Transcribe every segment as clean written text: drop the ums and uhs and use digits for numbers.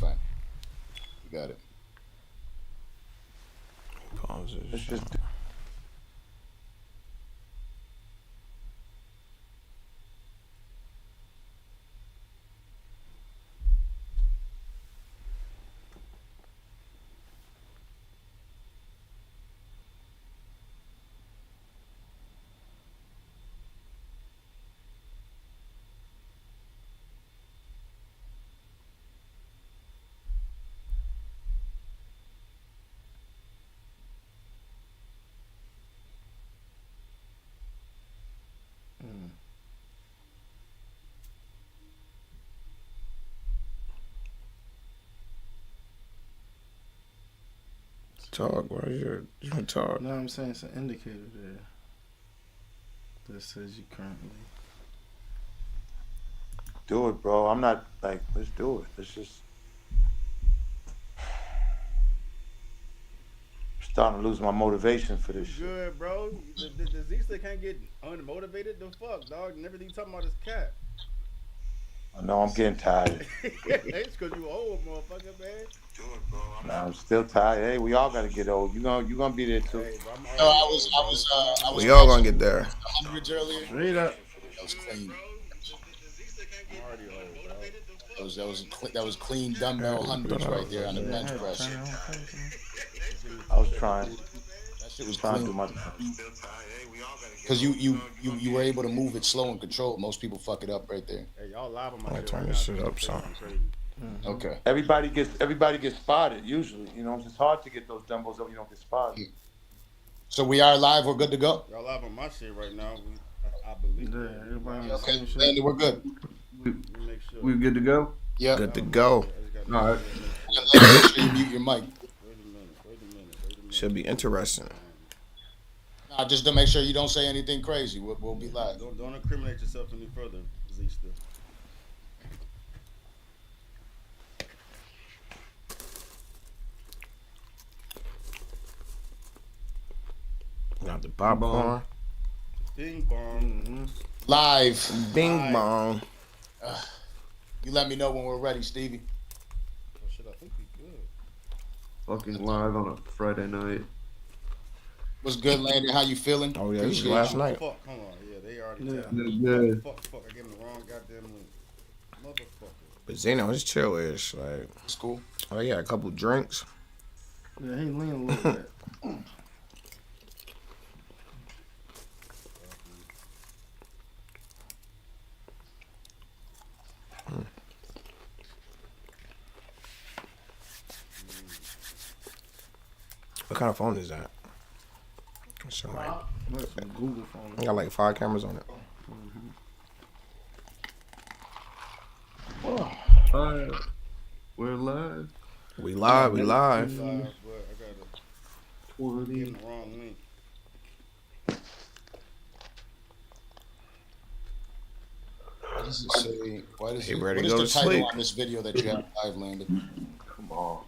fine. You got it. Pause it. Let's just Talk, bro. You can talk. No, I'm saying it's an indicator there that says you currently. do it, bro. I'm not like, let's do it. Let's just starting to lose my motivation for this shit. Good, bro. The Zista can't get unmotivated. The fuck, dog. And everything you talking about is cat. I know I'm getting tired. It's because you old, motherfucker, man. Do it, bro. I'm still tired. Hey, we all gotta get old. You gonna be there too. Hey, bro, I'm No, already I old, was. We all gonna get there. Hundreds earlier. Straight up. That was clean. I'm already old, bro. That was clean dumbbell hundreds right there on the bench press. I was trying. That shit was Trying to do clean. my. Because you were able to move it slow and controlled. Most people fuck it up right there. Hey, y'all live on my I'll shit turn right this now. shit up Say some. something crazy. Okay. Everybody gets spotted usually. You know, it's hard to get those dumbbells up. You don't get spotted. So we are live. We're good to go. Y'all live on my shit right now. I believe. Yeah, everybody on the Okay, same shit. Andy, we're good. We, Let me make sure. we good to go? Yeah. Good to go. All right. Make sure you mute your mic. Wait a minute. Should be interesting. Nah, just to make sure you don't say anything crazy. We'll be live. Don't incriminate yourself any further, Zista. Got the popcorn. Bing bong. Live. Bing bong. You let me know when we're ready, Stevie. Oh shit, I think we good. Fucking live on a Friday night. What's good, Landon? How you feeling? Oh yeah, this was Appreciate last you. night. Fuck, hold on. Yeah, they already Yeah. tell me. Yeah. Fuck, I gave him the wrong goddamn link. Motherfucker. Benzino is chill-ish. Like, It's cool. oh yeah, a couple drinks. Yeah, he lean a little bit. What kind of phone is that? It's like, That's some Google phone. I got like 5 cameras on it. Alright. We're live. We live. Live, but I gotta 20. give him the wrong link. What does it say? Why does Hey, it, ready what to is go the to title sleep. on this video that you have live, Landon? Come on.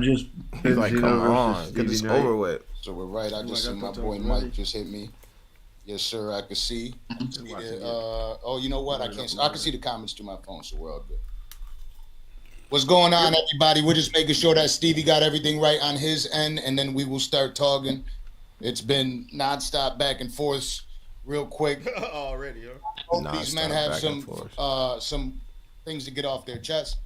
Just He's like, Benzino come on, versus get this Stevie Knight. over with. So we're right. I just I see got my that boy ready. Mike just hit me. Yes, sir. I can see. Watch it. Oh, you know what? I can't. I can see the comments through my phone, so we're all good. What's going on, everybody? We're just making sure that Stevie got everything right on his end, and then we will start talking. It's been nonstop back and forth, real quick. Already, huh? Both these men Nonstop have back and some things to get off their chest.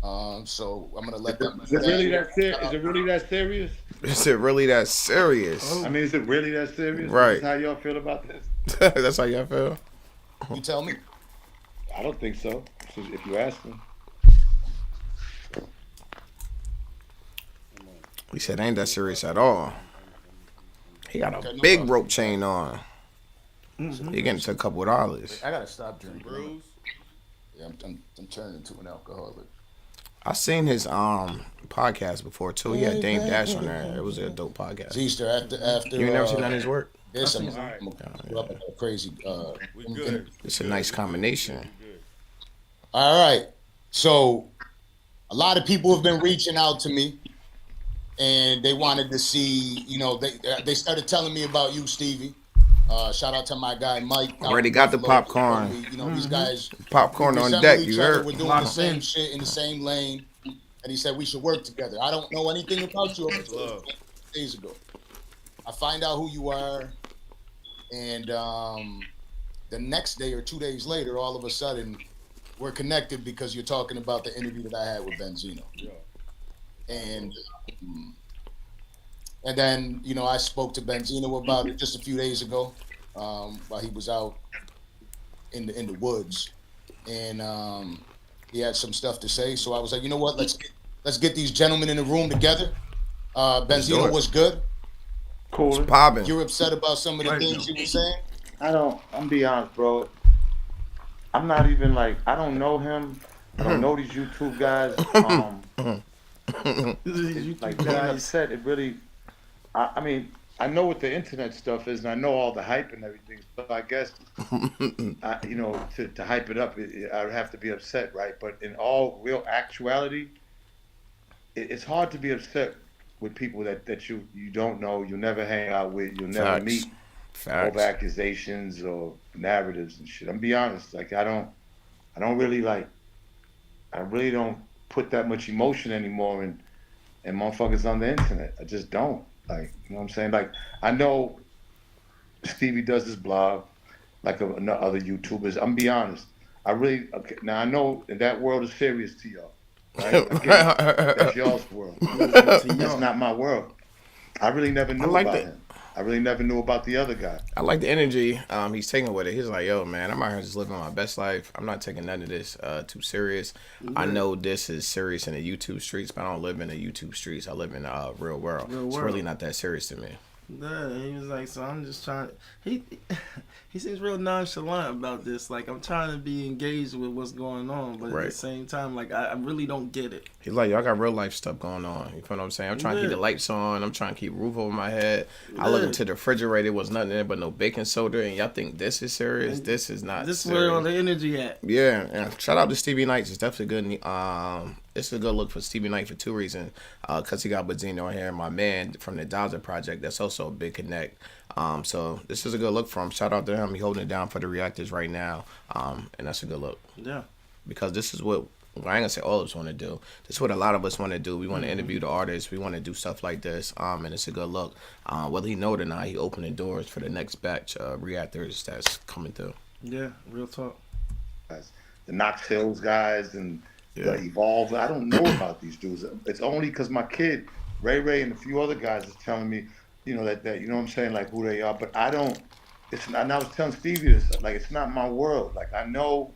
So I'm gonna let them. Is it really that serious? Is it really that serious? Is it really that serious? I mean, is it really that serious? Right. Is this how y'all feel about this? That's how y'all feel? You tell me. I don't think so. If you ask me. He said ain't that serious at all. He got Okay, a no big problem. rope chain on. He getting to a couple $. I gotta stop drinking. Bruise. Yeah, I'm turning into an alcoholic. I seen his podcast before too. He had Dame Dash on there. It was a dope podcast. Easter after. You ain't never seen none of his work? This I'm Alright. up a crazy. We good. It's a nice combination. We good. All right. So a lot of people have been reaching out to me, and they wanted to see. You know, they started telling me about you, Stevie. Shout out to my guy Mike. out Already in got the Buffalo. popcorn. You know, these guys, Popcorn we on resemble deck. each You other. heard? We're doing the same shit in the same lane. And he said we should work together. I don't know anything about you up That's until love. days ago. I find out who you are, and the next day or 2 days later, all of a sudden, we're connected because you're talking about the interview that I had with Benzino. Yeah. And then, you know, I spoke to Benzino about it just a few days ago, while he was out in the woods, and he had some stuff to say. So I was like, you know what? Let's get these gentlemen in the room together. Benzino was good. Cool. Popping. You're upset about some of the things you were saying. I'm be honest, bro. I'm not even like, I don't know him. I don't know these YouTube guys. Like being upset, it really, I mean, I know what the internet stuff is, and I know all the hype and everything. So I guess, you know, to hype it up, I would have to be upset, right? But in all real actuality, it's hard to be upset with people that you don't know, you'll never hang out with, you'll never Facts. meet, over accusations or narratives and shit. I'm be honest, like I really don't put that much emotion anymore in motherfuckers on the internet. I just don't. Like, you know what I'm saying? Like, I know Stevie does his blog, like other YouTubers. I'm be honest. Now I know that world is serious to y'all, right? I get it. That's y'all's world. That's not my world. I really never knew about him. I really never knew about the other guy. I like the energy he's taking with it. He's like, yo, man, I'm out here just living my best life. I'm not taking none of this too serious. I know this is serious in the YouTube streets, but I don't live in the YouTube streets. I live in the real world. It's really not that serious to me. Yeah, he was like, so I'm just trying. He seems real nonchalant about this. Like, I'm trying to be engaged with what's going on, but at the same time, like, I really don't get it. He's like, y'all got real life stuff going on. You feel what I'm saying? I'm trying to keep the lights on. I'm trying to keep a roof over my head. I look into the refrigerator, was nothing in there but no baking soda, and y'all think this is serious? This is not this serious. This is where all the energy at. Yeah, and shout out to Stevie Knights. It's definitely good. It's a good look for Stevie Knight for two reasons. Because he got Benzino on here, my man from the Dodger Project. That's also a big connect. So this is a good look for him. Shout out to him. He holding it down for the reactors right now. And that's a good look. Yeah. Because this is what, I ain't gonna say all of us want to do. This is what a lot of us want to do. We want to interview the artists. We want to do stuff like this. And it's a good look. Whether he know it or not, he opening doors for the next batch of reactors that's coming through. Yeah, real talk. The Knox Hills guys and the Evolve. I don't know about these dudes. It's only because my kid, Ray, and a few other guys is telling me, you know, that you know what I'm saying, like who they are. But I don't. And I was telling Stevie this, like it's not my world. Like I know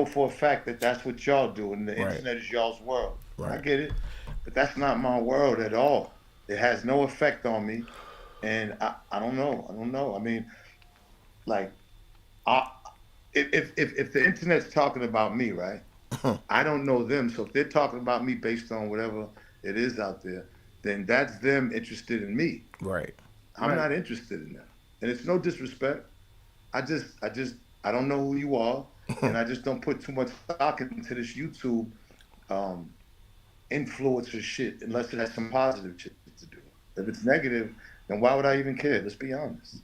for a fact that that's what y'all do, and the internet is y'all's world. I get it, but that's not my world at all. It has no effect on me, and I don't know. I mean, like, if the internet's talking about me, right? I don't know them, so if they're talking about me based on whatever it is out there, then that's them interested in me. Right. I'm not interested in them, and it's no disrespect. I don't know who you are, and I just don't put too much stock into this YouTube influencer shit unless it has some positive shit to do. If it's negative, then why would I even care? Let's be honest.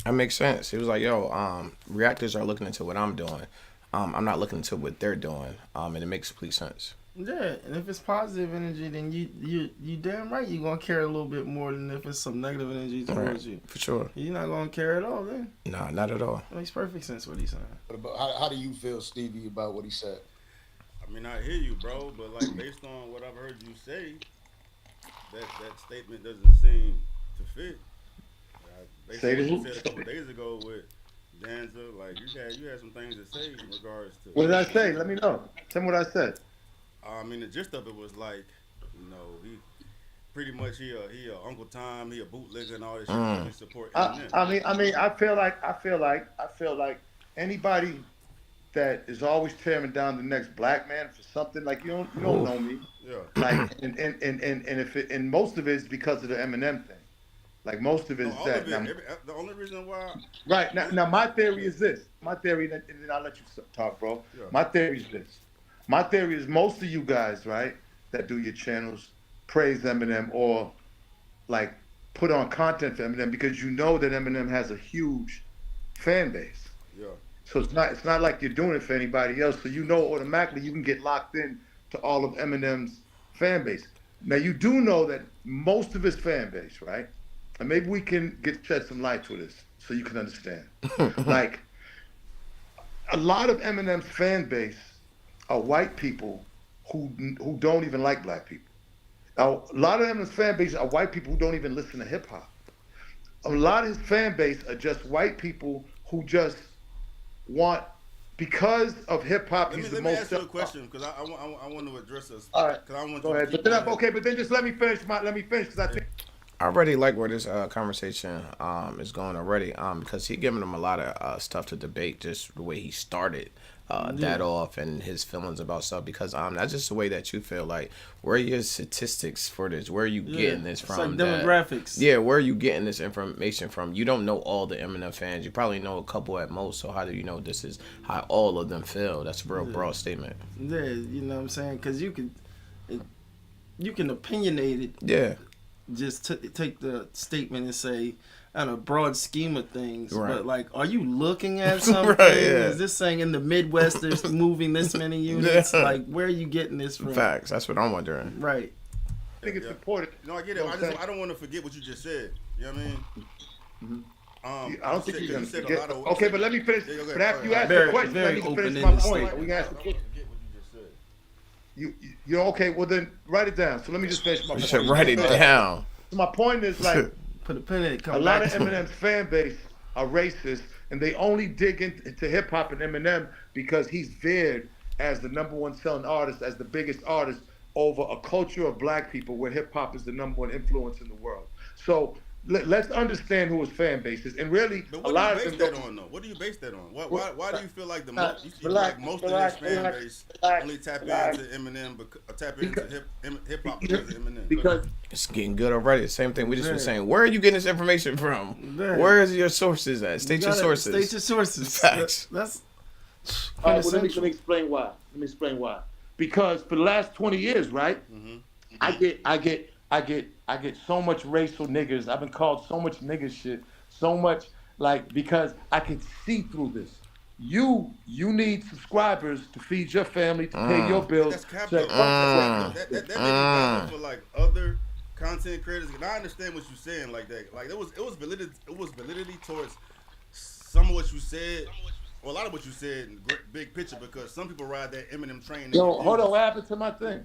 That makes sense. He was like, yo, reactors are looking into what I'm doing. I'm not looking into what they're doing, and it makes complete sense. Yeah, and if it's positive energy, then you damn right you're gonna care a little bit more than if it's some negative energy towards you. For sure. You're not gonna care at all then. Nah, not at all. It makes perfect sense what he's saying. How do you feel, Stevie, about what he said? I mean, I hear you, bro, but like based on what I've heard you say, that statement doesn't seem to fit. Based on what you said a couple days ago with Danza, like you had some things to say in regards to. What did I say? Let me know. Tell me what I said. I mean, the gist of it was like, you know, he pretty much he a Uncle Tom, he a bootlegger and all this shit. Really support Eminem. I mean, I feel like anybody that is always tearing down the next black man for something, like you don't know me. Yeah. Like and most of it is because of the Eminem thing. Like most of it is that. The only reason why. Right now, my theory is this. My theory, and then I'll let you talk, bro. Yeah. My theory is this. My theory is most of you guys, right, that do your channels, praise Eminem or like put on content for Eminem because you know that Eminem has a huge fan base. Yeah. So it's not like you're doing it for anybody else. So you know automatically you can get locked in to all of Eminem's fan base. Now you do know that most of his fan base, right? And maybe we can shed some light to this so you can understand. Like a lot of Eminem's fan base are white people who don't even like black people. Now, a lot of Eminem's fan base are white people who don't even listen to hip hop. A lot of his fan base are just white people who just want, because of hip hop, he's the most. Let me ask you a question because I want to address this. All right, I want go ahead. But then just let me finish because I think. I already like where this conversation is going already because he's giving them a lot of stuff to debate, just the way he started that off and his feelings about stuff, because that's just the way that you feel. Like, where are your statistics for this? Where are you getting this from? It's like demographics. Where are you getting this information from? You don't know all the Eminem fans. You probably know a couple at most, so how do you know this is how all of them feel? That's a real broad statement. Yeah, you know what I'm saying? Because you can opinionate it. Yeah. Just take the statement and say, on a broad scheme of things, right. But like, are you looking at something? Right, yeah. Is this saying in the Midwest there's moving this many units? Yeah. Like, where are you getting this from? Facts. That's what I'm wondering. Right. I think it's important. No, I get it. I don't want to forget what you just said. You know what I mean? Mm-hmm. I don't think you're gonna forget. Okay, but let me finish. Yeah, but after you ask very, the question, let me open finish my point. statement. We can ask the question. Forget what you just said. You okay? Well then, write it down. So let me just finish my You point. should write it down. So my point is like. Put a pin in it. A lot of Eminem's fan base are racist, and they only dig into hip hop and Eminem because he's veered as the #1 selling artist, as the biggest artist over a culture of black people where hip hop is the #1 influence in the world. So let's understand who his fan base is, and really, but a lot do you of base them. that on, though? What do you base that on? Why do you feel like most of his fan base only tap into Eminem, tap into hip hop because of Eminem? Because it's getting good already. Same thing we just been saying. Where are you getting this information from? Where is your sources at? State your sources. State your sources. Facts. That's all right, well, let me explain why. Because for the last 20 years, right? Mm-hmm. I get so much racial niggers. I've been called so much nigger shit, so much because I can see through this. You need subscribers to feed your family, to pay your bills. That's capital. That makes it for like other content creators. And I understand what you're saying like that. Like it was validity towards some of what you said. Well, a lot of what you said in big picture, because some people ride that Eminem train. Yo, hold on, what happened to my thing?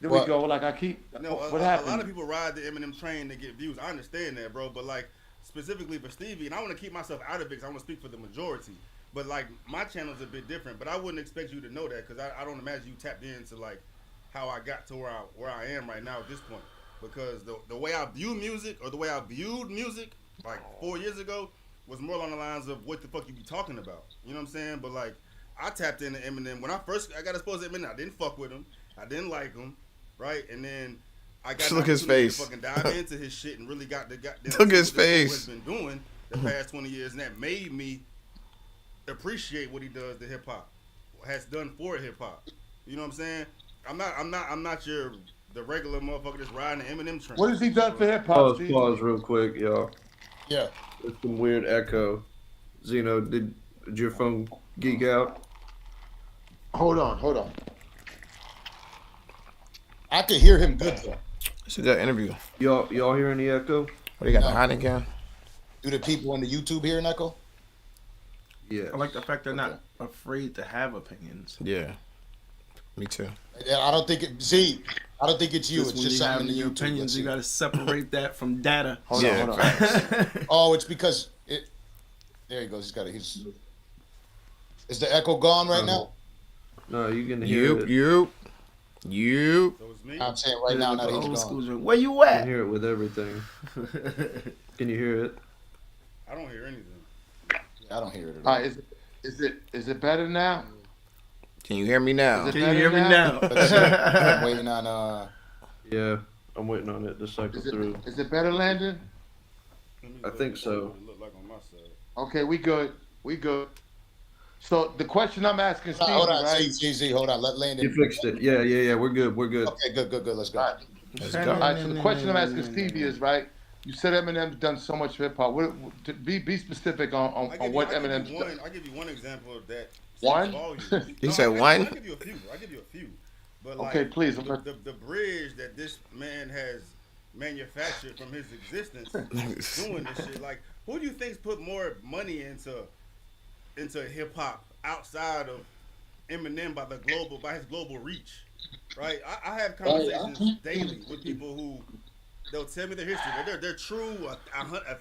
There we go. Like I keep. What happened? A lot of people ride the Eminem train to get views. I understand that, bro. But like specifically for Stevie, and I want to keep myself out of it because I want to speak for the majority. But like my channel's a bit different. But I wouldn't expect you to know that because I don't imagine you tapped into like how I got to where I am right now at this point. Because the way I view music, or the way I viewed music like 4 years ago, was more along the lines of what the fuck you be talking about. You know what I'm saying? But like I tapped into Eminem when I got exposed to Eminem. I didn't fuck with him. I didn't like him. Right, and then I got look his face. To fucking dive into his shit and really got the goddamn look his face. What he's been doing the past 20 years, and that made me appreciate what he does to hip hop, has done for hip hop. You know what I'm saying? I'm not the regular motherfucker that's riding the Eminem train. What has he done for hip hop? Pause real quick, y'all. Yeah. There's some weird echo. Zeno, did your phone geek out? Hold on. I could hear him good though. It's a good interview. Y'all hearing the echo? What do you got behind again? Do the people on the YouTube hear an echo? Yeah. I like the fact they're not afraid to have opinions. Yeah. Me too. Yeah, I don't think it's you. It's just something in the YouTube. Opinions, you got to separate that from data. Hold on. Oh, it's because it. There he goes. Is the echo gone right now? No, you can hear it. You. So it's me? I'm saying right now that he's gone. Where you You at? can hear it with everything. Can you hear it? I don't hear anything. I don't hear it at All all. right, is it better now? Can you hear me now? Is it Can you hear me now? I'm waiting on Yeah, I'm waiting on it to cycle through. Is it better, Landon? I think so. What it look like on my side. Okay, we good. So the question I'm asking Stevie, hold on, right? Z, hold on. Let Landon. You fixed it. Yeah. We're good. Okay, good. Let's go. All right. Let's go. All right, so the question I'm asking Stevie is, right, You said Eminem's done so much hip hop. Be specific on what Eminem's done. I'll give you one example that speaks One? volumes. You No, said one? I'll give you a few. I'll give you a few. But like, Okay, please. the bridge that this man has manufactured from his existence doing this shit. Like, who do you think's put more money into hip hop outside of Eminem by his global reach? Right? I have conversations daily with people who they'll tell me their history. They're true,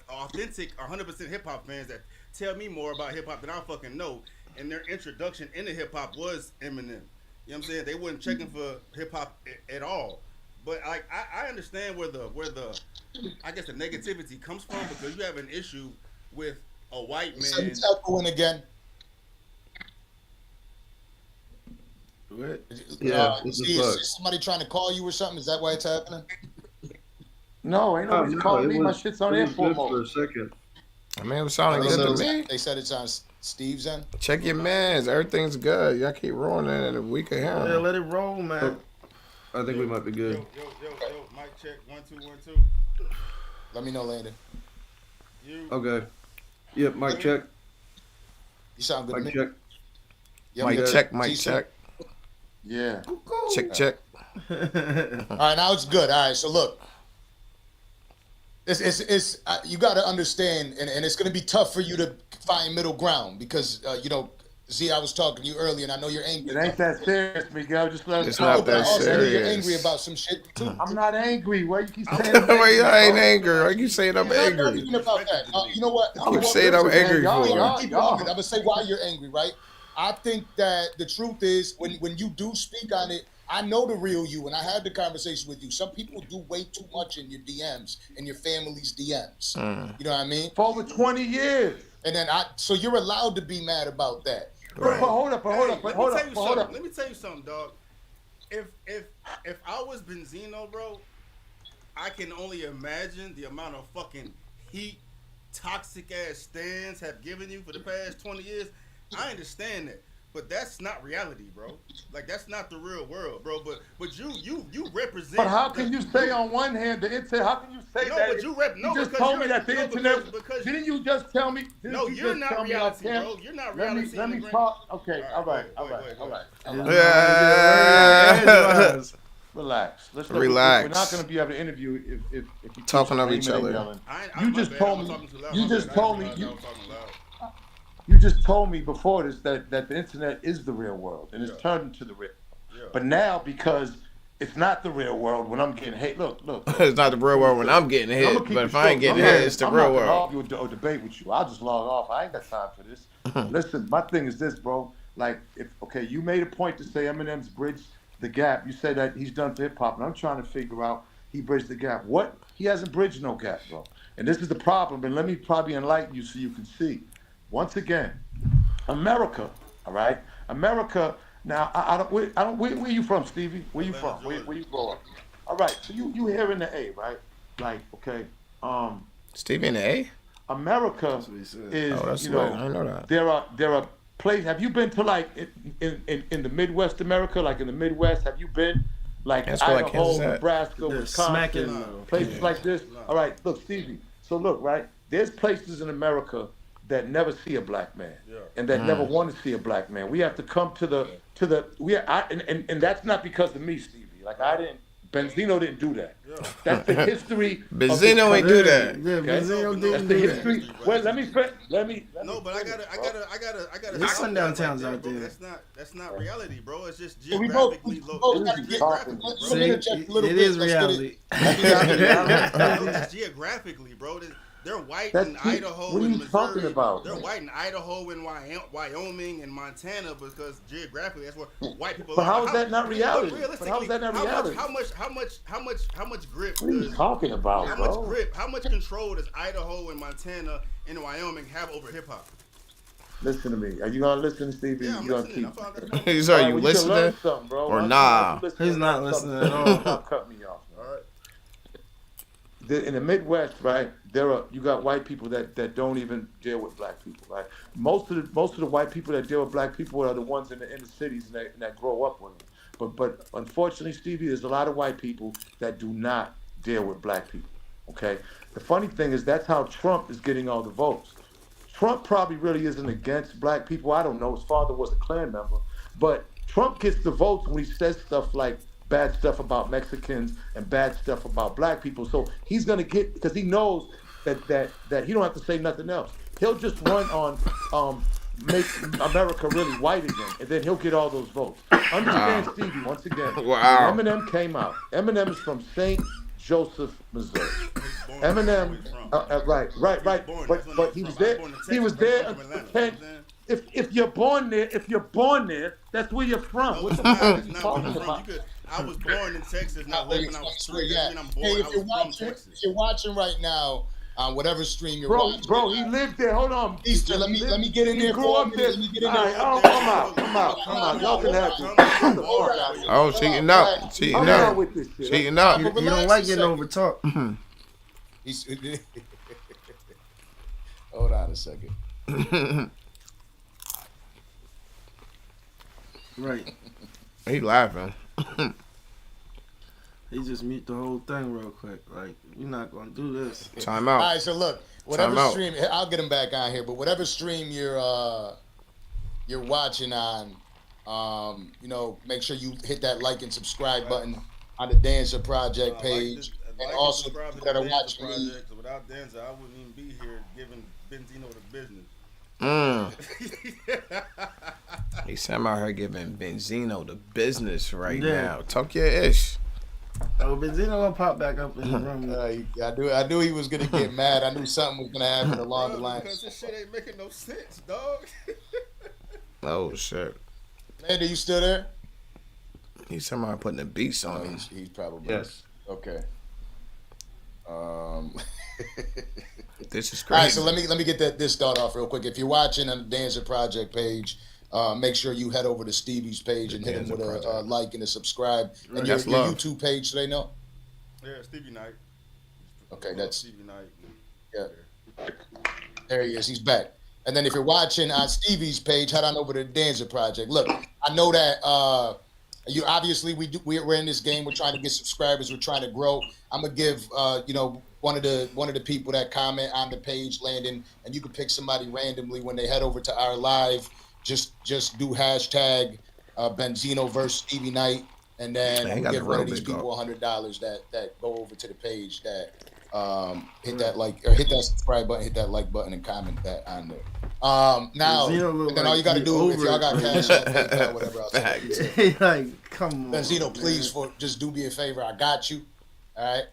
authentic, 100% hip hop fans that tell me more about hip hop than I fucking know. And their introduction into hip hop was Eminem. You know what I'm saying? They weren't checking for hip hop at all. But like I understand where the I guess the negativity comes from, because you have an issue with a white man. It's echoing again. What? Yeah, is somebody trying to call you or something? Is that why it's happening? No, ain't nobody calling me. My shit's on airport for a mode. second. I mean, it was sounding good to me. They said it's on Steve's end. Check your mans. Everything's good. Y'all keep rolling it, and we can hear Yeah, him. let it roll, man. I think we might be good. Yo, mic check, 1 2 1 2. Let me know, Landon. Okay. Yep, mic check. You sound good. Mic check. Yeah, Mic check, mic check. Yeah. Check. All right, now it's good. All right, so look. It's you got to understand, and it's going to be tough for you to find middle ground because Z, I was talking to you earlier, and I know you're angry. It ain't that serious, Miguel. Just let us It's know. not that Also, I know you're serious. angry about some shit too. I'm not angry. Why you keep saying I'm Why you ain't bro? angry? Why you saying I'm Not angry? even about that. You know what? Keep saying I'm angry y'all- for. y'all- I'm gonna say why you're angry, right? I think that the truth is when you do speak on it, I know the real you, and I had the conversation with you. Some people do way too much in your DMs, in your family's DMs. You know what I mean? For over 20 years. And then so you're allowed to be mad about that. But hold up. Let me tell you something, dog. If I was Benzino, bro, I can only imagine the amount of fucking heat, toxic ass stands have given you for the past 20 years. I understand that, but that's not reality, bro. Like, that's not the real world, bro. But you represent. But how can you say on one hand the internet? How can you say No, that? but you just told me that the no, internet. because Didn't you just tell me? No, you're not reality, bro. You're not reality. Let me talk. Okay, all right. Yeah. Relax. Relax. We're not going to be able to interview if you Talking over keep each other. yelling. You just told me. You just told me. You You just told me before this that the internet is the real world and it's turned into the real. Yeah. But now because it's not the real world when I'm getting hate. Look. It's not the real world when I'm getting I'ma hit, keep but it if I ain't short. getting hit, it's the I'm real not gonna world. argue or debate with you. I'll just log off. I ain't got time for this. Listen, my thing is this, bro. Like, you made a point to say Eminem's bridged the gap. You said that he's done for hip hop, and I'm trying to figure out he bridged the gap. What? He hasn't bridged no gap, bro. And this is the problem. And let me probably enlighten you so you can see. Once again, America, all right? America. Now, I don't. Where you from, Stevie? Where you from? Where you grow up? All right. So you here in the A, right? Like, okay. Stevie in the A? America is, Oh, that's lit. I know that. there are places. Have you been to like in the Midwest America, like in the Midwest? Have you been like That's where, like, Idaho, Kansas at. Nebraska, They're Wisconsin, smacking places like this? All right, look, Stevie. So look, right? There's places in America that never see a black man and that never want to see a black man. We have to come to the and that's not because of me, Stevie. Like Benzino didn't do that. That's the history. Benzino ain't do that. Yeah, Benzino That's didn't the do that. history. Well, let me. No, but I gotta. There's stop sundown that towns right out bro. there. That's not reality, bro. It's just We both geographically gotta get. talking. Let me interject a little It bit. is Let's get reality. It's geographically, bro. They're white That's in it. Idaho What are and you talking Missouri. about? They're white in Idaho and Wyoming and Montana because geographically that's where white people But are. how is that not reality? Realistically, But how is that not reality? How much grip What are you does talking about, how bro? much grip, how much control does Idaho and Montana and Wyoming have over hip hop? Listen to me. Are you gonna listen, Stevie? Yeah, I'm you gonna listening. keep. He's All are right, you well, should learn listening? something, bro. or Once nah? you listen, He's not learn listening something. at all. Stop cutting me off. Man. All right. In the Midwest, right? You got white people that don't even deal with black people, right? Most of the white people that deal with black people are the ones in the inner cities and that grow up with them. But unfortunately, Stevie, there's a lot of white people that do not deal with black people. Okay. The funny thing is that's how Trump is getting all the votes. Trump probably really isn't against black people. I don't know. His father was a Klan member, but Trump gets the votes when he says stuff like bad stuff about Mexicans and bad stuff about black people. So he's gonna get because he knows that he don't have to say nothing else. He'll just run on make America really white again, and then he'll get all those votes. Understand, Stevie, once again, when Wow. Eminem came out, Eminem is from St. Joseph, Missouri. Born that's Eminem, where he's from. right. Born, But that's where but he's he was from. I was there. born in He Texas, was but I'm there from Atlanta. until You know 10. what I'm saying? If you're born there, that's where you're from. No, What it's the not. fuck are It's you not where talking I'm from. about? I was born in Texas, not Wait, living. I was wait, three. yeah. Doesn't mean I'm Hey, born. I if was you're from watching, Texas. right now on whatever stream you're Bro, watching, he lived there. Hold on. Easter, let me get in He there grew for a up minute. there. Let me get in All there. right, Up oh, there, come out. Y'all can have this. Come Get to the Baltimore fuck out of for here. you. Oh, cheating All up. right, Cheating I'm up. done with this shit. Cheating up. You Relax don't a like getting second. over talk. He's, hold on a second. Right. He laughing. He just mute the whole thing real quick. Like, you're not gonna do this. Time All out. right, so look, whatever Time out. stream, I'll get him back on here, but whatever stream you're watching on, make sure you hit that like and subscribe button on the Dancer Project page, and also subscribe to people that the are Dancer watching me. Project. So without Dancer, I wouldn't even be here giving Benzino the business. He said I'm out here giving Benzino the business right Yeah. now. Talk your ish. Oh, Benzino gonna pop back up in the room. I knew he was gonna get mad. I knew something was gonna happen along the Bro, lines. because this shit ain't making no sense, dog. Oh shit. Andy, you still there? He's somehow putting the beats on him. He's probably Yes. okay. This is All right, crazy. so let me get this start off real quick. If you're watching on the Dancer Project page, make sure you head over to Stevie's page and hit him with Dancer a Project. like and a subscribe. And That's your love. YouTube page, so they know. Yeah, Stevie Knight. Okay, that's Stevie Knight. yeah. There he is. He's back. And then if you're watching on Stevie's page, head on over to the Dancer Project. Look, I know that you obviously we're in this game. We're trying to get subscribers. We're trying to grow. I'm gonna give one of the people that comment on the page, Landon, and you can pick somebody randomly when they head over to our live. Just do hashtag Benzino versus Stevie Knight, and then Man, he I'm got give the one real of these big people $100 that go over to the page that hit that like or hit that subscribe button, hit that like button, and comment that on there. Now, Benzino look and then like all you got to he do if over y'all it got right cash, now. PayPal, whatever else. Facts. Like, come on. Benzino, please, man. just do me a favor. I got you. All right.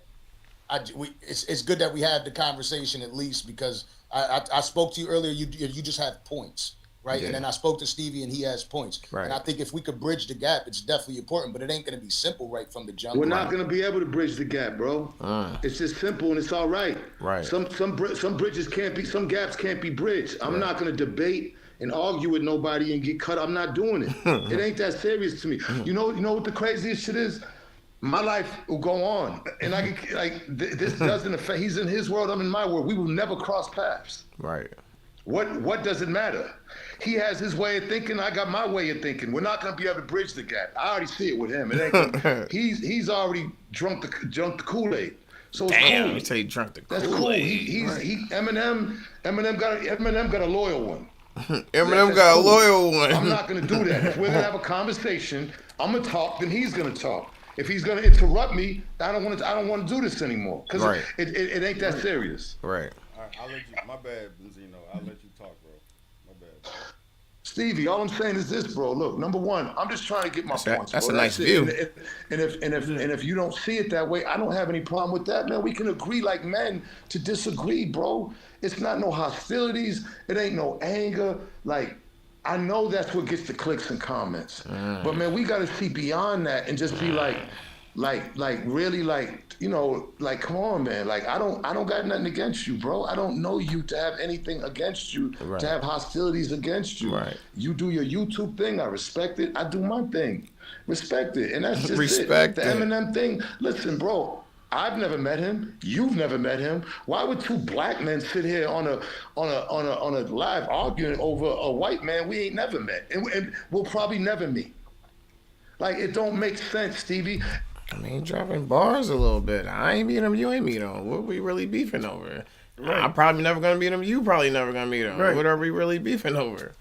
It's good that we had the conversation at least because I spoke to you earlier. You just have points, right? Yeah. And then I spoke to Stevie and he has points. Right. And I think if we could bridge the gap, it's definitely important. But it ain't going to be simple right from the jump. We're not gonna be able to bridge the gap, bro. It's just simple and it's all right. Right. Some bridges can't be, some gaps can't be bridged. I'm not gonna debate and argue with nobody and get cut. I'm not doing it. It ain't that serious to me. You know what the craziest shit is? My life will go on, and I can this doesn't affect. He's in his world, I'm in my world. We will never cross paths. Right. What does it matter? He has his way of thinking. I got my way of thinking. We're not gonna be able to bridge the gap. I already see it with him. It ain't gonna, he's already drunk the Kool-Aid. So it's Damn, cool. you say he drunk the That's cool. Kool-Aid. Eminem got a loyal one. Eminem That's got a cool. loyal one. I'm not gonna do that. If we're gonna have a conversation, I'm gonna talk. Then he's gonna talk. If he's gonna interrupt me, I don't want to do this anymore because Right. it ain't that serious. Right. All right, I'll let you. My bad, Benzino. I'll let you talk, bro. My bad. Stevie, all I'm saying is this, bro. Look, number one, I'm just trying to get my points. That's bro. a nice it. view. And if you don't see it that way, I don't have any problem with that, man. We can agree like men to disagree, bro. It's not no hostilities. It ain't no anger. Like, I know that's what gets the clicks and comments. But man, we gotta see beyond that and just be like really come on, man. Like I don't got nothing against you, bro. I don't know you to have anything against you, Right. to have hostilities against you. Right. You do your YouTube thing, I respect it. I do my thing. Respect it. And that's just Respect it. it. The Eminem thing, listen, bro. I've never met him. You've never met him. Why would two black men sit here on a live arguing over a white man we ain't never met and we'll probably never meet? Like it don't make sense, Stevie. I mean, dropping bars a little bit. I ain't meet him. You ain't meet him. What we really beefing over? Right. I'm probably never gonna meet him. You probably never gonna meet him. Right. What are we really beefing over?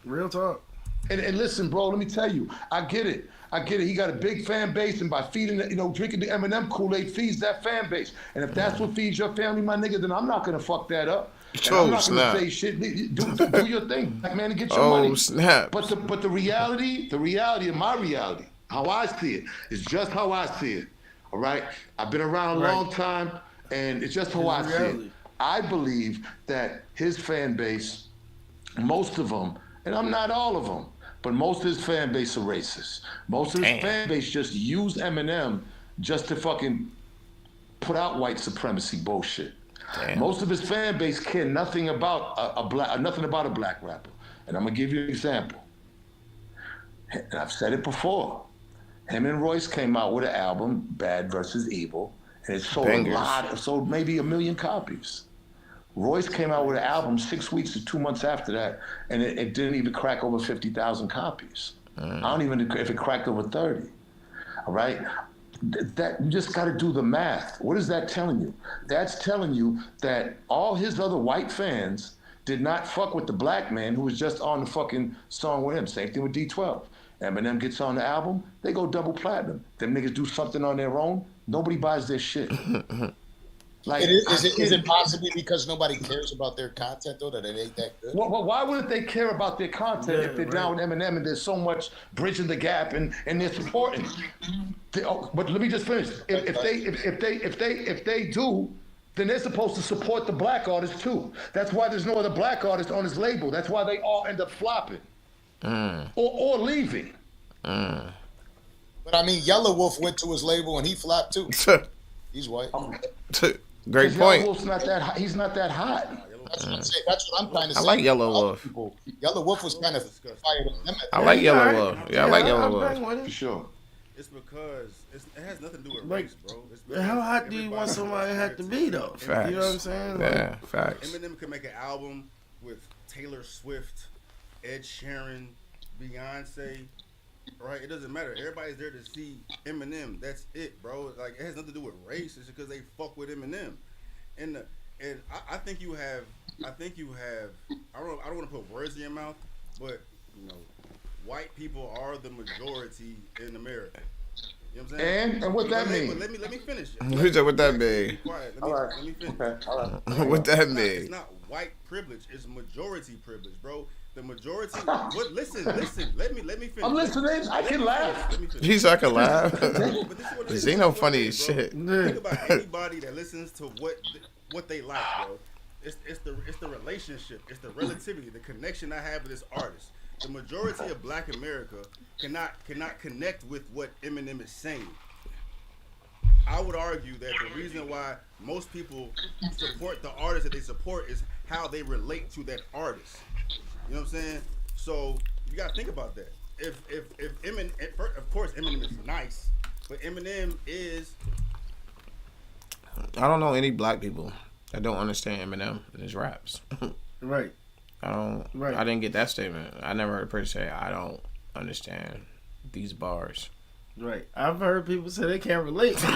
Real talk. And listen, bro, let me tell you, I get it. He got a big fan base, and by feeding, drinking the Eminem Kool-Aid feeds that fan base. And if that's what feeds your family, my nigga, then I'm not gonna fuck that up. And I'm not gonna say shit. Do your thing, black man, and get your money. Snap. But the reality of my reality, how I see it, is just how I see it. All right, I've been around a long time, and it's just how I see it. I believe that his fan base, most of them, and I'm not all of them, but most of his fan base are racist. Most of his fan base just use Eminem just to fucking put out white supremacy bullshit. Damn. Most of his fan base care nothing about a black rapper. And I'm gonna give you an example. And I've said it before. Him and Royce came out with an album, Bad versus Evil, and it sold maybe 1 million copies. Royce came out with an album 6 weeks to 2 months after that, and it didn't even crack over 50,000 copies. I don't even know if it cracked over 30. All right? That you just got to do the math. What is that telling you? That's telling you that all his other white fans did not fuck with the black man who was just on the fucking song with him. Same thing with D12. Eminem gets on the album, they go double platinum. Them niggas do something on their own, nobody buys their shit. Like, is it possibly because nobody cares about their content though, that it ain't that good? Well, why wouldn't they care about their content if they're down with Eminem and there's so much bridging the gap and they're supporting? But let me just finish. If they do, then they're supposed to support the black artists too. That's why there's no other black artist on his label. That's why they all end up flopping or leaving. But I mean, Yellow Wolf went to his label and he flopped too. He's white. Great point. Yellow Wolf's not that. He's not that hot. That's what I'm saying. That's what I'm trying to say. I like Yellow Wolf. Yellow Wolf was kind of fired up. I like Yellow Wolf. Yeah, I like Yellow Wolf. For sure. It's because it has nothing to do with race, bro. How hot do you want somebody to have to be though? Facts. You know what I'm saying? Yeah, facts. Eminem could make an album with Taylor Swift, Ed Sheeran, Beyonce. Right, it doesn't matter. Everybody's there to see Eminem. That's it, bro. Like, it has nothing to do with race. It's because they fuck with Eminem. And I think you have. I don't want to put words in your mouth, but white people are the majority in America. You know what I'm saying? And what that mean? Let me finish. Who's that? What that mean? Quiet. Let me finish. Okay. All right. What that mean? It's not white privilege. It's majority privilege, bro. The majority. What? Listen. Let me finish. I'm listening. I can laugh. He's like a laugh. Benzino funny as shit. Think about anybody that listens to what they like, bro. It's the relationship. It's the relativity, the connection I have with this artist. The majority of Black America cannot connect with what Eminem is saying. I would argue that the reason why most people support the artist that they support is how they relate to that artist. You know what I'm saying? So you gotta think about that. If Eminem, of course Eminem is nice, but Eminem is. I don't know any black people that don't understand Eminem and his raps. Right. I don't. Right. I didn't get that statement. I never heard a person say I don't understand these bars. Right. I've heard people say they can't relate. What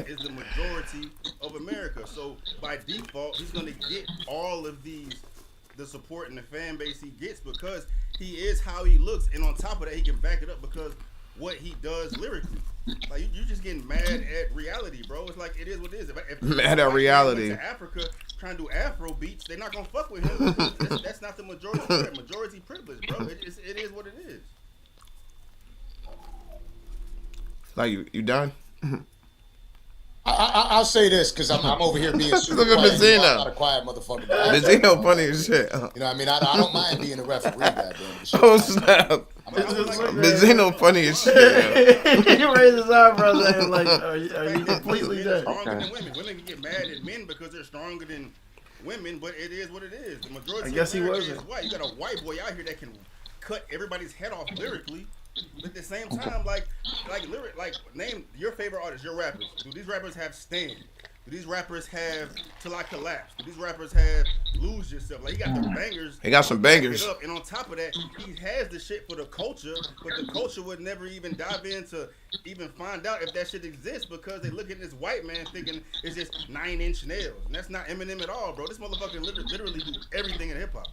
is the majority of America? So by default, he's gonna get all of the support and the fan base he gets because he is how he looks, and on top of that, he can back it up because what he does lyrically. Like you just getting mad at reality, bro. It's like it is what it is. If mad at reality. Went to Africa trying to do Afro beats, they're not gonna fuck with him. That's not the majority. Majority privilege, bro. It is what it is. Like you done? I'll say this because I'm over here being super Look at quiet. Benzino. I'm not a quiet motherfucker. Benzino funny as shit. You know what I mean? I don't mind being a referee, goddamn. Oh snap! Benzino funny as shit. He raised his eyebrows at him like, are you completely dead? Stronger than women. Women can get mad at men because they're stronger than women, but it is what it is. The majority I guess of America he wasn't. is white. You got a white boy out here that can cut everybody's head off lyrically. But at the same time, like name your favorite artists, your rappers. Do these rappers have stand? Do these rappers have Till I Collapse? Do these rappers have Lose Yourself? Like, he got the bangers. He got some bangers. And on top of that, he has the shit for the culture, but the culture would never even dive in to even find out if that shit exists because they look at this white man thinking it's just 9-inch nails. And that's not Eminem at all, bro. This motherfucker literally do everything in hip hop.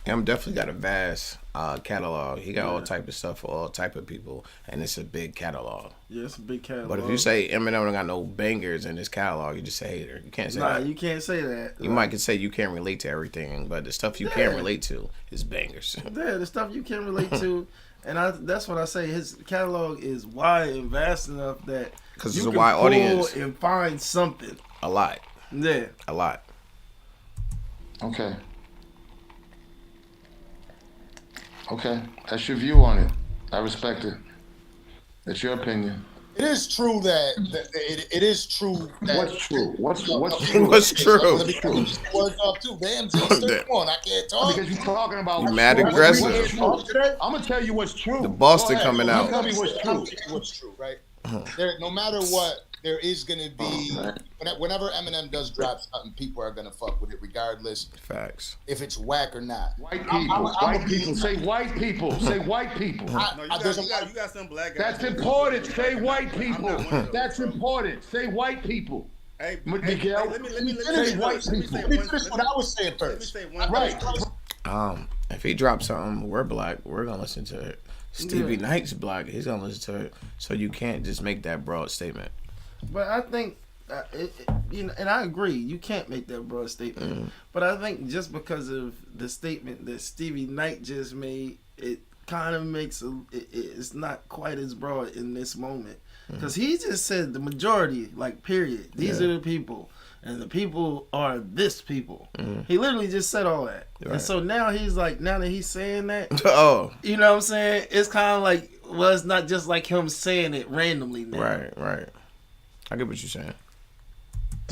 Em definitely got a vast catalog. He got all type of stuff for all type of people, and it's a big catalog. Yeah, it's a big catalog. But if you say Eminem don't got no bangers in his catalog, you just a hater. You can't say that. You can't say that. You might could say you can't relate to everything, but the stuff you can relate to is bangers. Yeah, the stuff you can relate to, and that's what I say. His catalog is wide and vast enough that because you it's a can wide pull audience and find something. A lot. Yeah, a lot. Okay. Okay, that's your view on it. I respect it. That's your opinion. It is true that it is true that what's true. What's true? What's true? Let me finish the words up too. Damn, come on, I can't talk because you're talking about. You mad aggressive. I'm gonna tell you what's true. The Boston coming out. Tell me what's true. What's true, right? There, no matter what, there is gonna be. Whenever Eminem does drop something, people are gonna fuck with it, regardless. Facts. If it's whack or not. White people. White people. Say white people. Say white people. No, you got some black guys. That's important. Say white people. That's important. Say white people. Hey, Miguel. Let me say white people. Let me finish what I was saying first. Let me say one Right. If he drops something, we're black. We're gonna listen to it. Stevie Knight's black. He's gonna listen to it. So you can't just make that broad statement. But I think, and I agree, you can't make that broad statement. But I think just because of the statement that Stevie Knight just made, it kind of makes it's not quite as broad in this moment. Because he just said the majority, like, period. These are the people. And the people are this people. He literally just said all that. Right. And so now he's like, now that he's saying that, you know what I'm saying? It's kind of like, well, it's not just like him saying it randomly now. Right. I get what you're saying.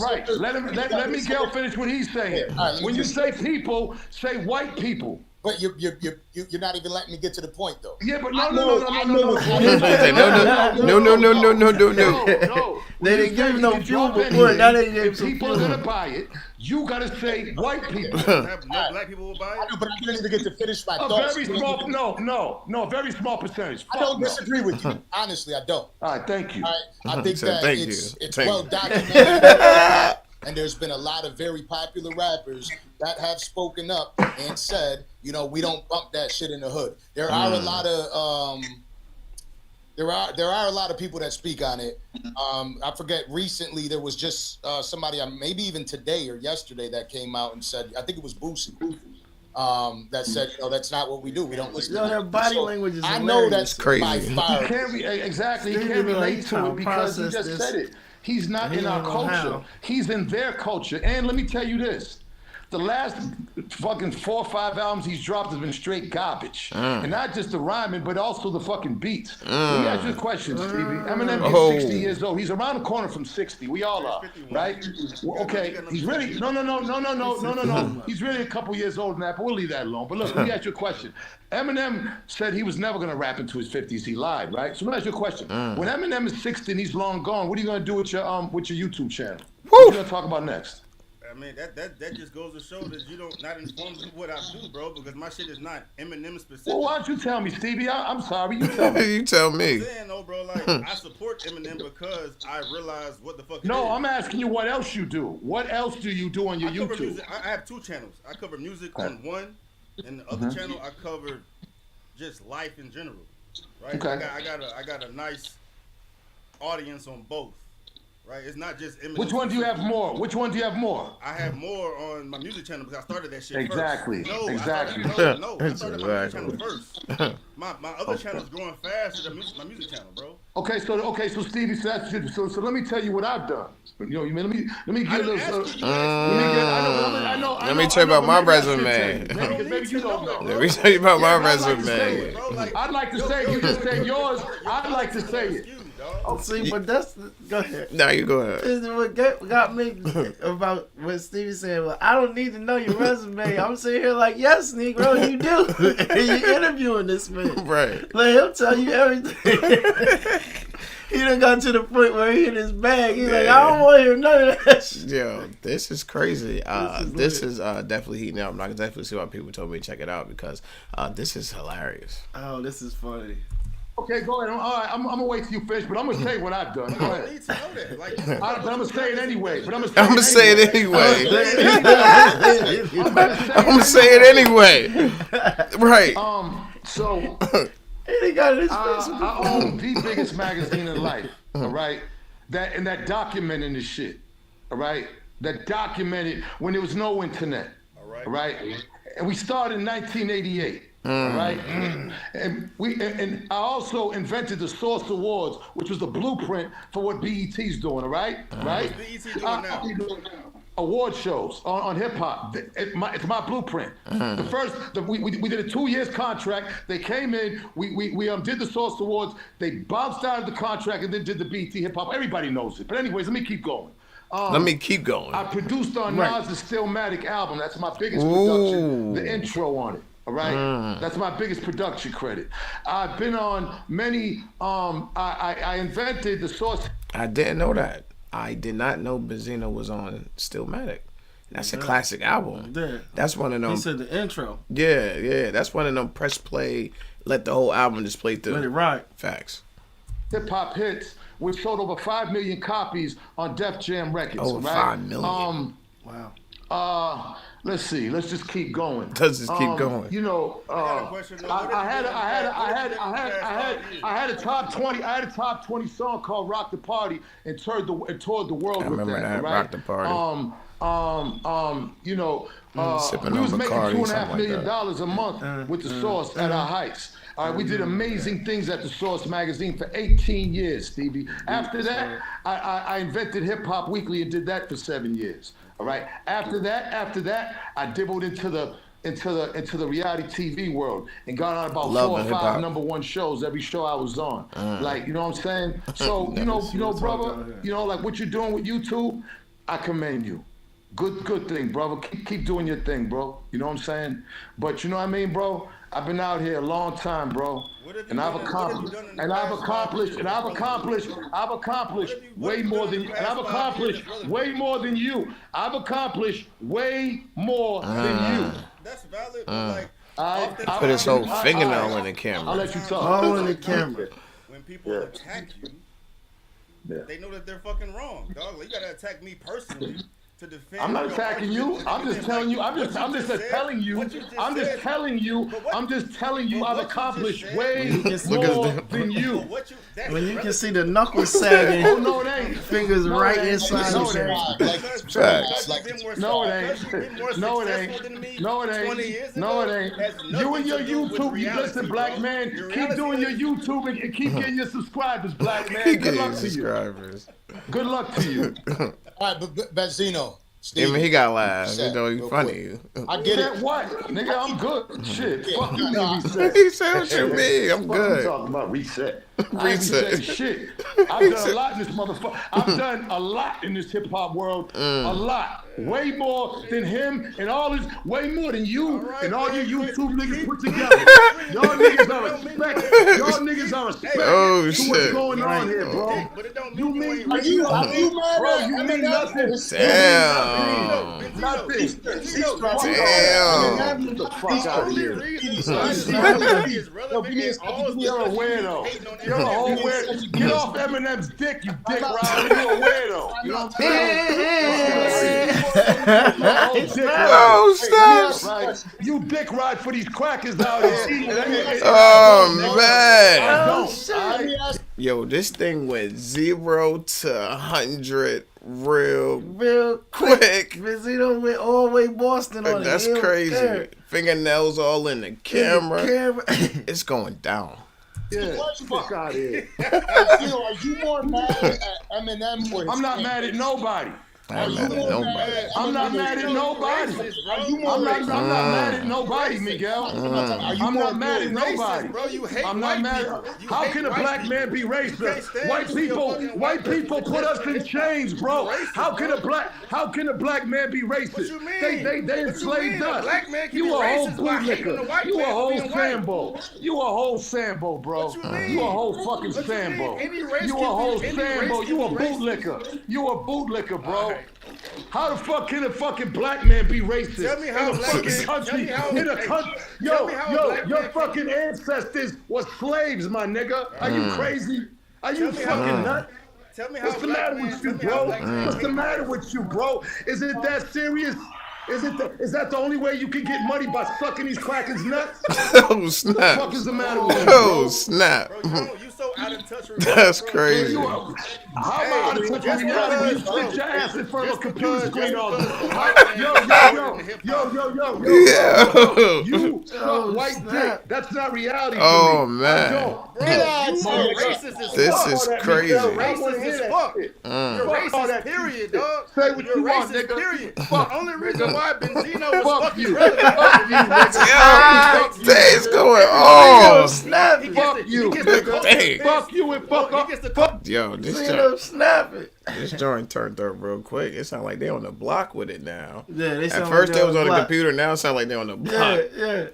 Right. Let Miguel finish what he's saying. When you say people, say white people. But you're not even letting me get to the point though. Yeah, but no. They didn't give him no fuel before. Now they gave some people are gonna buy it. You gotta say white people. No black people will buy it. I know, but I didn't even get to finish my thoughts. A very small, no, a very small percentage. I don't disagree with you. Honestly, I don't. All right, thank you. All right, I think that it's well documented. And there's been a lot of very popular rappers that have spoken up and said, you know, we don't bump that shit in the hood. There are a lot of there are a lot of people that speak on it. I forget, recently there was just somebody, maybe even today or yesterday, that came out and said, I think it was Boosie, that said, you know, that's not what we do. We don't listen to their body language is I know that's crazy. by far. Exactly. He can't relate to it because he just said it. He's not in our culture. He's in their culture. And let me tell you this. The last fucking 4 or 5 albums he's dropped has been straight garbage. And not just the rhyming, but also the fucking beats. Let me ask you a question, Stevie. Eminem is 60 years old. He's around the corner from 60. We all are, right? Okay, he's really, no. He's really a couple years older than that, but we'll leave that alone. But look, let me ask you a question. Eminem said he was never going to rap into his 50s. He lied, right? So let me ask you a question. When Eminem is 60 and he's long gone, what are you going to do with your YouTube channel? What are you going to talk about next? I mean, that just goes to show that you don't not informed of what I do, bro, because my shit is not Eminem specific. Well, why don't you tell me, Stevie? I'm sorry, you tell me. You tell me. I'm saying, though, bro, like, I support Eminem because I realize what the fuck it is. I'm asking you what else you do. What else do you do on your YouTube? Music. I have 2 channels. I cover music on one, and the other channel I cover just life in general, right? Okay. I got a nice audience on both. Right, it's not just Eminem. Which one do you have more? I have more on my music channel because I started that shit exactly. first. Exactly. I started my music channel first. My other channel is growing faster than my music channel, bro. Okay, so Stevie, so let me tell you what I've done. You know, let me get a little. Let me tell you about my resume. Maybe you don't know. Let me tell you about my resume. I'd like to say, you just said yours. I'd like to say it. See, but that's go ahead. No, you go ahead. What got me about what Stevie said. Well, I don't need to know your resume. I'm sitting here like, yes, Negro, you do. And you're interviewing this man, right? Let him tell you everything. He done got to the point where he in his bag. He's like, I don't want to hear none of that shit. Yo, this is crazy. This is definitely heating up. I can definitely see why people told me to check it out because this is hilarious. Oh, this is funny. Okay, go ahead. All right, I'm gonna wait till you finish, but I'm gonna say what I've done. Go I ahead. need to know that. Like, But I'm gonna say it anyway. I'm gonna say it anyway. I'm gonna say it anyway. Right. So He got it in his face. I own the biggest magazine in life. All right, that documented this shit. All right, that documented when there was no internet. All right, and we started in 1988. All right, and I also invented the Source Awards, which was the blueprint for what BET's doing. All right, right. What's BET doing now? Award shows on hip hop. It's my blueprint. We did a 2 years contract. They came in. We did the Source Awards. They bounced out of the contract and then did the BET hip hop. Everybody knows it. But anyways, let me keep going. I produced on Nas' Stillmatic album. That's my biggest production. The intro on it. All right, that's my biggest production credit. I've been on many. I invented the Source. I didn't know that. I did not know Benzino was on Stillmatic. That's a classic album. Yeah. That's one of them. He said the intro. Yeah. That's one of them press play, let the whole album just play through. Let it ride. Facts. Hip hop hits, which sold over 5 million copies on Def Jam Records. Over right? 5 million. Wow. Let's see. Let's just keep going. Let's just keep going. You know, got a question, though. I had a top 20. I had a top 20 song called "Rock the Party" and toured the world with remember that, right? Rock the Party. You know, Sipping we on was making Bacardi, $2.5 something million like a month with the Source at our heights. All right, we did amazing things at the Source magazine for 18 years, Stevie. After that, I invented Hip Hop Weekly and did that for 7 years. All right. After that, I dibbled into the reality TV world and got on about 4 or 5 #1 shows every show I was on. Like, you know what I'm saying? So, you know, brother, you know, like what you're doing with YouTube, I commend you. Good thing, brother. Keep doing your thing, bro. You know what I'm saying? But you know what I mean, bro? I've been out here a long time, bro. And I've accomplished way more than you. I've accomplished way more than you. I've accomplished way more than you. That's valid, but like, Put his whole fingernail in the camera. I'll let you talk. All in the camera. when people attack you, they know that they're fucking wrong, dog. Like, you gotta attack me personally to defend. I'm not attacking you. I'm just telling you. I'm just telling you. I'm just telling you. I've accomplished way more than you. When you can see the knuckles sagging, Oh no, it ain't. fingers right inside No, the it camera. ain't. No, it ain't. No, it ain't. No, it ain't. No, it ain't. You and your YouTube, you listen, black man. Keep doing your YouTube and keep getting your subscribers, black man. Good luck to you. Good luck to you. All right, but Benzino. Even he got laugh. You know, he's funny. I get it. What? Nigga, I'm good. Shit. Fuck you, reset. He said what you mean. I'm What you good. talking about reset? Reset. I ain't saying shit. I've done a lot in this motherfucker. I've done a lot in this hip hop world. A lot. Way more than him and all this. Way more than you and all your YouTube niggas put together. Y'all niggas are respect. Y'all niggas are respect. Oh, to shit. what's going on here, bro? But it don't You mean mean Are you mad bro? at You mean Eminem? nothing. Damn. Nothing. Damn. Get the fuck out of here. You're a weirdo. You're a whole weirdo. Get off Eminem's dick, you dick rider. You're a weirdo. You know what I'm saying? Oh, stop. Right. You dick ride for these crackers out here. Oh, man. I don't. Yo, this thing went 0 to 100 real quick. quick. Benzino went all the way Boston on it. That's He don't crazy. care. Fingernails all in the camera. It's going down. Yeah, fuck out of here. Are you more mad at Eminem or his I'm not fans? mad at nobody. I ain't mad at nobody. I'm not mad at nobody. I'm not mad at nobody, Miguel. I'm not mad at nobody. Bro, you hate I'm not mad. How can a black man be racist? White people put us in chains, bro. How can a black man be racist? What you mean? They enslaved us. Black man can You be a whole racist by hating the bootlicker. white You a man whole being white. Sambo. You a whole Sambo, bro. What you mean? You a whole fucking What you mean? Sambo. Any race You a can be- whole any Sambo. race You a can be racist. bootlicker. You a bootlicker, bro. All right. How the fuck can a fucking black man be racist? Tell me how in a black fucking man- country. tell me how- In a hey, country. tell me how a black Your man fucking ancestors was slaves, my nigga. Are you crazy? Are you Tell me how- fucking nuts? Tell me how What's the black matter man- with you, tell me how bro? black man What's the hate matter white. with you, bro? Is it that serious? Is that the only way you can get money by sucking these crackers nuts? Oh What the snap! fuck is the matter with you, Oh bro? snap! Bro, you so out of touch with That's bro. crazy. How am I out of touch with reality when you sit your ass in front of a computer screen all day? Yo. Yeah. You suck white dick. That's not reality for Oh me. man. I don't. Bro, you are racist as This fuck. is Fuck all that, crazy. Miguel. You're I wanna racist hear as that fuck. shit. You're Fuck all that racist, period, shit. dog. Say what You're you want, racist, nigga. period. Fuck The only you, reason nigga. why Benzino was Fuck fucking you. relevant. Fuck you, nigga. God, Fuck you, days nigga. going Yo, on. snap it. Fuck you, He gets the nigga. culture Dang. pissed. Fuck you and fuck He up. gets the Fuck. Yo, this Zeno, joint, snap it. this joint turned up real quick. It sounds like they on the block with it now. Yeah, they At sound first like they was on the block. computer. Now it sounds like they on the block. Yeah.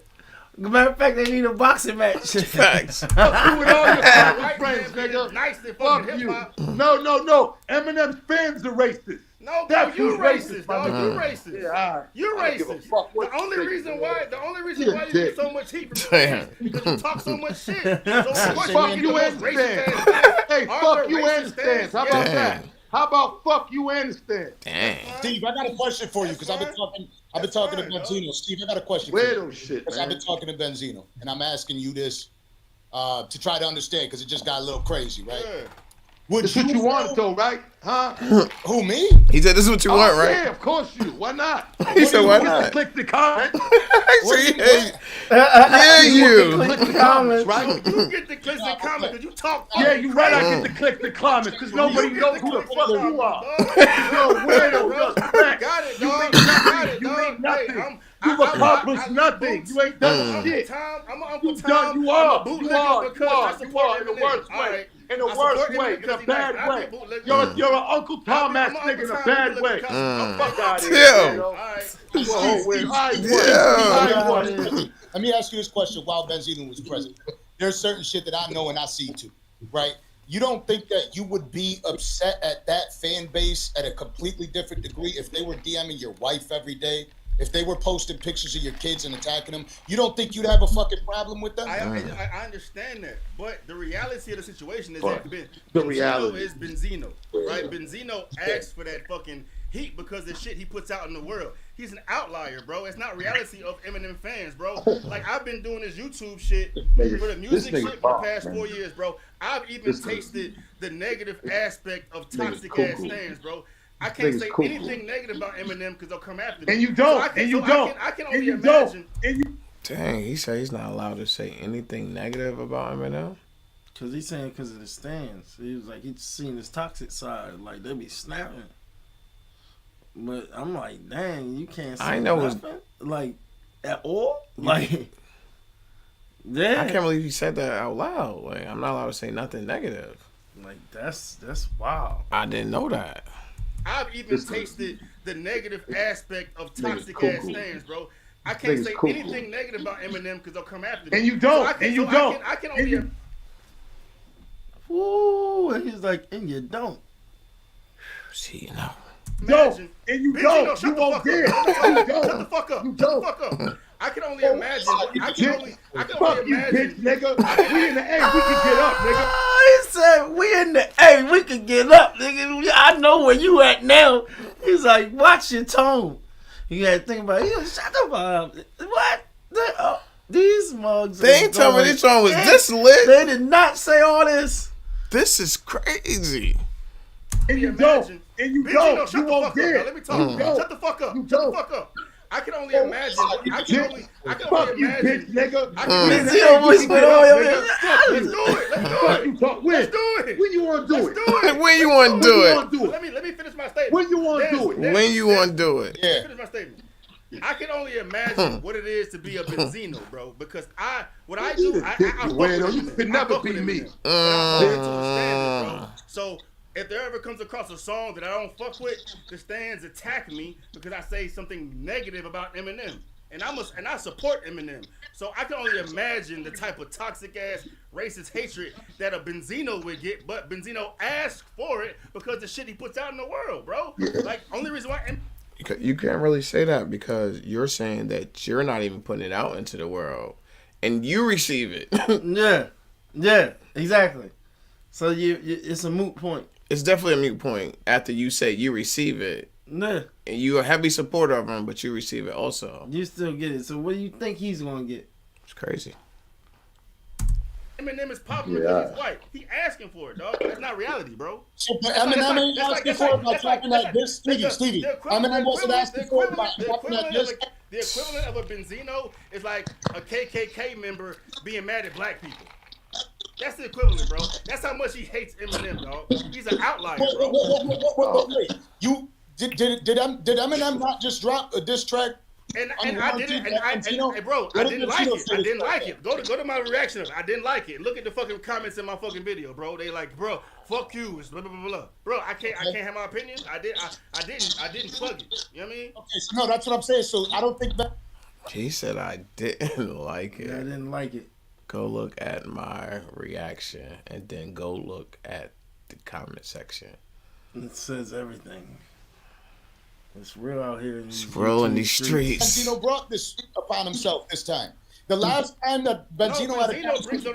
Matter of fact, they need a boxing match. Facts. Fuck you and all your fucking White friends, man nigga. nice and Fuck fucking you. hip-hop. No. Eminem's fans are racist. No, bro, That's you who's racist, my dog. nigga. You racist. Yeah, all right. You're I don't give a racist. fuck what The you only think, reason man. why you get so much heat from Damn. me is because you talk so much shit. So of course Fuck get you the most and racist Stan. ass- Hey, Are fuck there you racist and Stan. How about fans? that? How about fuck you and Stan? Dang. Steve, I got a question for you because I've been talking to fine, Benzino. Steve, I got a question for Where you. those shit, Because I've man? been talking to Benzino, and I'm asking you this to try to understand because it just got a little crazy, right? Yeah. Would That's what you want, though, right? Huh? Who, me? He said this is what you want, right? Yeah, of course you. Why not? He said, why You not? Click the comment. See, yeah, you. Click the comments, right? You get the clicks and comments because you talk. Yeah, you right. I get to Mm. click the comments because nobody You knows get who the clicks fuck and you are. comments, Yo, weirdo, you're a crack. Got it, You dog. ain't Got it, nothing. You dog. ain't nothing. Hey, You've accomplished nothing. boots. You ain't done shit. I'm an Uncle You Tom. done. You I'm a are. bootlegger because I support in the Eminem. worst All way. right. In the I support worst Eminem way. In because a he's nice. bad I be way. bootlegging. You're an Uncle Tom ass I'm an nigga in Uncle a Tom bad bootlegger way. because- Fuck out of Yo. here. All right. You a whole weirdo. I Yeah. Let me ask you this question while Benzino was present. There's certain shit that I know and I see too, right? You don't think that you would be upset at that fan base at a completely different degree if they were DMing your wife every day? If they were posting pictures of your kids and attacking them, you don't think you'd have a fucking problem with them? I understand that, but the reality of the situation is But that the Benzino reality. is Benzino, right? Benzino asks for that fucking heat because of the shit he puts out in the world. He's an outlier, bro. It's not reality of Eminem fans, bro. Like, I've been doing this YouTube shit for the music shit for the past 4 years, bro. I've even tasted the negative aspect of toxic ass stands, bro. I can't say anything negative about Eminem because they'll come after me. And you don't. I can only you imagine. don't. And you Dang, he said he's not allowed to say anything negative about Eminem. Because he's saying because of the stands. He was like, he's seen his toxic side. Like, they be snapping. But I'm like, dang, you can't say I know nothing? Like, at all? Like, yeah. I can't believe he said that out loud. Like, I'm not allowed to say nothing negative. Like, that's wild. I didn't know that. I've even tasted the negative aspect of toxic ass stands, bro. I can't Niggas say cuckoo. anything negative about Eminem because they'll come after me. And you don't. I can only. Ooh, and he's like, and you don't. See, you know. Imagine. And you Benzino, don't. shut You the won't fuck dare. up. You Shut don't. the fuck up. You Shut don't. the fuck up. I can only imagine. I can only Fuck you, bitch, imagine. nigga. We in the A. We can get up, nigga. He said, we in the A, we can get up, nigga. I know where you at now. He's like, watch your tone. You gotta think about it. Shut the fuck up. What? These mugs. They ain't tell me this song was this lit. They did not say all this. This is crazy. And you Imagine. don't. And you Benzino, don't. shut You the won't fuck up. dare. Now, let me talk. You don't. Shut the fuck up. You Shut the don't. fuck up. I can only imagine. I can only Fuck you, bitch, imagine. nigga. Benzino voice went all the way up. Let's do it. Let's do Fuck it. you talk. When? Let's do it. When you want to do Let's it? do it. When you want to do When you it? want to do Let it? me finish my statement. When you want to do it? When you want to do it? Yeah. Let me finish my statement. I can only imagine what it is to be a Benzino, bro. Because what I do, I Weirdo, you could never be me. But I fuck into the standards, bro. So if there ever comes across a song that I don't fuck with, the stands attack me because I say something negative about Eminem. And I support Eminem. So I can only imagine the type of toxic ass racist hatred that a Benzino would get, but Benzino asked for it because the shit he puts out in the world, bro. Like only reason why You can't really say that because you're saying that you're not even putting it out into the world, and you receive it. Yeah, exactly. So it's a moot point. It's definitely a moot point after you say you receive it. Yeah, And you're a heavy supporter of him, but you receive it also. you still get it. So what do you think he's gonna get? It's crazy. Eminem is popular because he's white. He asking for it, dog. That's not reality, bro. So Eminem ain't asking for it by talking like this. Stevie. Eminem wasn't asking for it by talking like this. The equivalent of a Benzino is like a KKK member being mad at black people. That's the equivalent, bro. That's how much he hates Eminem, dog. He's an outlier, bro. Wait. You did Eminem not just drop a diss track? And I didn't, and bro, I didn't like it. I didn't like it. Go to my reaction of it. I didn't like it. Look at the fucking comments in my fucking video, bro. They like, bro, fuck you. It's blah blah blah blah. Bro, I can't have my opinion. I didn't plug it. You know what I mean? Okay, so no, that's what I'm saying. So I don't think that. He said I didn't like it. I didn't like it. Go look at my reaction and then go look at the comment section. It says everything. It's real out here. It's real in these streets. Benzino brought this upon himself this time. The last time that Benzino had a conversation,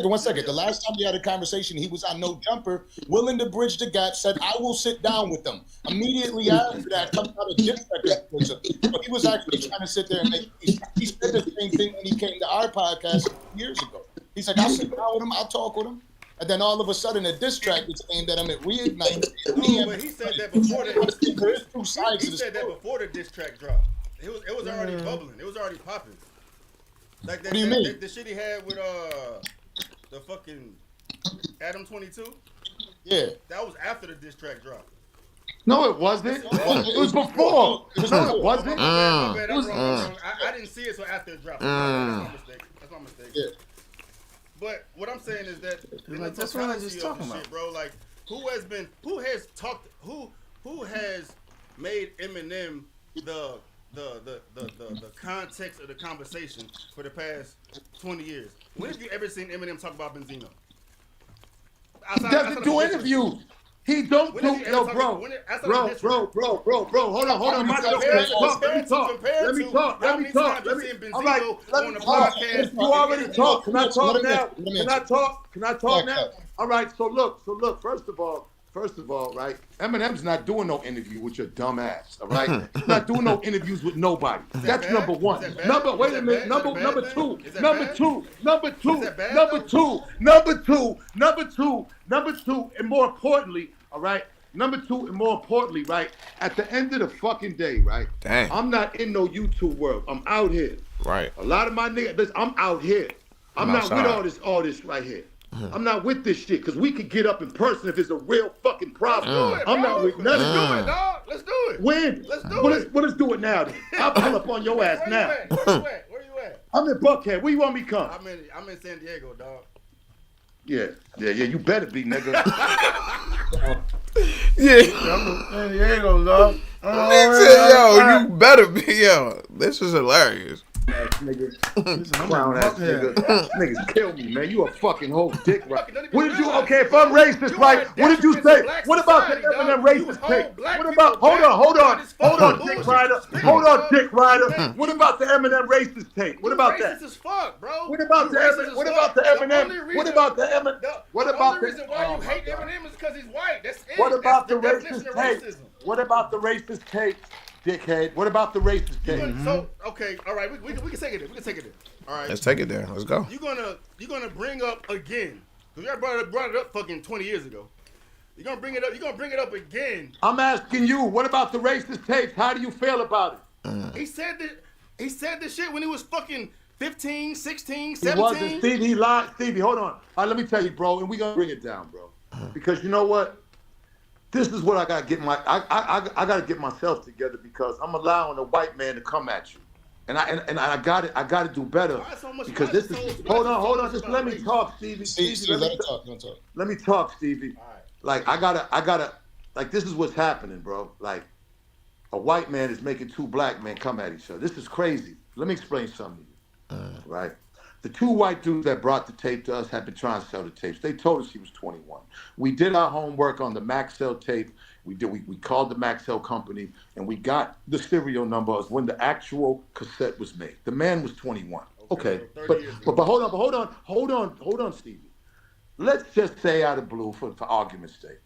one second. The last time he had a conversation, he was on No Jumper, willing to bridge the gap, said, I will sit down with them. Immediately after that, comes out a diss record. So he was actually trying to sit there and make peace. He said the same thing when he came to our podcast years ago. He's like, I'll sit down with him, I'll talk with him. And then all of a sudden, a diss track is aimed at him at Reignite. No, but he said that before He said that before the diss track dropped. It was already bubbling. It was already popping. Like that, What do you mean? The shit he had with the fucking Adam 22. Yeah. That was after the diss track dropped. No, it wasn't. It was before. No, it wasn't. My bad, I'm wrong. I didn't see it so after it dropped. That's my mistake. Yeah. But what I'm saying is that Like, that's what I was just talking about, shit, bro. Like, who has made Eminem the context of the conversation for the past 20 years? When have you ever seen Eminem talk about Benzino? He doesn't do interviews. He don't do, yo, bro. Hold on. Let me talk. All right, let me talk. You already talked. Can I talk now? All right, so look. First of all, right? Eminem's not doing no interview with your dumb ass. All right, he's not doing no interviews with nobody. That's number one. Wait a minute. Number two, and more importantly, all right. Number two, and more importantly, right? At the end of the fucking day, right? Dang. I'm not in no YouTube world. I'm out here. Right. A lot of my niggas, I'm out here. I'm not outside. with all this right here. I'm not with this shit because we could get up in person if it's a real fucking problem. I'm not with none of Let's do it, dog. Let's do it. When? Let's do it. Let's do it now. Then. I'll pull up on your ass now. Where you at? I'm in Buckhead. Where you want me to come? I'm in San Diego, dog. Yeah. You better be, nigga. Yeah. San Diego, dog. You better be, yo. This is hilarious. Niggas, clown ass nigga. Niggas kill me, man. You a fucking whole dick, right? What did you? Okay, if I'm racist, right? What did you say? What about the Eminem racist tape? What about? Hold on, Dick Rider. What about the Eminem racist tape? What about that? Racist as fuck, bro. What about the Eminem? What about the Eminem? What about the Eminem? What about the reason why you hate Eminem is because he's white. That's it. What about the definition racist of tape? racism. What about the racist tape, dickhead? What about the racist tape? So okay, all right, we can take it there. We can take it there. All right. Let's take it there. Let's go. You're gonna bring up again. Because you brought it up fucking 20 years ago. You're gonna bring it up again. I'm asking you, what about the racist tapes? How do you feel about it? He said that. He said this shit when he was fucking 15, 16, He wasn't 17. Stevie. He lied. Stevie, hold on. All right, let me tell you, bro, and we gonna bring it down, bro. Because you know what? This is what I gotta get I gotta get myself together because I'm allowing a white man to come at you. And I gotta do better. Because this is hold on, just let me talk, Stevie. Stevie, let him talk, don't talk. Let me talk, Stevie. Like I gotta like this is what's happening, bro. Like a white man is making two black men come at each other. This is crazy. Let me explain something to you. Right? The two white dudes that brought the tape to us had been trying to sell the tapes. They told us he was 21. We did our homework on the Maxell tape. We called the Maxell company and we got the serial number of when the actual cassette was made. The man was 21. Okay. But hold on, Stevie. Let's just say out of blue for argument's sake.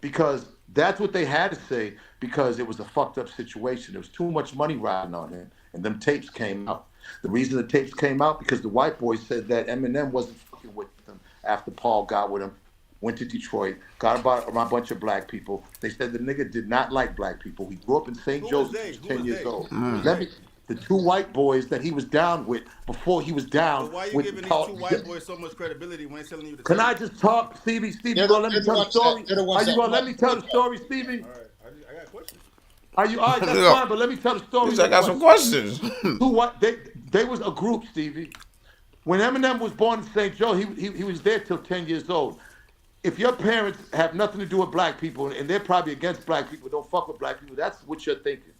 Because that's what they had to say because it was a fucked up situation. There was too much money riding on him and them tapes came out. The reason the tapes came out because the white boys said that Eminem wasn't fucking with them after Paul got with him, went to Detroit, got around a bunch of black people. They said the nigga did not like black people. He grew up in St. Joseph, he was 10 years old. The two white boys that he was down with before he was down But why are you with giving these Paul. two white boys so much credibility when they're telling you the Can truth? I just talk, Stevie? Stevie, you They're gonna let me the tell the ones story? they're the ones Are you that- gonna let me tell the story, Stevie? All right, I got questions. Are you all right? That's fine, but let me tell the story. I got some questions. Who what? They was a group, Stevie. When Eminem was born in St. Joe, he was there till 10 years old. If your parents have nothing to do with black people and they're probably against black people, don't fuck with black people, that's what you're thinking.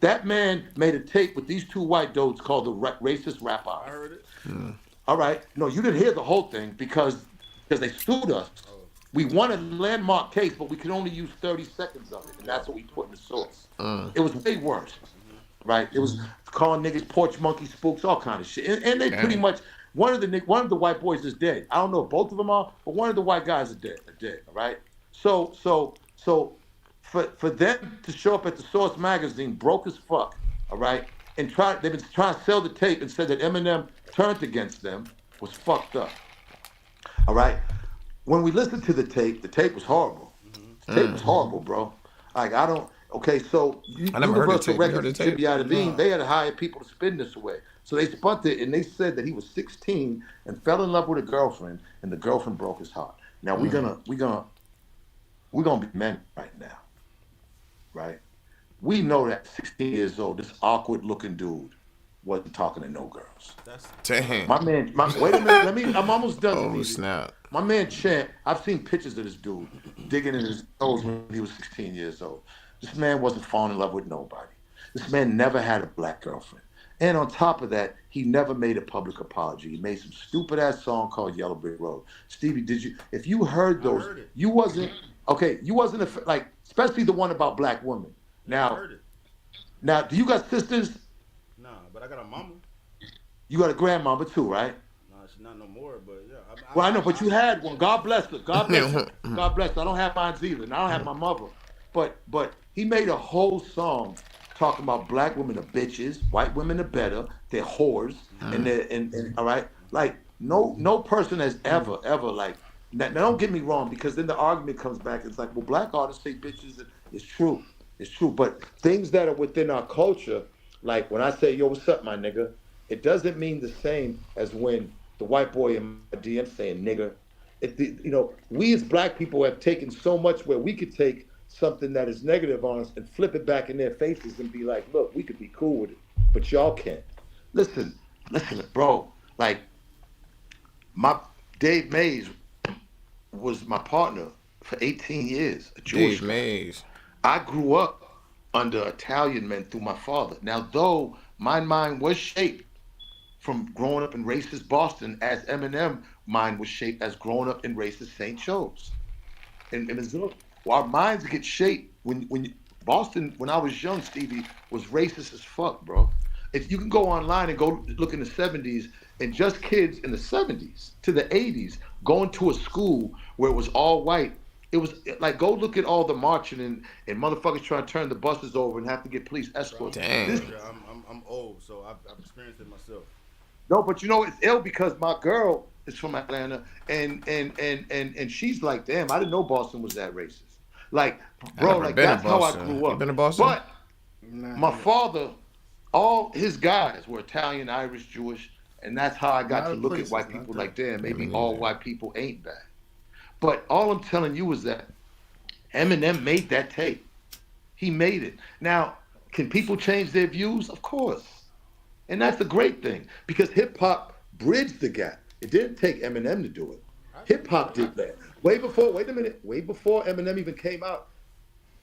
That man made a tape with these two white dudes called the Racist Rap Hour. I heard it. All right. No, you didn't hear the whole thing because they sued us. We won a landmark case, but we could only use 30 seconds of it, and that's what we put in the source. It was way worse, right? It was calling niggas porch monkey spooks, all kind of shit. And they pretty much one of the white boys is dead. I don't know if both of them are, but one of the white guys are dead. All right. So for them to show up at the Source magazine broke as fuck, all right, and they've been trying to sell the tape and said that Eminem turned against them was fucked up. All right. When we listened to the tape was horrible. The tape was horrible, bro. Like okay, so I never heard the Universal tape. You heard Records the and tape? Jimmy Iovine, they had to hire people to spin this away. So they spun it and they said that he was 16 and fell in love with a girlfriend and the girlfriend broke his heart. Now we're gonna be men right now. Right? We know that 16 years old, this awkward looking dude wasn't talking to no girls. Damn. Wait a minute, I'm almost done. Oh, Stevie. snap. My man Champ, I've seen pictures of this dude digging in his toes when he was 16 years old. This man wasn't falling in love with nobody. This man never had a black girlfriend. And on top of that, he never made a public apology. He made some stupid ass song called Yellow Brick Road. Stevie, if you heard those, heard it. you wasn't like, especially the one about black women. I heard it. Now, do you got sisters? Nah, but I got a mama. You got a grandmama too, right? Nah, she's not no more, but yeah. Well, I know, but you had one. God bless her. God bless her. God bless her. I don't have mine either. And I don't have my mother. But he made a whole song talking about black women are bitches, white women are better, they're whores, and all right. Like no person has ever like. Now don't get me wrong, because then the argument comes back. It's like, well, black artists say bitches. It's true. It's true. But things that are within our culture, like when I say, yo, what's up, my nigga, it doesn't mean the same as when the white boy in my DM saying nigga. We as black people have taken so much where we could take something that is negative on us and flip it back in their faces and be like, look, we could be cool with it, but y'all can't. Listen, bro. Like, Dave Mays was my partner for 18 years, a Jewish Dave Mays. I grew up under Italian men through my father. Now, though my mind was shaped from growing up in racist Boston, as Eminem mind was shaped as growing up in racist St. Joe's in Missouri. Well, our minds get shaped when Boston, when I was young, Stevie, was racist as fuck, bro. If you can go online and go look in the 70s, and just kids in the 70s to the 80s going to a school where it was all white, it was like, go look at all the marching and motherfuckers trying to turn the buses over and have to get police escorts. Damn. I'm old, so I've experienced it myself. No, but it's ill because my girl is from Atlanta and she's like, damn, I didn't know Boston was that racist. Like, bro, like that's how I grew up. You been to Boston? But my father all his guys were Italian, Irish, Jewish, and that's how I A got lot to of look at places, white not people there. like, damn, Yeah, me maybe all neither. white people ain't bad. But all I'm telling you is that Eminem made that tape. He made it. Now, can people change their views? Of course. And that's the great thing because hip hop bridged the gap. It didn't take Eminem to do it. Hip hop did that. Way before, wait a minute, way before Eminem even came out,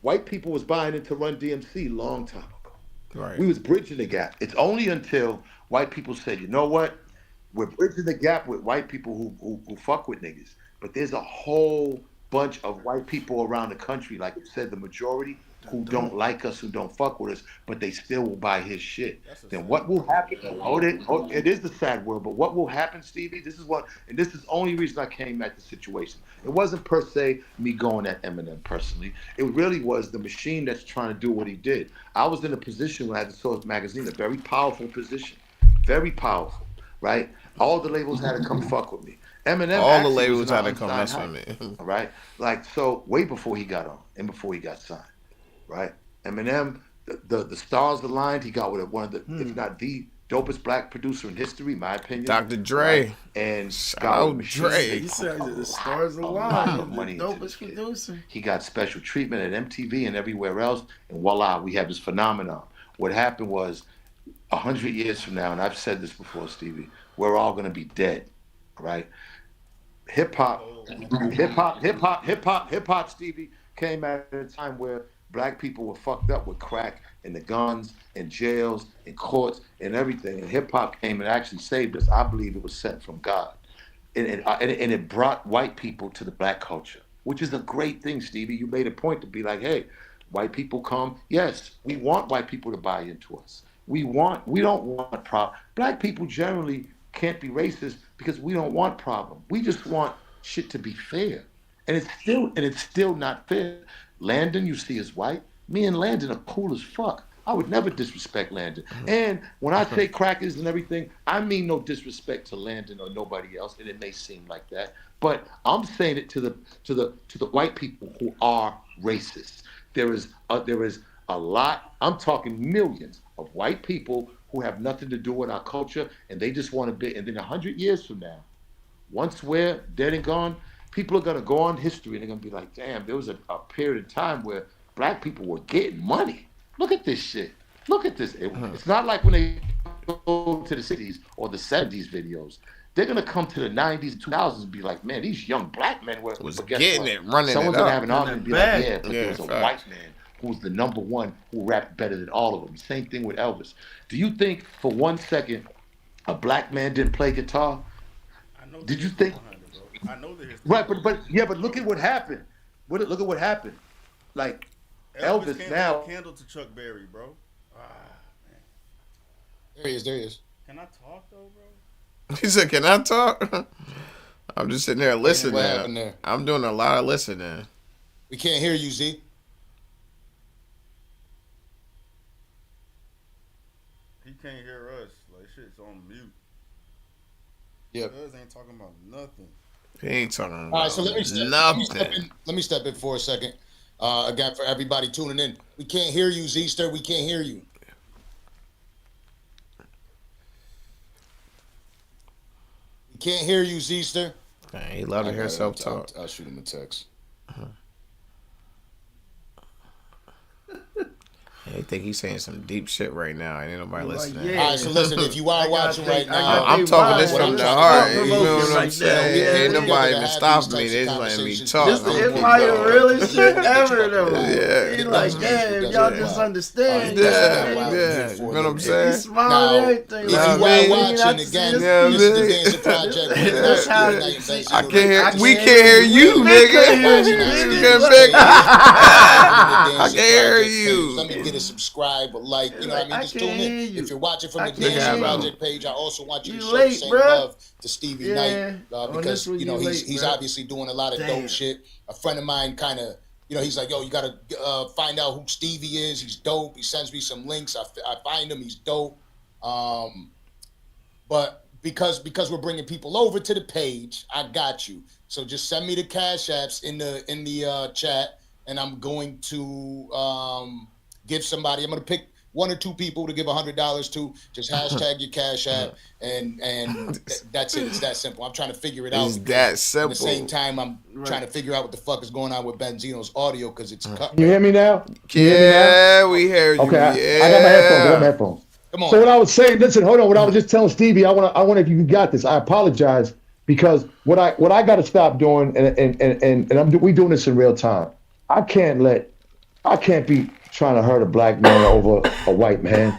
white people was buying into Run DMC long time ago. Right. We was bridging the gap. It's only until white people said, you know what? We're bridging the gap with white people who fuck with niggas. But there's a whole bunch of white people around the country, like you said, the majority who don't like us, who don't fuck with us, but they still will buy his shit. That's a Then sad what will world, happen? man. It is the sad world, but what will happen, Stevie? This is what, and this is the only reason I came at the situation. It wasn't per se me going at Eminem personally. It really was the machine that's trying to do what he did. I was in a position when I had the Source magazine, a very powerful position, very powerful, right? All the labels had to come fuck with me. Eminem All the actually was labels in had our to come unsigned mess hype, with me. all right? Like, so way before he got on and before he got signed, right? Eminem, the stars aligned. He got with one of the, if not the dopest black producer in history, in my opinion. Dr. Right? Dre. And Shout got with out machine. Dre. They You put said the stars a lot aligned. of The money into this dopest kid. producer. He got special treatment at MTV and everywhere else. And voila, we have this phenomenon. What happened was 100 years from now, and I've said this before, Stevie, we're all gonna be dead, right? Hip hop, hip hop, Stevie, came at a time where black people were fucked up with crack and the guns and jails and courts and everything. And hip hop came and actually saved us. I believe it was sent from God. And it brought white people to the black culture, which is a great thing, Stevie. You made a point to be like, hey, white people come. Yes, we want white people to buy into us. We don't want problem. Black people generally can't be racist because we don't want problem. We just want shit to be fair. And it's still not fair. Landon, you see, is white. Me and Landon are cool as fuck. I would never disrespect Landon. And when I say crackers and everything, I mean no disrespect to Landon or nobody else, and it may seem like that. But I'm saying it to the white people who are racist. There is a lot. I'm talking millions of white people who have nothing to do with our culture, and they just want to be. And then 100 years from now, once we're dead and gone, people are gonna go on history and they're gonna be like, damn, there was a period of time where black people were getting money. Look at this shit. Look at this. It's not like when they go to the 60s or the 70s videos. They're gonna come to the 90s and 2000s and be like, man, these young black men were. Was But guess getting what? it, running it Someone's gonna up. have an argument and be Running like, back. yeah, but Yeah, there was a facts. white man who was the number one who rapped better than all of them. Same thing with Elvis. Do you think for 1 second a black man didn't play guitar? I know the Did you history think? behind it, bro. I know the history. Right, but look at what happened. Look at what happened. Like Elvis Elvis came now. with a candle to Chuck Berry, bro. Ah, man. There he is. There he is. Can I talk though, bro? He said, "Can I talk?" I'm just sitting there listening. What happened there? I'm doing a lot of listening. We can't hear you, Z. He can't hear us. Like shit's on mute. Yep. Cuz ain't talking about nothing. He ain't talking about All right, so let me step nothing. in. Let me step in for a second. Again, for everybody tuning in, we can't hear you, Z-Ster. We can't hear you. We can't hear you, Z-Ster. Man, he love to hear self talk. I'll shoot him a text. He think he's saying some deep shit right now. Ain't nobody Like, listening. yeah. All right, so listen, if you are watching right now, I'm talking this what from I'm the trying to heart. do You is know what I'm like that. saying? Yeah, Ain't yeah. nobody To even have stopping these me. They types of just letting me conversations. talk. This the I'm I'm empire gonna- realest shit ever though. Yeah. He like, damn, y'all just understand. Yeah, Yeah, you know what I'm He saying? smile and everything. If Nah, you I mean, are watching again, Yeah, this is the man. Dancing Project. That's how Night and see, Benzino. I can't hear. I We can't can't hear you, we nigga. can't hear Watching you, us. You nigga. can't Like, pick- I can't hear you. Let me get a subscribe, but like, you know what I mean? I Just can't tune hear in. you. If you're watching from I the can't Dancing hear you. Project page, I also want you to You show the late, same bruh. love to Stevie Yeah. Knight On because, this one, you know, you he's late, bruh. obviously doing a lot of Damn. dope shit. A friend of mine kind of, you know, he's like, yo, you got to find out who Stevie is. He's dope. He sends me some links. I find him. He's dope. But because we're bringing people over to the page, I got you. So just send me the cash apps in the chat, and I'm going to give somebody. I'm going to pick one or two people to give $100 to. Just hashtag your Cash App, and that's it. It's that simple. I'm trying to figure it out. It's that simple. At the same time, I'm trying to figure out what the fuck is going on with Benzino's audio because it's cut. You hear me now? Yeah, we hear you. Okay, Yeah. I got my headphones. Come on. So what I was saying, listen, hold on. What I was just telling Stevie, I want if you got this. I apologize because what I got to stop doing, and we doing this in real time. I can't be trying to hurt a black man over a white man.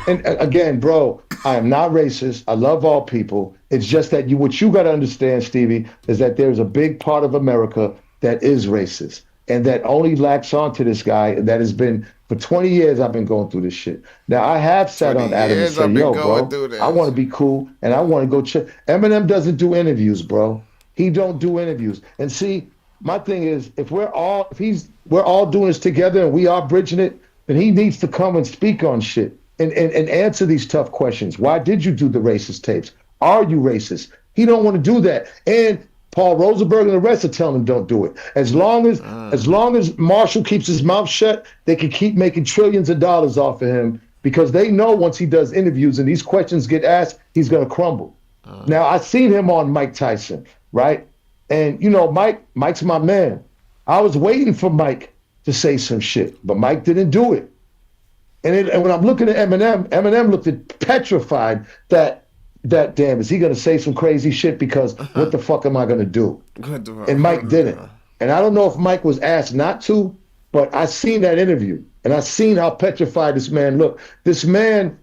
And again, bro, I am not racist. I love all people. It's just that what you got to understand, Stevie, is that there's a big part of America that is racist and that only lacks onto this guy. That has been for 20 years. I've been going through this shit. Now I have sat on Adam and said, "Yo, bro, I want to be cool and I want to go check." Eminem doesn't do interviews, bro. He don't do interviews. And see, my thing is, if we're all doing this together and we are bridging it, then he needs to come and speak on shit and answer these tough questions. Why did you do the racist tapes? Are you racist? He don't want to do that. And Paul Rosenberg and the rest are telling him don't do it. As long as Marshall keeps his mouth shut, they can keep making trillions of dollars off of him because they know once he does interviews and these questions get asked, he's gonna crumble. Now I seen him on Mike Tyson, right? And you know, Mike's my man. I was waiting for Mike to say some shit, but Mike didn't do it. And when I'm looking at Eminem looked petrified that damn, is he gonna say some crazy shit because what the fuck am I gonna do? And Mike didn't. And I don't know if Mike was asked not to, but I seen that interview and I seen how petrified this man looked. This man,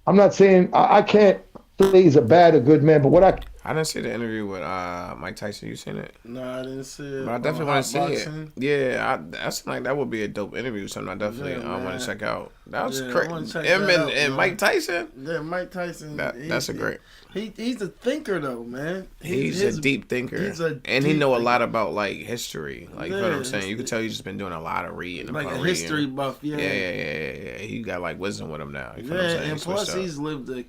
I'm not saying I can't say he's a bad or good man, but I didn't see the interview with Mike Tyson. You seen it? No, I didn't see it. But I definitely want to see it. Yeah, that's like that would be a dope interview. Something I definitely want to check out. That was crazy. And Mike Tyson. Yeah, Mike Tyson. That's a great. He's a thinker though, man. He's a deep thinker, and he know a lot about like history. Like you know what I'm saying. You can tell he's just been doing a lot of reading. Like a history buff. Yeah. Yeah. He got like wisdom with him now. You know what I'm saying? And plus he's lived a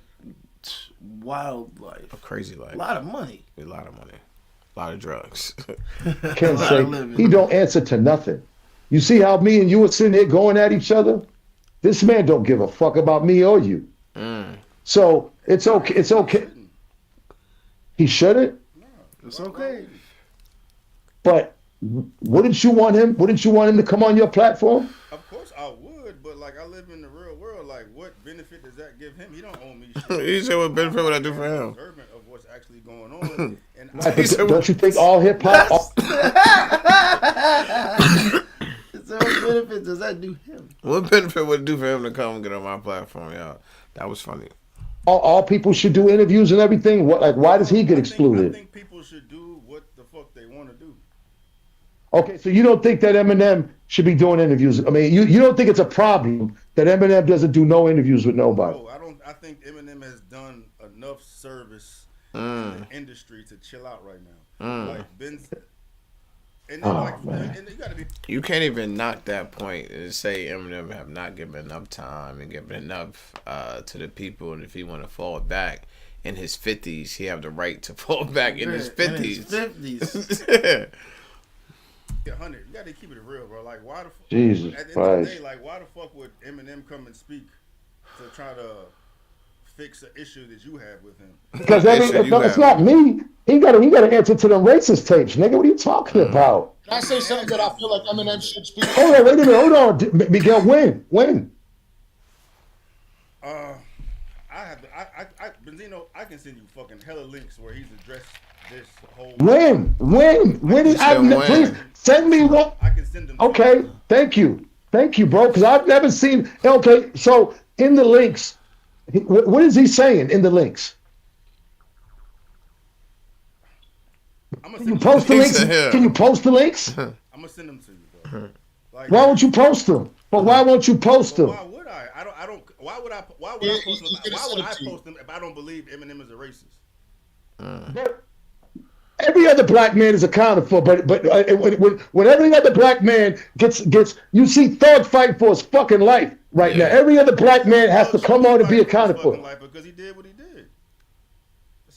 wild life, a crazy life, a lot of money, a lot of drugs. Can't say he don't answer to nothing. You see how me and you were sitting here going at each other? This man don't give a fuck about me or you. So it's okay. It's okay. He shouldn't. It's okay. But wouldn't you want him? Wouldn't you want him to come on your platform? Of course I would, but like I live in the real world. Like, what benefit does that give him? He don't owe me shit. He said, "What benefit would I do for him?" Observant of what's actually going on. And don't you think all hip hop? So what benefit does that do him? What benefit would it do for him to come and get on my platform, y'all? That was funny. All people should do interviews and everything. What? Like, why does he get excluded? I think people should do what the fuck they want to do. Okay, so you don't think that Eminem should be doing interviews? I mean, you don't think it's a problem that Eminem doesn't do no interviews with nobody? No, I don't. I think Eminem has done enough service to the industry to chill out right now. Like Benzino. And and you gotta be. You can't even knock that point and say Eminem have not given enough time and given enough to the people, and if he want to fall back in his 50s, he have the right to fall back in his 50s. 100. You gotta keep it real, bro. Like, why the fuck? Jesus at the end Christ. of the day, like, why the fuck would Eminem come and speak to try to fix the issue that you have with him? Because it's not me. He got to answer to them racist tapes, nigga. What are you talking about? Can I say something that I feel like Eminem should speak? Hold on, wait a minute. Hold on, Miguel. When? Benzino, I can send you fucking hella links where he's addressed this whole. When please send me one. I can send them. Okay, thank you, bro. Because I've never seen. Okay, so in the links, what is he saying in the links? Can you post the links? Can you post the links? I'm gonna send them to you, bro. Like, why won't you post them? But why won't you post them? Why would I? I don't. Why would I post them? Why would I post them if I don't believe Eminem is a racist? Every other black man is accounted for, but when every other black man gets, you see Thug fighting for his fucking life right now. Every other black man has to come on and be accounted for. Because he did what he did.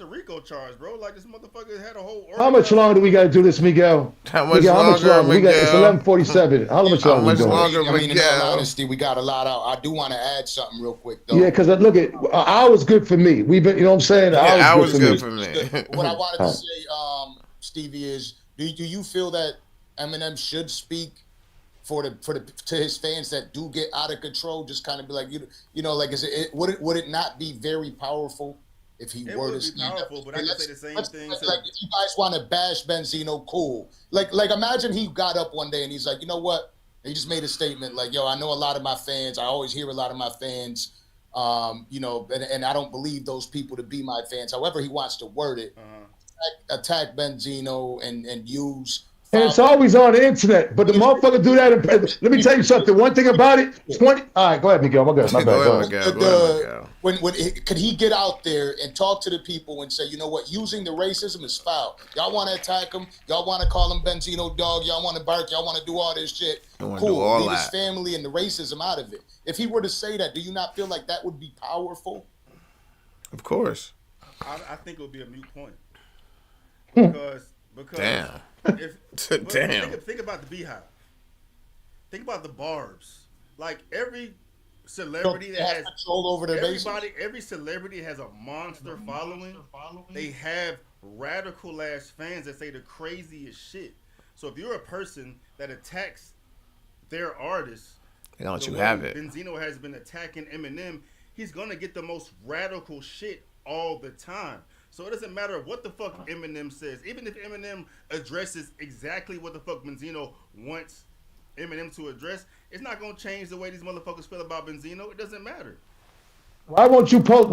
a RICO charge, bro. Like this motherfucker had a whole. How much longer do we got to do this, Miguel? How much Miguel, longer, We got, it's Miguel? 11:47. How much How longer we much doing? longer, I mean, in all Miguel? honesty, we got a lot out. I do want to add something real quick, though. Yeah, because look at an hour's good for me. We've been, you know what I'm saying? An Yeah, hour's good for me. for me. What I wanted to say, Stevie, is do you feel that Eminem should speak to his fans that do get out of control? Just kind of be like, you know, like, would it not be very powerful if he were to speak? Powerful, but I can say the same thing. Like, if you guys want to bash Benzino, cool. Like imagine he got up one day and he's like, you know what? He just made a statement like, yo, I know a lot of my fans. I always hear a lot of my fans. You know, and I don't believe those people to be my fans. However he wants to word it, attack Benzino and use. And it's always on the internet, but the motherfucker do that. Let me tell you something. One thing about it, 20. All right, go ahead, Miguel. My bad. Go ahead, Miguel. When could he get out there and talk to the people and say, you know what, using the racism is foul. Y'all want to attack him. Y'all want to call him Benzino dog. Y'all want to bark. Y'all want to do all this shit. Cool. Leave his family and the racism out of it. If he were to say that, do you not feel like that would be powerful? Of course. I think it would be a moot point. Because damn. Damn. Think about the Beehive. Think about the Barbs. Like every celebrity that has control over their every celebrity has a monster following. They have radical ass fans that say the craziest shit. So if you're a person that attacks their artists, they don't let you have it. Benzino has been attacking Eminem. He's gonna get the most radical shit all the time. So it doesn't matter what the fuck Eminem says. Even if Eminem addresses exactly what the fuck Benzino wants Eminem to address, it's not gonna change the way these motherfuckers feel about Benzino. It doesn't matter. Why won't you post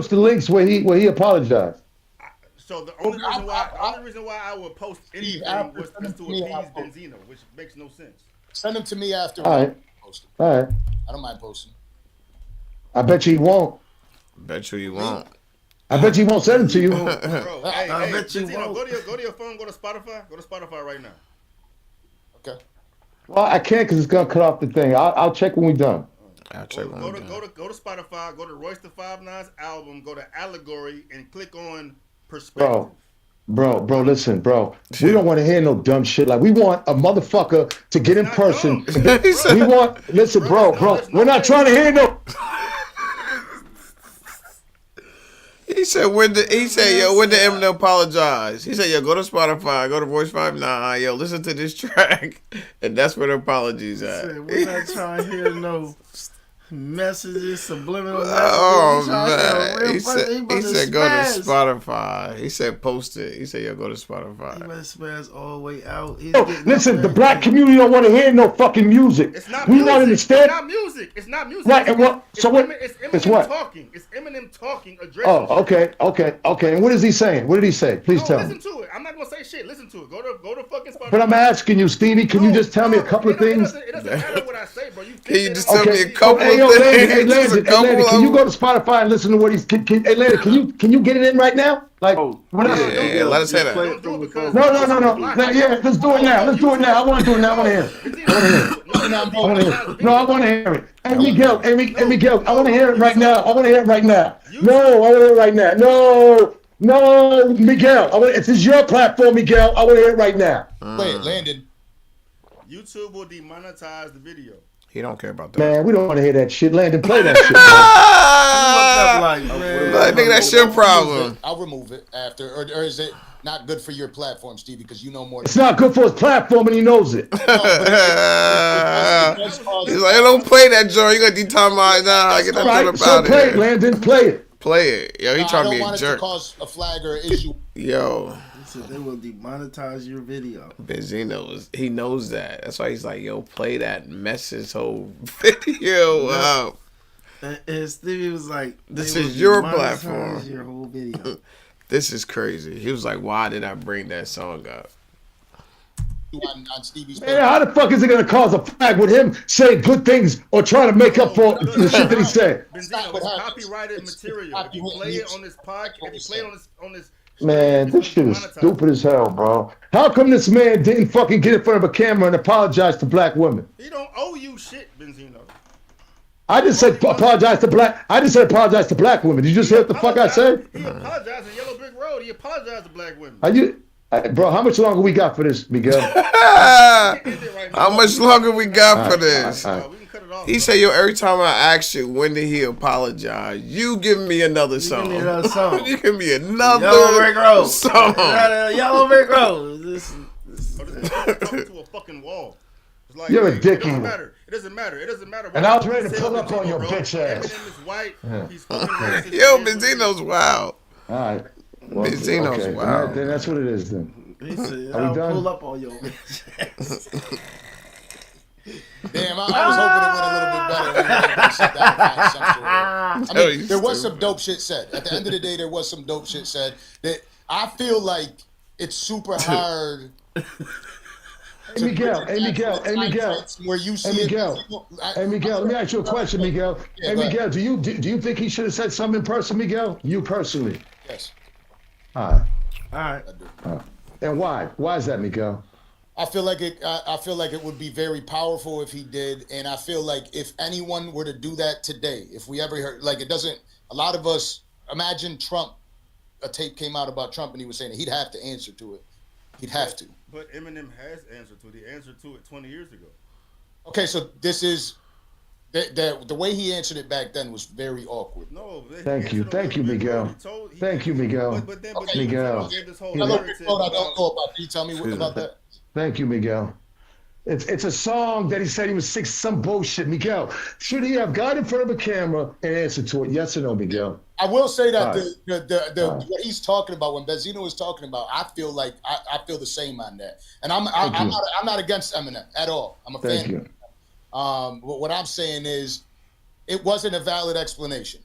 the links where he apologized? So the only reason why I would post anything was to appease Benzino, which makes no sense. Send them to me after. All right. All right. I don't mind posting. I bet you he won't. Bet you won't. I bet you won't send them to you. Bro, I bet you won't. Go to your phone. Go to Spotify. Go to Spotify right now. Okay. Well, I can't because it's gonna cut off the thing. I'll check when we're done. I'll check when we're done. Go to Spotify. Go to Royce the 5'9's album. Go to Allegory and click on Perspective. Bro, listen, bro. We don't want to hear no dumb shit. Like, we want a motherfucker to get in person. We want, listen, bro. We're not trying to hear no. He said when did Eminem apologize? He said, yo, go to Spotify, go to Voice 5'9", yo, listen to this track, and that's where the apologies at. We're not trying to hear no messages, subliminal messages. Oh man, he said go to Spotify. He said post it. He said, yo, go to Spotify. He better spaz all the way out. Listen, the black community don't want to hear no fucking music. It's not we music. want to understand. It's not music. It's not music. Right, and what? So what? It's Eminem it's what? talking. It's Eminem talking. Addressing. Oh, okay. And what is he saying? What did he say? Please tell me. Listen to it. I'm not gonna say shit. Listen to it. Go to fucking Spotify. But I'm asking you, Stevie. Can you just tell me a couple of things? It doesn't matter what I say, bro. Can you just tell me a couple of things? things? Landon, can you go to Spotify and listen to what he's? Hey, Landon, can you get it in right now? Like, let us hear that. No. Yeah, let's do it now. I want to do it now. I want to hear it. No, I want to hear it. Hey, Miguel, I want to hear it right now. No, I want to hear it right now. No, Miguel. This is your platform, Miguel. I want to hear it right now. Play it, Landon. YouTube will demonetize the video. He don't care about that. Man, we don't want to hear that shit. Landon, play that shit. I think that's your problem. I'll remove it after, or is it not good for your platform, Stevie? Because you know more. It's not good for his platform, and he knows it. He's like, don't play that joint. You got to demonetize now. Get that right, out so of play here. it, Landon. Play it. Play it. Yo, he trying to be a jerk. I don't want it to cause a flag or issue. Yo. So they will demonetize your video. Benzino he knows that. That's why he's like, yo, play that, mess his whole video up. And Stevie was like, this is your platform. Your whole video. This is crazy. He was like, why did I bring that song up? On Stevie's man, how the fuck is it going to cause a flag with him saying good things or trying to make up for the shit that he said? Benzino, it's copyrighted material. If you play it on this podcast, if you play it on this man, this shit is stupid as hell, bro. How come this man didn't fucking get in front of a camera and apologize to black women? He don't owe you shit, Benzino. I just said apologize to black. I just said apologize to black women. Did you just hear what the fuck I said? He apologized in Yellow Brick Road. He apologized to black women. Are you, bro? How much longer we got for this, Miguel? How much longer we got for this? We can cut it off. He said, "Yo, every time I ask you when did he apologize, you give me another song. Give me another song. You give me another Yellow Brick Road. song. Yellow Brick Road. This talking to a fucking wall. It's like, You're a it dickhead. doesn't matter. It doesn't matter. It doesn't matter. And I was ready to pull up on your bitch ass. Eminem is white. He's fucking racist. Yo, Benzino's wild. All right. Well, Benzino's wild. Then that's what it is. Then. he said, Are we I'll done? pull up on your bitch. Damn, I was hoping it went a little bit better. When we were sit down and find some sort of- I mean, there was some dope shit said. At the end of the day, there was some dope shit said that I feel like it's super hard. Hey Miguel, Where you see Hey Miguel, let me ask you a question, Miguel. Hey Miguel, do you think he should have said something in person, Miguel? You personally? Yes. All All right. right. And why? Why is that, Miguel? I feel like it. I feel like it would be very powerful if he did, and I feel like if anyone were to do that today, if we ever heard, like, it doesn't. A lot of us imagine Trump. A tape came out about Trump, and he was saying that he'd have to answer to it. He'd have to. But Eminem has answered to it. He answered to it 20 years ago. Okay, so this is the way he answered it back then was very awkward. No, Thank you, Miguel. Thank you, Miguel. Miguel. Hello, I don't know about. Can you tell me about that? Thank you, Miguel. It's a song that he said he was sick, some bullshit. Miguel, should he have got in front of a camera and answered to it? Yes or no, Miguel? I will say that what he's talking about, when Benzino is talking about, I feel like I feel the same on that. And I'm not against Eminem at all. I'm a fan. Thank you. But what I'm saying is, it wasn't a valid explanation.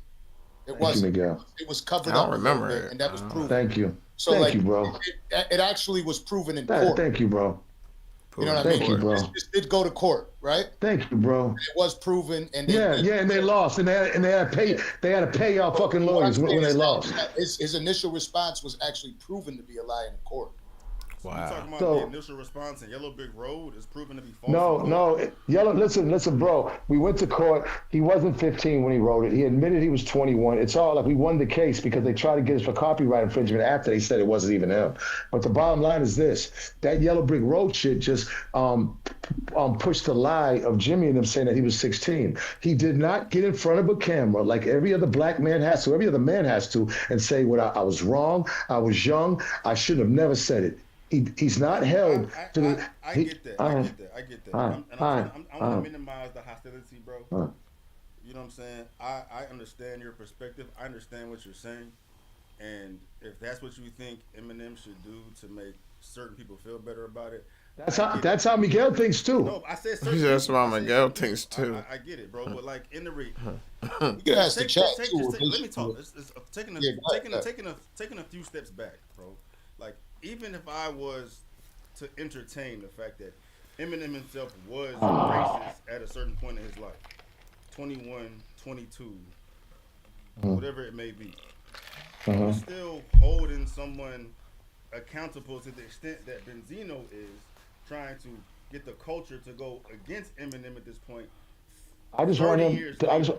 It wasn't. It was covered up. I don't remember it, and that was proven. Thank you. So thank you, bro. It actually was proven in court. Thank you, bro. You know what I mean? Thank you, bro. This did go to court, right? Thank you, bro. It was proven, and and they lost, and they had to pay y'all fucking lawyers when they lost. His initial response was actually proven to be a lie in court. Wow. You talking about the initial response in Yellow Brick Road is proven to be false? No. Listen, bro. We went to court. He wasn't 15 when he wrote it. He admitted he was 21. It's all like we won the case because they tried to get us for copyright infringement after they said it wasn't even him. But the bottom line is this: that Yellow Brick Road shit just pushed the lie of Jimmy and them saying that he was 16. He did not get in front of a camera like every other black man has to, every other man has to, and say, "What I was wrong. I was young. I should have never said it." He's not held to the. I get that. I get that. I want to minimize the hostility, bro. You know what I'm saying? I understand your perspective. I understand what you're saying. And if that's what you think Eminem should do to make certain people feel better about it, that's how Miguel thinks too. No, I said certain. That's how Miguel thinks too. I get it, bro. But like in the you can ask the chat too. Let me talk. It's taking a few steps back, bro. Like, even if I was to entertain the fact that Eminem himself was racist at a certain point in his life, 21, 22, whatever it may be, you're still holding someone accountable to the extent that Benzino is trying to get the culture to go against Eminem at this point. I just want him to.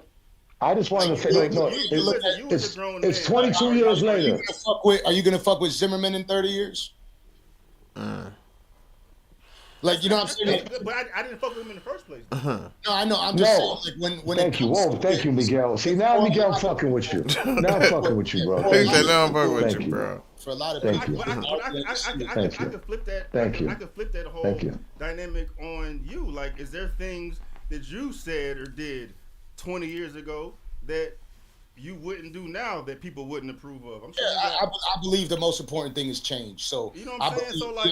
I just wanted to say, no, it's 22 years later. Are you gonna fuck with Zimmerman in 30 years? Like, you know what I'm saying? But I didn't fuck with him in the first place. No, I know. I'm just saying, like, when thank you. Whoa, thank you, Miguel. See, now Miguel fucking with you. Now I'm fucking with you, bro. Now I'm fucking with you, bro. For a lot of people, I could flip that. Thank you. I could flip that whole dynamic on you. Like, is there things that you said or did 20 years ago that you wouldn't do now that people wouldn't approve of? I'm sure I believe the most important thing is change. So you know what I'm saying? I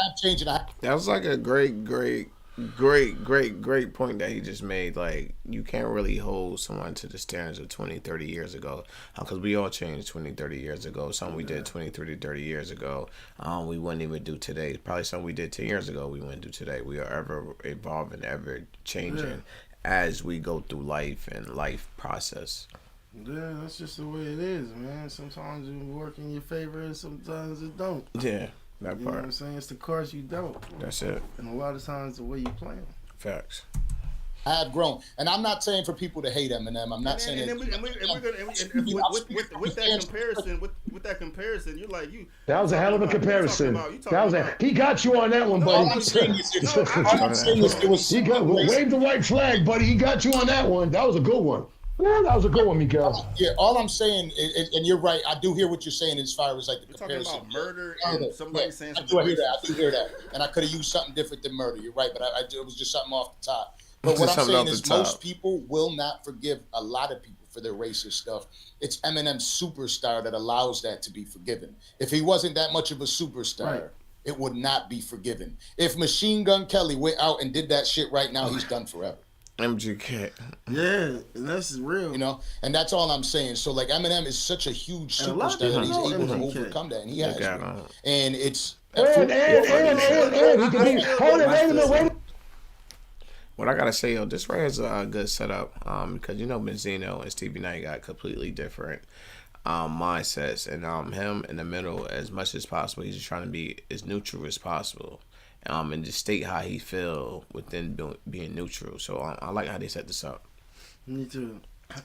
have changed, and that was like a great point that he just made. Like, you can't really hold someone to the standards of 20, 30 years ago, because we all changed 20, 30 years ago. Something we did 20, 30 years ago, we wouldn't even do today. Probably something we did 10 years ago, we wouldn't do today. We are ever evolving, ever changing as we go through life and life process. Yeah, that's just the way it is, man. Sometimes it work in your favor and sometimes it don't. Yeah, that part. You know what I'm saying? It's the cards you don't. That's it. And a lot of times the way you play them. Facts. I have grown, and I'm not saying for people to hate Eminem. I'm not saying. With that comparison, you're like you. That was a hell of a comparison. He got you on that one, buddy. All I'm saying is it was. He got wave the white flag, buddy. He got you on that one. That was a good one. Yeah, that was a good one, Miguel. Yeah, all I'm saying, and you're right. I do hear what you're saying as far as like the comparison. Talking about murder and somebody saying I something. I do hear that, and I could have used something different than murder. You're right, but it was just something off the top. But what I'm saying is most people will not forgive a lot of people for their racist stuff. It's Eminem's superstar that allows that to be forgiven. If he wasn't that much of a superstar, it would not be forgiven. If Machine Gun Kelly went out and did that shit right now, he's done forever. MGK. Yeah, and that's real. You know, and that's all I'm saying. So like Eminem is such a huge superstar that he's able to overcome that, and he has. And it's and he can be wait. What I gotta say, yo, this right here is a good setup, because you know Benzino and Stevie Knight got completely different mindsets, and him in the middle, as much as possible, he's just trying to be as neutral as possible, and just state how he feel within being neutral. So I like how they set this up. Me too,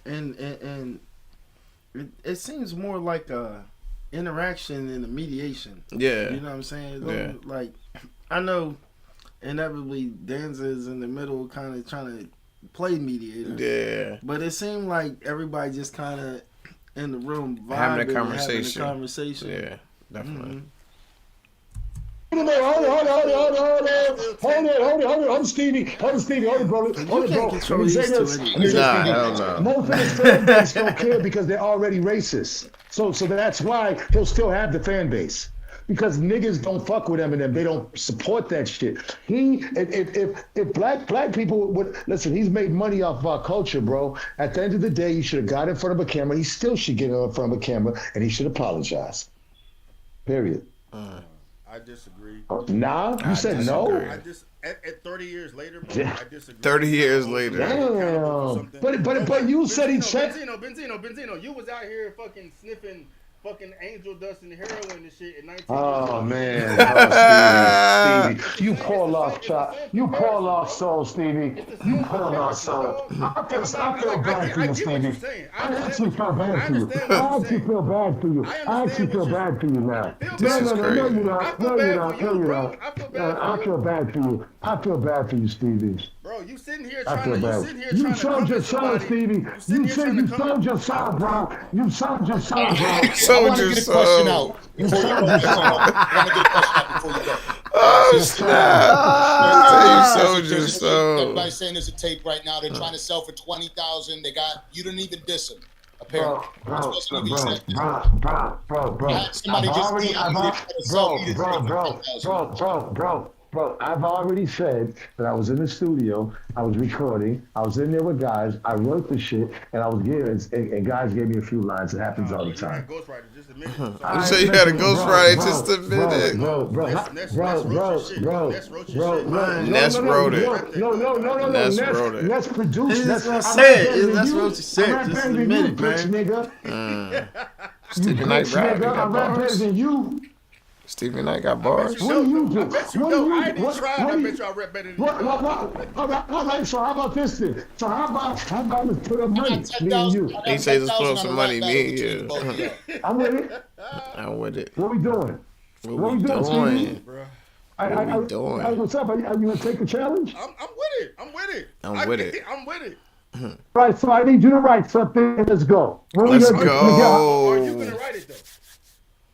and it seems more like a interaction than a mediation. Yeah, you know what I'm saying? Yeah. Like I know. Inevitably, Danza is in the middle, kind of trying to play mediator. Yeah. But it seemed like everybody just kind of in the room vibing, having a conversation. Yeah, definitely. Hold on, Stevie, bro. Hold it, bro. Most of his fan base don't care because they're already racist. So that's why he'll still have the fan base. Because niggas don't fuck with Eminem, they don't support that shit. If black people would listen, he's made money off of our culture, bro. At the end of the day, he should have got in front of a camera. He still should get in front of a camera, and he should apologize. Period. I disagree. Nah, you said no. I just at 30 years later, bro. I disagree. 30 years later. Damn. But you said he checked. Benzino, you was out here fucking sniffing fucking angel dust and heroin and shit in 19. Oh man, Stevie, you poor lost child. You poor lost soul, Stevie. You poor lost soul. I feel bad for you, Stevie. I actually feel bad for you. I actually feel bad for you. I actually feel bad for you now. No, you're not. No, you're not. I feel bad for you. I feel bad for you, Stevie. Bro, you sitting here I feel trying bad. to You sold your soul, Stevie. You sold your soul, bro. You sold your soul, bro. I want to get a question out before you go. Oh snap! You sold your soul. Everybody's saying there's a tape right now. They're trying to sell for 20,000. They got you didn't even diss him. Apparently, Bro. Bro, I've already said that I was in the studio, I was recording, I was in there with guys, I wrote the shit, and I was giving, and guys gave me a few lines. It happens all the time. You said you had a ghostwriter just a minute. Ness wrote it. No. Ness wrote it. Ness produced. That's what you said. Just a minute, man. Stevie Knight rap. I'm better than you. Stevie Knight got bars. What do you do? I bet you do. I didn't try. I bet you I rap better than you. All right, so how about this then? So how about we put up money, me and you? He says let's put up some money, me and you. I'm with it. I'm with it. What we doing? What we doing? What we doing? What's up? Are you gonna take the challenge? I'm with it. I'm with it. I'm with it. I'm with it. Right, so I need you to write something. Let's go. Let's go. Are you gonna write it though?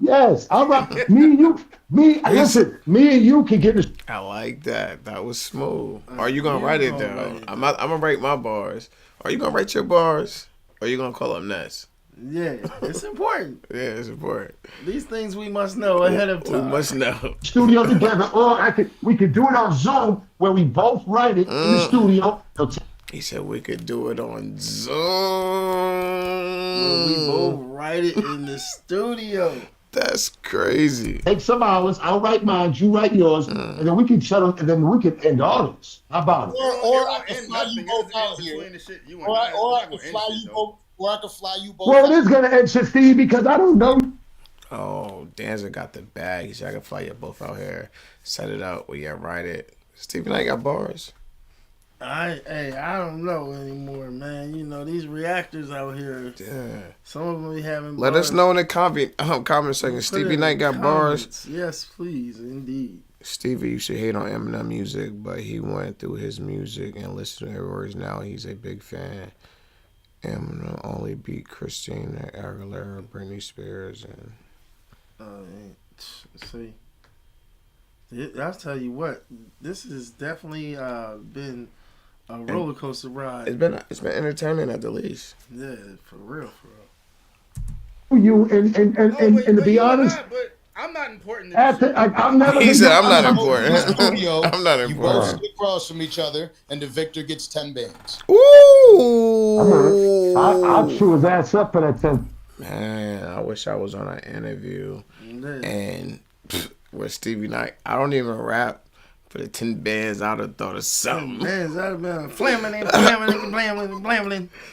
Yes, I'm right. Listen, me and you can get this. I like that. That was smooth. Are you gonna write it though? I'm gonna write my bars. Are you gonna write your bars? Or are you gonna call up Ness? Yeah, it's important. Yeah, it's important. These things we must know ahead of time. We must know. Studio together, or we could do it on Zoom where we both write it in the studio. He said we could do it on Zoom. Where we both write it in the studio. That's crazy. Take some hours. I'll write mine. You write yours, and then we can shut up, and then we can end all this. How about it? Or I can fly you both out here. Or I can fly you both. Or I can fly you both. Well, it is gonna end, Steve, because I don't know. Oh, Danza got the bag. He said I can fly you both out here. Set it up. We write it. Stevie Knight got bars. I don't know anymore, man. You know, these reactors out here, some of them be having Let bars. us know in the comment section. Stevie Knight got bars. Yes, please, indeed. Stevie used to hate on Eminem music, but he went through his music and listened to their words. Now he's a big fan. Eminem only beat Christina Aguilera, Britney Spears, and see, I'll tell you what, this has definitely been a roller coaster ride. It's been entertaining at the least. Yeah, for real. You and to be honest, but I'm not important. I'm never. He said, "I'm not important." I'm not important. You both sit across from each other, and the victor gets 10 bands. Ooh! I'll chew his ass up for that 10. Man, I wish I was on an interview and with Stevie Knight. I don't even rap. For the 10 bands, I'd have thought of something. 10 bands, I'd have been flamming,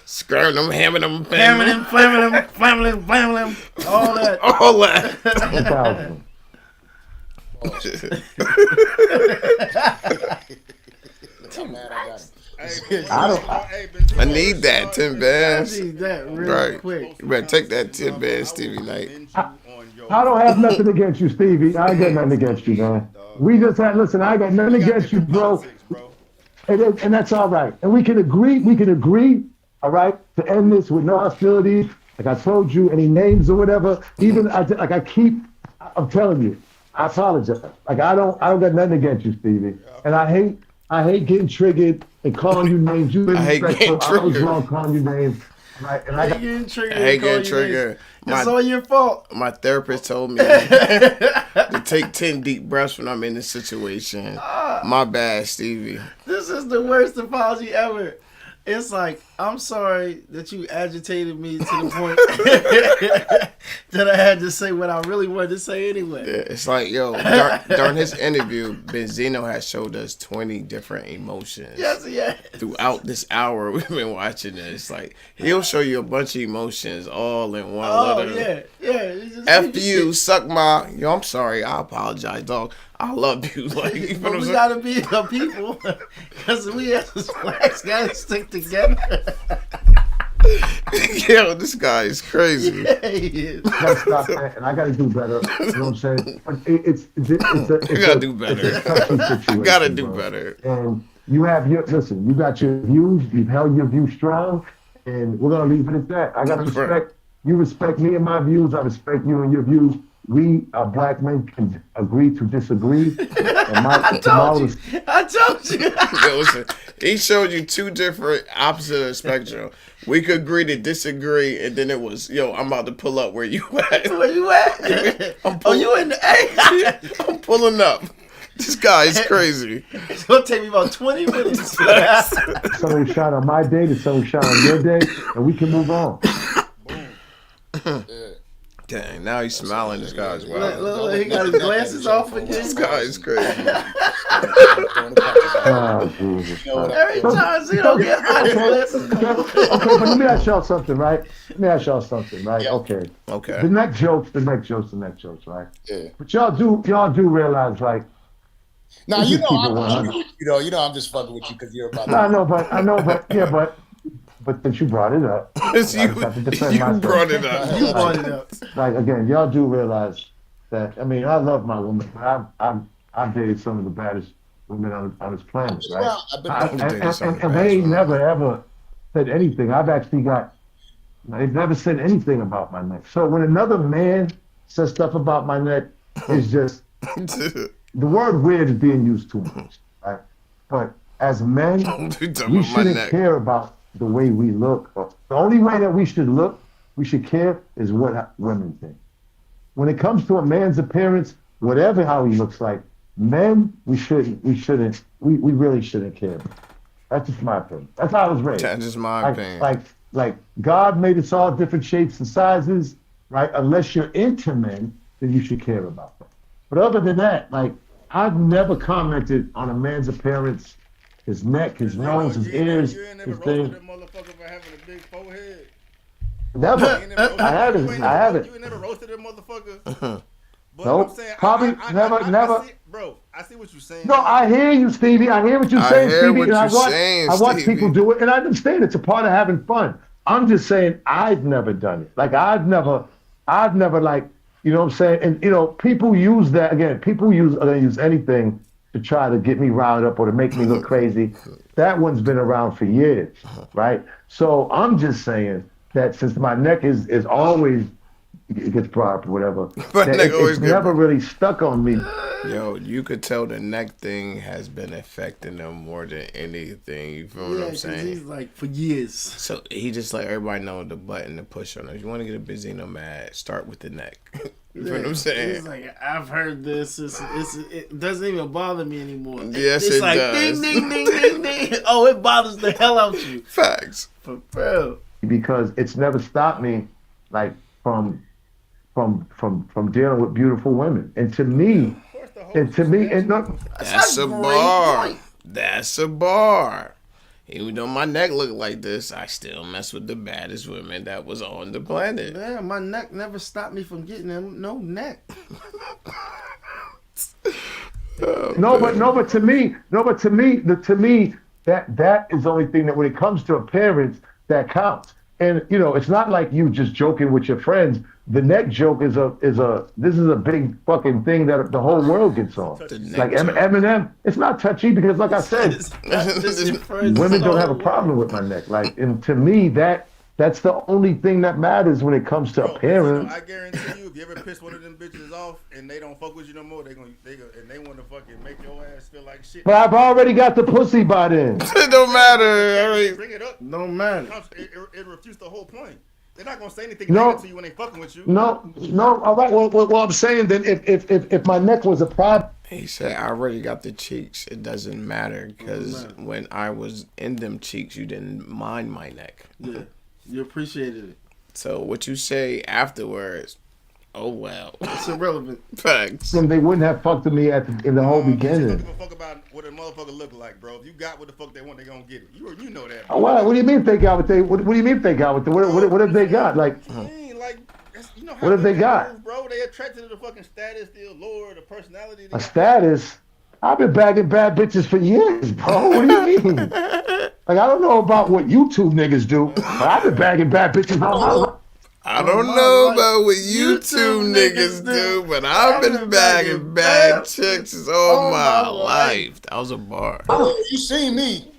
screwing them, hammering them, flamming, all that. All that. I need that 10 bands. I need that real quick. You better take that 10 bands, Stevie Knight. I don't have nothing against you, Stevie. I ain't got nothing against you, man. We just had, listen, I got nothing against you, bro. And that's all right. And we can agree, all right, to end this with no hostilities. Like I told you, any names or whatever. Even, I'm telling you, I apologize. Like I don't got nothing against you, Stevie. And I hate getting triggered and calling you names. I hate getting triggered. I was wrong calling you names. Right? And I hate getting triggered. It's all your fault. My therapist told me to take 10 deep breaths when I'm in this situation. My bad, Stevie. This is the worst apology ever. It's like, I'm sorry that you agitated me to the point that I had to say what I really wanted to say anyway. Yeah, it's like, yo, during his interview, Benzino has showed us 20 different emotions. Yes, yeah. Throughout this hour we've been watching this. Like, he'll show you a bunch of emotions all in one letter. Yeah. F you, suck my... Yo, I'm sorry. I apologize, dog. I love you. Like, you but we gotta be the people, because we as blacks gotta stick together. Yo, this guy is crazy. Yeah, he is. Gotta stop that, and I gotta do better. You know what I'm saying? It's you gotta do better. You gotta do better. And you have you got your views. You've held your views strong, and we're gonna leave it at that. I gotta respect. You respect me and my views. I respect you and your views. We, black men, can agree to disagree. I told you. Listen, he showed you two different opposites of the spectrum. We could agree to disagree, and then it was, yo, I'm about to pull up. Where you at? Where you at? You in the A? I'm pulling up. This guy is crazy. It's gonna take me about 20 minutes. Somebody shot on my day, to somebody shot on your day, and we can move on. Dang, now he's smiling. This guy's wild. Look, he got his glasses off again. This guy is crazy. Every time he don't get his glasses. Okay, but let me ask y'all something, right? Okay. The next jokes, right? Yeah. But y'all do realize, like. Now you know I'm just fucking with you because you're about. I know, but since you brought it up, you brought it up. Like again, y'all do realize that. I mean, I love my woman, but I've dated some of the baddest women on this planet, right? And they ain't never ever said anything. They've never said anything about my neck. So when another man says stuff about my neck, it's just the word weird is being used too much, right? But as men, we shouldn't care about the way we look. The only way that we should care is what women think. When it comes to a man's appearance, whatever how he looks like, men, we really shouldn't care. That's just my opinion. That's how I was raised. That's just my opinion. Like God made us all different shapes and sizes, right? Unless you're into men, then you should care about them. But other than that, like, I've never commented on a man's appearance, his neck, his nose, his ears, his thing. That motherfucker for having a big forehead. Never. I haven't. You ain't never roasted that motherfucker But Nope. I'm saying, Probably never. I see, bro, I see what you're saying. No, I hear you, Stevie. I hear what you're saying, Stevie. And I watch people do it, and I understand it's a part of having fun. I'm just saying I've never done it. Like I've never like, you know what I'm saying? And you know, people use that again. People are gonna use anything to try to get me riled up or to make me look crazy. That one's been around for years, right? So I'm just saying that since my neck is always it gets brought up or whatever, it's never really stuck on me. Yo, you could tell the neck thing has been affecting him more than anything. You feel what I'm saying? He's like for years. So he just let everybody know the button to push on. If you want to get a Benzino mad, start with the neck. You know what I'm saying? He's like, I've heard this. It doesn't even bother me anymore. Yes, it's it like, does. Ding, ding, ding, ding, ding. Oh, it bothers the hell out you. Facts. For real. Because it's never stopped me, like from dealing with beautiful women. And to me, that's a bar. That's a bar. Even though my neck looked like this, I still mess with the baddest women that was on the planet. Yeah, my neck never stopped me from getting no neck. But to me, that is the only thing that when it comes to appearance that counts. And you know, it's not like you just joking with your friends. The neck joke is a big fucking thing that the whole world gets on. Like Eminem, it's not touchy because, like I said, women don't have a problem with my neck. Like, and to me, that's the only thing that matters when it comes to appearance. I guarantee you, if you ever piss one of them bitches off and they don't fuck with you no more, they want to fucking make your ass feel like shit. But I've already got the pussy by then. It don't matter. I mean, bring it up. Don't matter. It refutes the whole point. They're not gonna say anything negative to you when they fucking with you. No. All right. Well, I'm saying then if my neck was a problem. He said, I already got the cheeks. It doesn't matter because when I was in them cheeks, you didn't mind my neck. Yeah, you appreciated it. So what you say afterwards, oh well. It's irrelevant. Facts. And they wouldn't have fucked with me in the whole beginning. Don't give a fuck about what a motherfucker look like, bro. If you got what the fuck they want, they gonna get it. You know that. Bro. What do you mean they got what they? What do you mean they got what? What have they got? Like, you know how what have they got? Move, bro, they attracted to the fucking status, the allure, the personality. A status? I've been bagging bad bitches for years, bro. What do you mean? Like, I don't know about what YouTube niggas do, but I've been bagging bad bitches all my life. I don't know about what YouTube niggas do, but I've been bagging bad chicks all my life. That was a bar. You seen me.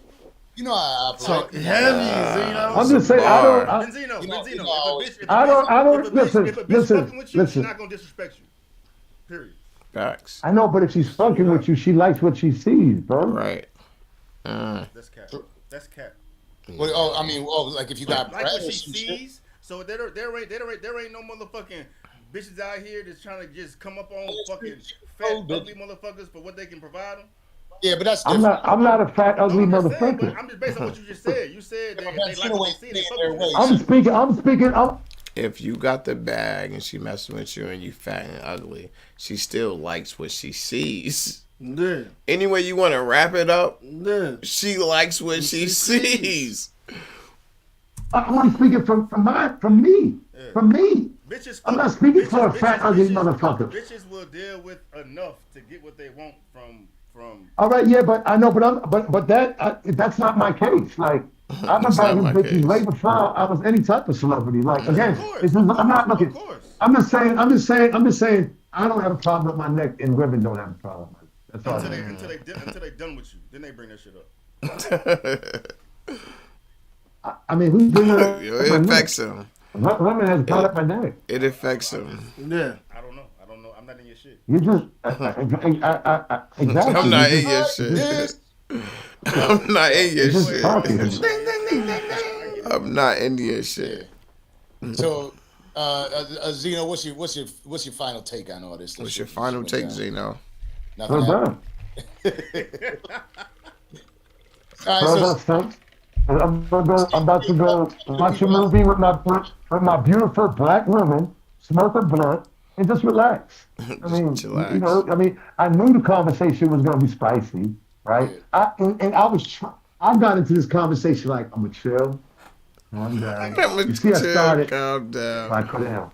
You know how I operate. So heavy, Zeno. I'm just saying, Benzino. If a bitch fucking with you, she's not gonna disrespect you. Period. Facts. I know, but if she's fucking with you, she likes what she sees, bro. Right. That's cap. That's cap. Well, like if you got like what she sees. So there ain't no motherfucking bitches out here that's trying to just come up on fucking fat, ugly motherfuckers for what they can provide them. Yeah, but that's different. I'm not a fat, ugly motherfucker. Saying, I'm just based on what you just said. You said that they like what they see. They fuck with you. I'm speaking. If you got the bag and she messing with you and you fat and ugly, she still likes what she sees. Yeah. Anyway you want to wrap it up, she likes what she sees. I'm speaking from me. Yeah. From me. I'm not speaking for a fat, ugly motherfucker. Bitches will deal with enough to get what they want from. All right, yeah, but I know, but that's not my case. Like, I've been bagging bitches way before I was any type of celebrity. Like, again, I'm not looking. I'm just saying. I don't have a problem with my neck, and women don't have a problem. That's all. Until they done with you, then they bring that shit up. I mean, who's doing that? It affects them. Women has brought up my neck. It affects them. Yeah. I don't know. I'm not in your shit. You just exactly. I'm not in your shit. I'm not in your shit. I'm not in your shit. So, Zeno, what's your final take on all this? What's your final take, Zeno? Nothing. All right, so. I'm about to go watch a movie with my beautiful black woman, smoke a blunt, and just relax. I mean, I knew the conversation was going to be spicy, right? Yeah. I got into this conversation like, I'm going to chill. Calm down. I started. Calm down. I couldn't help.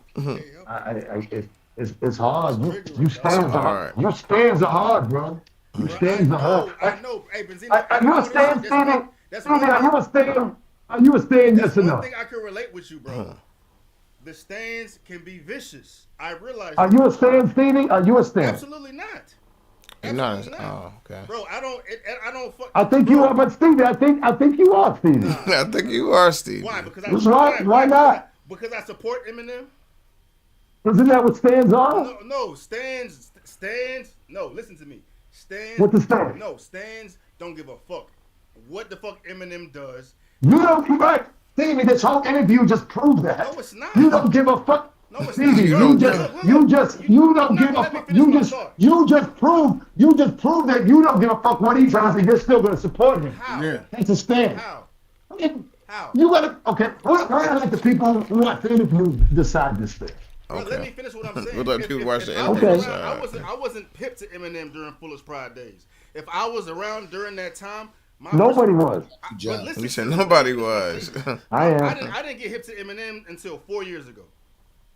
It's hard. You It's stands are hard. your stands are hard, bro. Your stands are hard. I know. Hey, Benzino, Are you a stand, Stevie? That's Stevie, one are you a stand? Are you a stand? That's Yes or one no? thing I can relate with you, bro. The stands can be vicious. I realize. Are you a stand, Stevie? Are you a stand? Absolutely not. You're not. Absolutely not. Oh, okay. Bro, I don't fuck. I think you are, but Stevie, I think you are, Stevie. I think you are, Steve. Why? Because Why not? Because I support Eminem. Isn't that what stands are? No, stands. No, listen to me. Stands. What the stand? No, stands don't give a fuck. What the fuck Eminem does? You don't, right? Stevie, this whole interview just proves that. No, it's not. You don't give a fuck. No, it's Stevie, not. you don't give a fuck. You just prove that you don't give a fuck what he does, and you're still gonna support him. How? Yeah. That's a stand. How? How? You gotta we're gonna let the people who watch the interview decide this thing. Bro, Okay. let me finish what I'm saying. We'll let people watch the I was interview. around- I wasn't hip to Eminem during Foolish Pride days. If I was around during that time, Nobody was. But listen You said to me. nobody was. I am. I didn't get hip to Eminem until 4 years ago,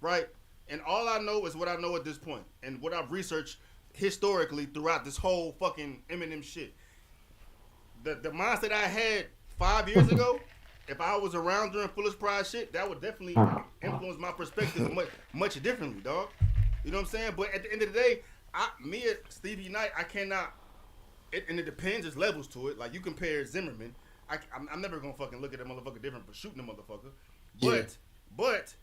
right? And all I know is what I know at this point, and what I've researched historically throughout this whole fucking Eminem shit. The mindset I had 5 years ago, if I was around during Foolish Pride shit, that would definitely influence my perspective much differently, dog. You know what I'm saying? But at the end of the day, me and Stevie Knight, I cannot. And it depends. There's levels to it. Like you compare Zimmerman, I'm never gonna fucking look at a motherfucker different for shooting a motherfucker. But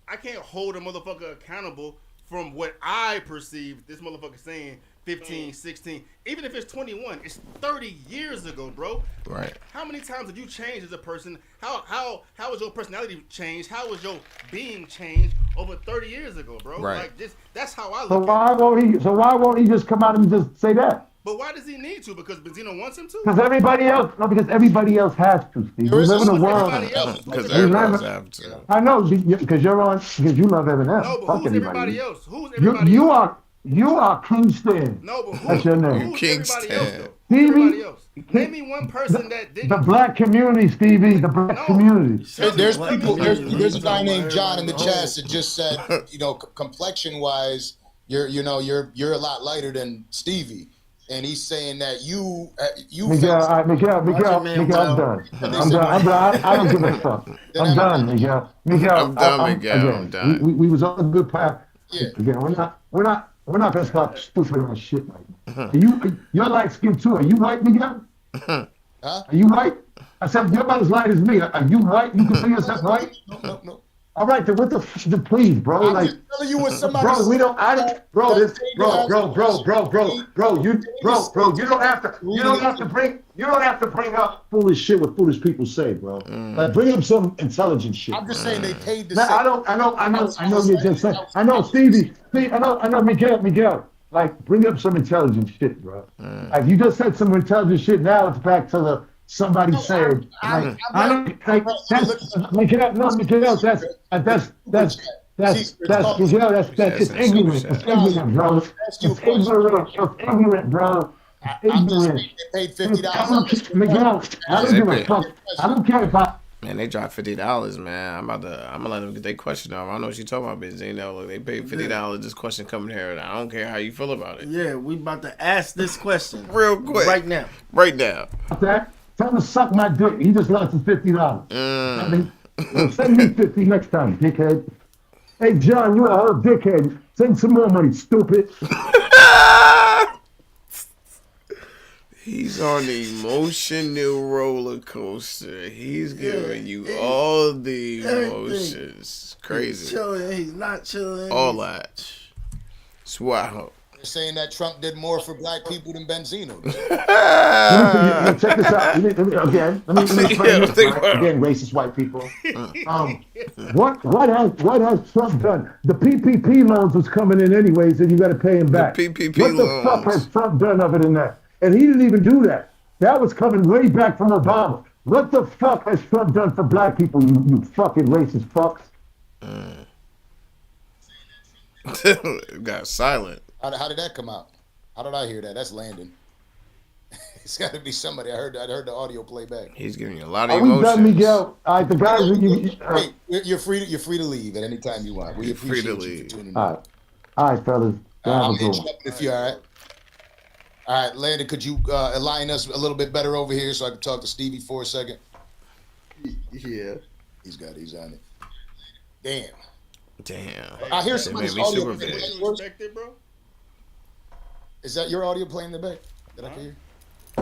I can't hold a motherfucker accountable from what I perceive this motherfucker saying 15, 16. Even if it's 21, it's 30 years ago, bro. Right. How many times have you changed as a person? How has your personality changed? How has your being changed over 30 years ago, bro? Right. Like that's how I So look at it. why won't he just come out and just say that? But why does he need to? Because Benzino wants him to? Because everybody else has to, Steve. We live in a world. Everybody else. Because Everybody everyone's else. have to. I know because you love Eminem. No, but Fuck who's everybody else? Who's You, everybody you else? are Kingston. No, but That's your name. who's Kingston. everybody else, though? Stevie? Who's everybody else? Name me one person that didn't. The black community, Stevie. The black community. There's people. There's a guy named John in the chat that just said, complexion wise, you're a lot lighter than Stevie, and he's saying that you. Miguel, I'm done. I'm done. I don't give a fuck. I'm done, Miguel. I'm done, Miguel. I'm done. We was on a good path. Yeah. Again, we're not gonna stop stupid on shit like that. You're light skinned too. Are you white, Miguel? Huh? Are you white? I said you're about as light as me. Are you white? You consider yourself white? No. All right, then what the please, bro? I'm Like, just telling you what somebody. bro, we don't. Bro, you don't have to bring up foolish shit what foolish people say, bro. Like, bring up some intelligent shit. I'm just saying they paid the. Now, I know you're just saying. I know Stevie. I know Miguel. Like, bring up some intelligent shit, bro. Like, you just said some intelligent shit. Now it's back to somebody said. That's Miguel. No, Miguel. That's it's ignorant. It's ignorant, bro. It's ignorant, bro. I'm just saying they paid $50. Miguel, I don't give a fuck. I don't care if I. Man, they dropped $50, man. I'm gonna let them get their question off. I know what you talking about, Benzino. Look, they paid $50. This question coming here. I don't care how you feel about it. Yeah, we about to ask this question Real quick. right now. Right now. That tell him to suck my dick. He just lost his $50. I mean, send me 50 next time, dickhead. Hey John, you a whole dickhead. Send some more money, stupid. He's on the emotional roller coaster. He's giving you all the emotions. Crazy. He's chilling, he's not chilling. All that. Swallow. They're saying that Trump did more for black people than Benzino did. Check this out. Let me explain this, right? Again, racist white people. What has Trump done? The PPP loans was coming in anyways, and you got to pay him back. The PPP what the loans. fuck has Trump done other than that? And he didn't even do that. That was coming way back from Obama. What the fuck has Trump done for black people? You fucking racist fucks. Got silent. How did that come out? How did I hear that? That's Landon. It's got to be somebody. I heard the audio playback. He's giving you a lot of Are we emotions. done, Miguel? All right, the guys. Hey, you're free to leave at any time you want. We You're free appreciate to you leave. for tuning in. All right. All right, fellas. Y'all have I'm a good one. interrupting if you're all right. All right, Landon, could you align us a little bit better over here so I can talk to Stevie for a second? Yeah. He's on it. Damn. Damn. I hear That somebody's made me audio. super What big. you expected, bro? Is that your audio playing in the back that I can hear?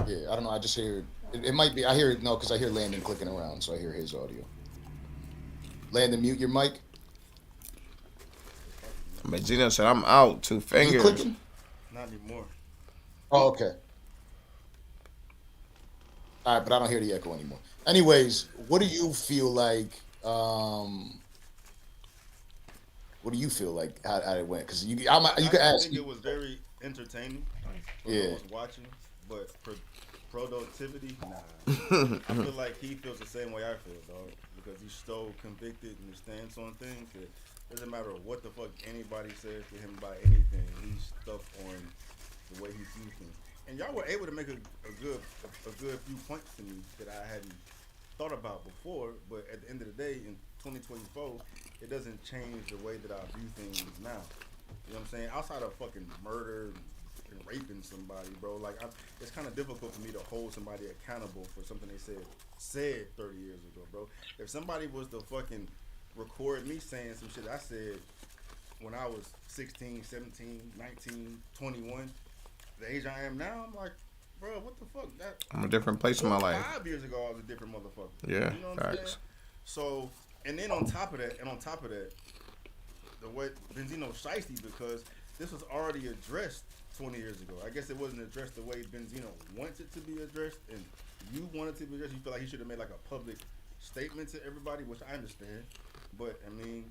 Yeah, I don't know. I just hear it might be. I hear it. No, because I hear Landon clicking around, so I hear his audio. Landon, mute your mic. Benzino said, I'm out. 2 You fingers. clicking? Not anymore. Oh, okay. All right, but I don't hear the echo anymore. Anyways, what do you feel like? What do you feel like how it went? Because you can I ask. think it was very entertaining. For Yeah. those watching, but for productivity, nah. I feel like he feels the same way I feel, dog. Because he's so convicted in his stance on things that doesn't matter what the fuck anybody says to him about anything. He's stuck on the way he sees things. And y'all were able to make a good few points to me that I hadn't thought about before. But at the end of the day, in 2024, it doesn't change the way that I view things now. You know what I'm saying? Outside of fucking murder and raping somebody, bro, like it's kind of difficult for me to hold somebody accountable for something they said 30 years ago, bro. If somebody was to fucking record me saying some shit I said when I was 16, 17, 19, 21, the age I am now, I'm like, bro, what the fuck? I'm a different place in my life. 5 years ago, I was a different motherfucker. Yeah, you know what I'm facts. saying? So, and then on top of that, the way Benzino shiesty, because this was already addressed 20 years ago. I guess it wasn't addressed the way Benzino wants it to be addressed, and you want it to be addressed. You feel like he should have made like a public statement to everybody, which I understand. But I mean,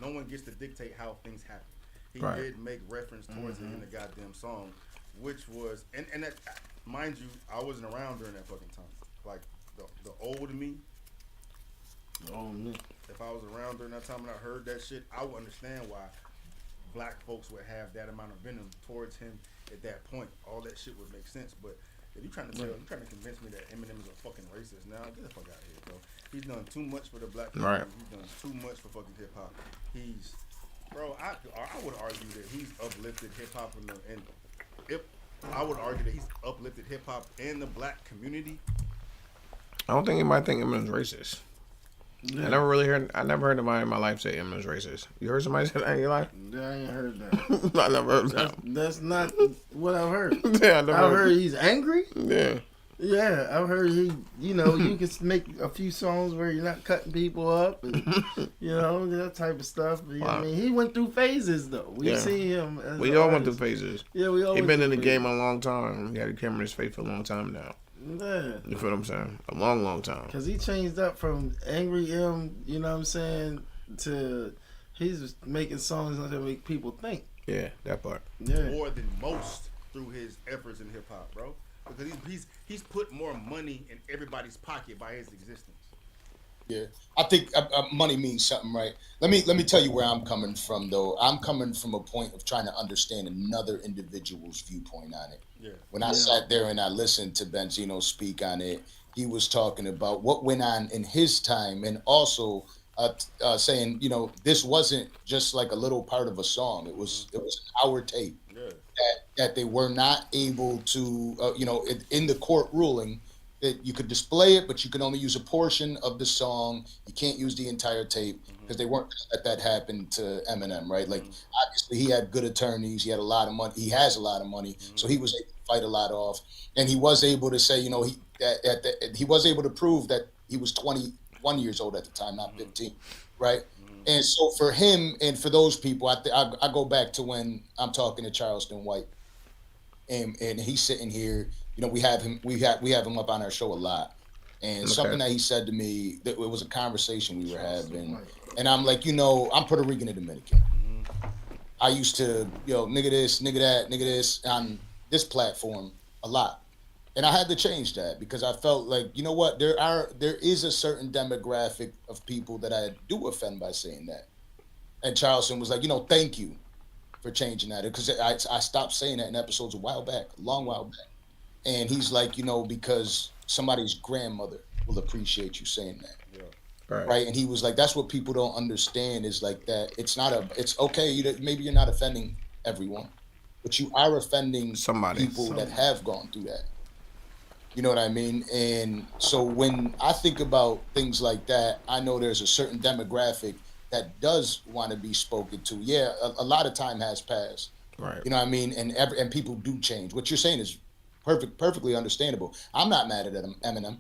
no one gets to dictate how things happen. He Right. did make reference towards it in the goddamn song, which was and that, mind you, I wasn't around during that fucking time. Like the old me. Oh man. If I was around during that time and I heard that shit, I would understand why black folks would have that amount of venom towards him at that point. All that shit would make sense. But if you're trying to convince me that Eminem is a fucking racist now, get the fuck out of here, bro. He's done too much for the black community. Right. He's done too much for fucking hip hop. Bro, I would argue that he's uplifted hip hop and if I would argue that he's uplifted hip hop and the black community. I don't think anybody think Eminem's racist. Yeah. I never heard nobody in my life say Eminem's racist. You heard somebody say that in your life? Yeah, I ain't heard that. I never heard that. That's not what I've heard. Yeah, I've heard he's angry. Yeah. Yeah, I've heard you can make a few songs where you're not cutting people up and, that type of stuff. But, Wow. I mean, he went through phases, though. We see him as We an all went through artist. phases. Yeah, we all He went been in the through game a long time. He had a camera in his face for a long time now. Yeah. You feel what I'm saying? A long, long time. Because he changed up from Angry M, you know what I'm saying, to he's making songs that make people think. Yeah, that part. Yeah. More than most through his efforts in hip hop, bro. Because he's put more money in everybody's pocket by his existence. Yeah, I think money means something, right? Let me tell you where I'm coming from, though. I'm coming from a point of trying to understand another individual's viewpoint on it. Yeah. When I sat there and I listened to Benzino speak on it, he was talking about what went on in his time, and also saying, this wasn't just like a little part of a song. It was an hour tape. Yeah. That they were not able to, in the court ruling, that you could display it, but you can only use a portion of the song. You can't use the entire tape because they weren't going to let that happen to Eminem, right? Like, obviously, he had good attorneys. He had a lot of money. He has a lot of money, so he was able to fight a lot off. And he was able to say, he was able to prove that he was 21 years old at the time, not 15, right? And so for him and for those people, I go back to when I'm talking to Charleston White, and he's sitting here. We have him up on our show a lot, and something that he said to me, that it was a conversation we were having, and I'm like, I'm Puerto Rican and Dominican. I used to, nigga this, nigga that, nigga this on this platform a lot. And I had to change that because I felt like, you know what, there is a certain demographic of people that I do offend by saying that. And Charleston was like, thank you for changing that. Because I stopped saying that in episodes a long while back. And he's like, because somebody's grandmother will appreciate you saying that. Yeah. right? And he was like, that's what people don't understand is like that. It's okay. Maybe you're not offending everyone, but you are offending people that have gone through that. You know what I mean? And so when I think about things like that, I know there's a certain demographic that does want to be spoken to. Yeah, a lot of time has passed. Right. You know what I mean? And people do change. What you're saying is perfectly understandable. I'm not mad at Eminem.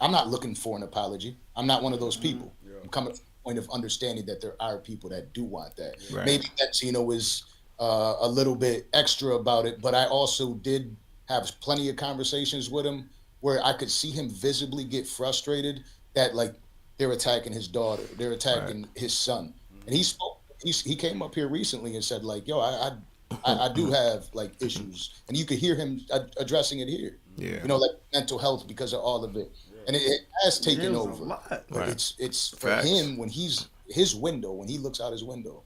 I'm not looking for an apology. I'm not one of those people. Yeah. I'm coming from the point of understanding that there are people that do want that. Right. Maybe Benzino is a little bit extra about it, but I also did have plenty of conversations with him where I could see him visibly get frustrated that like they're attacking his daughter, they're attacking his son. And he spoke. He came up here recently and said like, "Yo, I do have like issues," and you could hear him addressing it here. Yeah, you know, like mental health because of all of it, and it has taken over. But it's for him when his window when he looks out his window,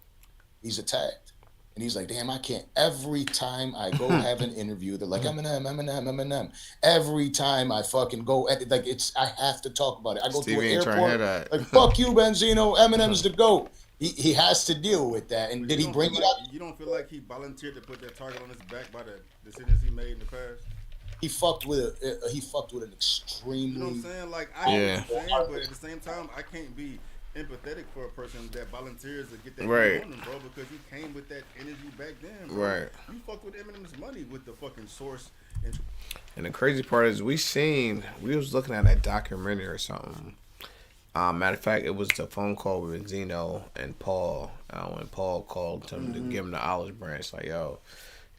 he's attacked, and he's like, "Damn, I can't." Every time I go have an interview, they're like, "Eminem." Every time I fucking go, like I have to talk about it. I go Stevie to an airport, like, "Fuck you, Benzino. Eminem's the GOAT." He has to deal with that, and did he bring it up? You don't feel like he volunteered to put that target on his back by the decisions he made in the past? He fucked with an extremely. You know what I'm saying? Like I understand, but at the same time, I can't be empathetic for a person that volunteers to get that on them, bro, because you came with that energy back then, bro. Right. You fucked with Eminem's money with the fucking source. And the crazy part is we was looking at that documentary or something. Matter of fact, it was the phone call with Benzino and Paul. When Paul called him to give him the olive branch, like, "Yo,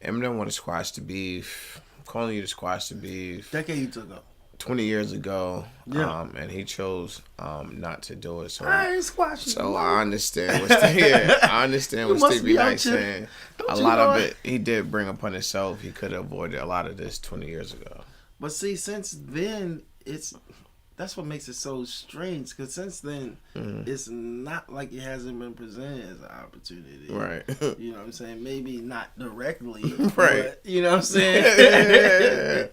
Eminem want to squash the beef. I'm calling you to squash the beef." Decades ago. 20 years ago. Yeah. And he chose not to do it. So I ain't squashing. So I understand what Stevie Knight's saying. A lot of it he did bring upon himself. He could have avoided a lot of this 20 years ago. But see, since then that's what makes it so strange. Because since then, it's not like it hasn't been presented as an opportunity. Right. You know what I'm saying? Maybe not directly. Right. But, you know what I'm saying?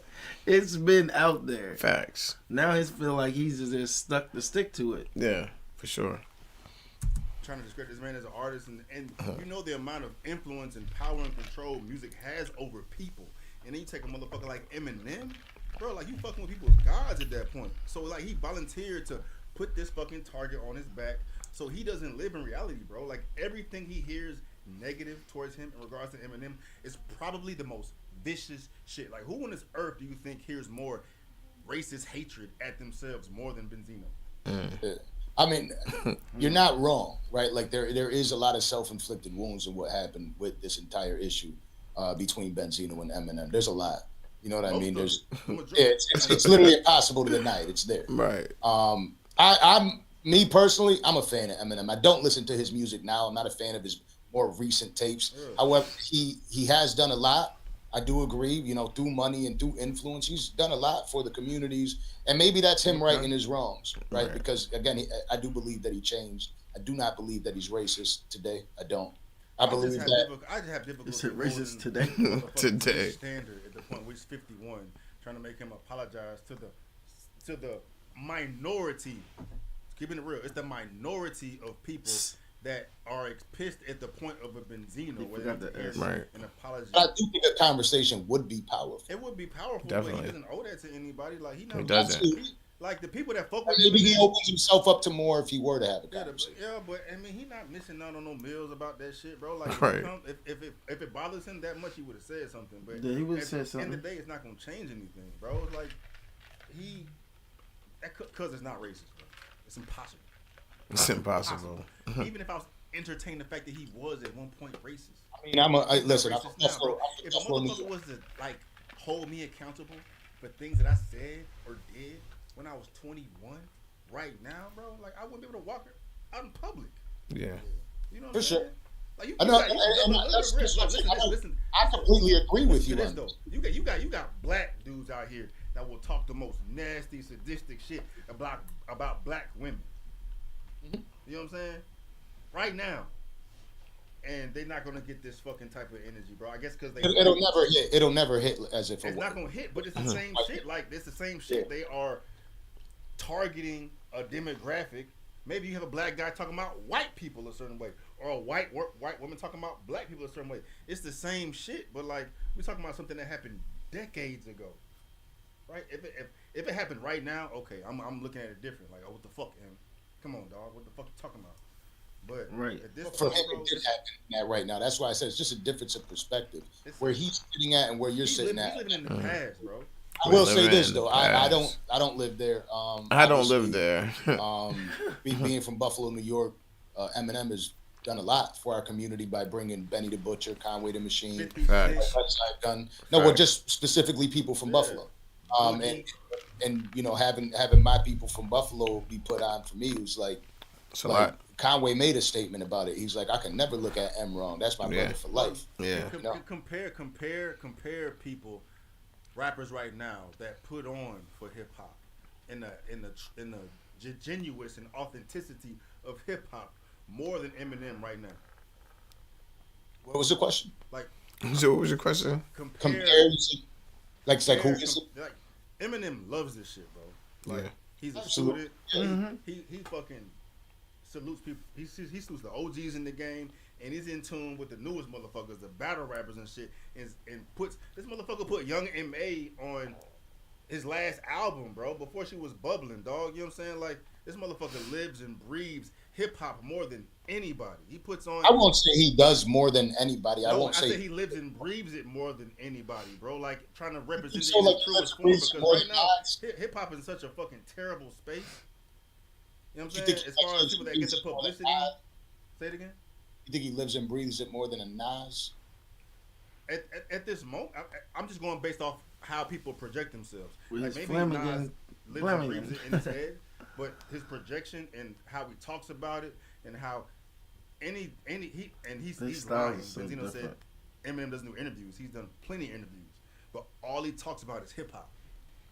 It's been out there. Facts. Now he feel like he's just stuck to stick to it. Yeah, for sure. Trying to describe this man as an artist, and you know the amount of influence and power and control music has over people. And then you take a motherfucker like Eminem. Bro, like, you fucking with people's gods at that point. So, like, he volunteered to put this fucking target on his back so he doesn't live in reality, bro. Like, everything he hears negative towards him in regards to Eminem is probably the most vicious shit. Like, who on this earth do you think hears more racist hatred at themselves more than Benzino? I mean, you're not wrong, right? Like, there is a lot of self-inflicted wounds in what happened with this entire issue between Benzino and Eminem. There's a lot. You know what I mean? It's literally impossible to deny it. It's there. Right. Me personally, I'm a fan of Eminem. I don't listen to his music now. I'm not a fan of his more recent tapes. However, he has done a lot. I do agree, you know, through money and through influence, he's done a lot for the communities, and maybe that's him righting his wrongs, right? Because again, I do believe that he changed. I do not believe that he's racist today. I don't. I believe that. I just have difficulty. Is it racist today? Today. Standard at the point where he's 51, trying to make him apologize to the minority. Keeping it real, it's the minority of people that are pissed at the point of a Benzino where they an apology. But I do think a conversation would be powerful. It would be powerful, definitely. But he doesn't owe that to anybody. Like, he doesn't. Like, the people that fuck with maybe him, he opens himself up to more if he were to have a conversation. But I mean, he not missing out on no meals about that shit, bro. Like, if it bothers him that much, he would have said something. But he would have said something. At the end of the day, it's not gonna change anything, bro. It's like because it's not racist, bro. It's impossible. It's impossible. Even if I was entertaining the fact that he was at one point racist. I mean, listen. If a motherfucker was to like hold me accountable for things that I said or did when I was 21, right now, bro, like, I wouldn't be able to walk out in public. Yeah. You know what I'm saying? Like, listen. I completely agree with you. Though. You got black dudes out here that will talk the most nasty, sadistic shit about black women. You know what I'm saying? Right now. And they're not gonna get this fucking type of energy, bro. I guess because it'll never hit. It'll never hit as if it's not gonna hit, but it's the same shit. Like, it's the same shit. They are targeting a demographic Maybe you have a black guy talking about white people a certain way, or a white woman talking about black people a certain way. It's the same shit, but like we're talking about something that happened decades ago, right? If it happened right now, okay, I'm looking at it different. Like, oh, what the fuck, man? Come on, dog. What the fuck you talking about? But at this for point, him, bro, it did happen that right now. That's why I said it's just a difference of perspective. Where he's sitting at and where you're sitting at. He's living in the past, bro. I will say this though, I don't live there. I don't live there. Being from Buffalo, New York, Eminem has done a lot for our community by bringing Benny the Butcher, Conway the Machine. Facts. Just specifically people from Buffalo. And you know having my people from Buffalo be put on for me was like Conway made a statement about it. He's like, I can never look at M wrong. That's my brother for life. Yeah. Compare people, rappers right now that put on for hip hop in the genuineness and authenticity of hip hop more than Eminem right now. What was the question? Like, so what was your question? Compare like who is it? Like Eminem loves this shit, bro. Like he's a Absolutely. student. He fucking salutes people. He salutes the OGs in the game, and he's in tune with the newest motherfuckers, the battle rappers and shit. And puts this motherfucker put Young M.A. on his last album, bro, before she was bubbling, dog. You know what I'm saying? Like this motherfucker lives and breathes hip hop more than anybody. He puts on. I won't say he does more than anybody. No, I won't say he lives and breathes it more than anybody, bro. Like trying to represent it so in like the truest form. Because right now, guys. hip hop is in such a fucking terrible space. You know what You I'm think saying? he As far as people that get the publicity. Say it again. You think he lives and breathes it more than a Nas? At this moment, I'm just going based off how people project themselves. With Like his maybe Nas Flanagan- lives and breathes it in his head, but his projection and how he talks about it and how he's His lying. style is so Benzino said different. Eminem doesn't do interviews. He's done plenty of interviews, but all he talks about is hip hop,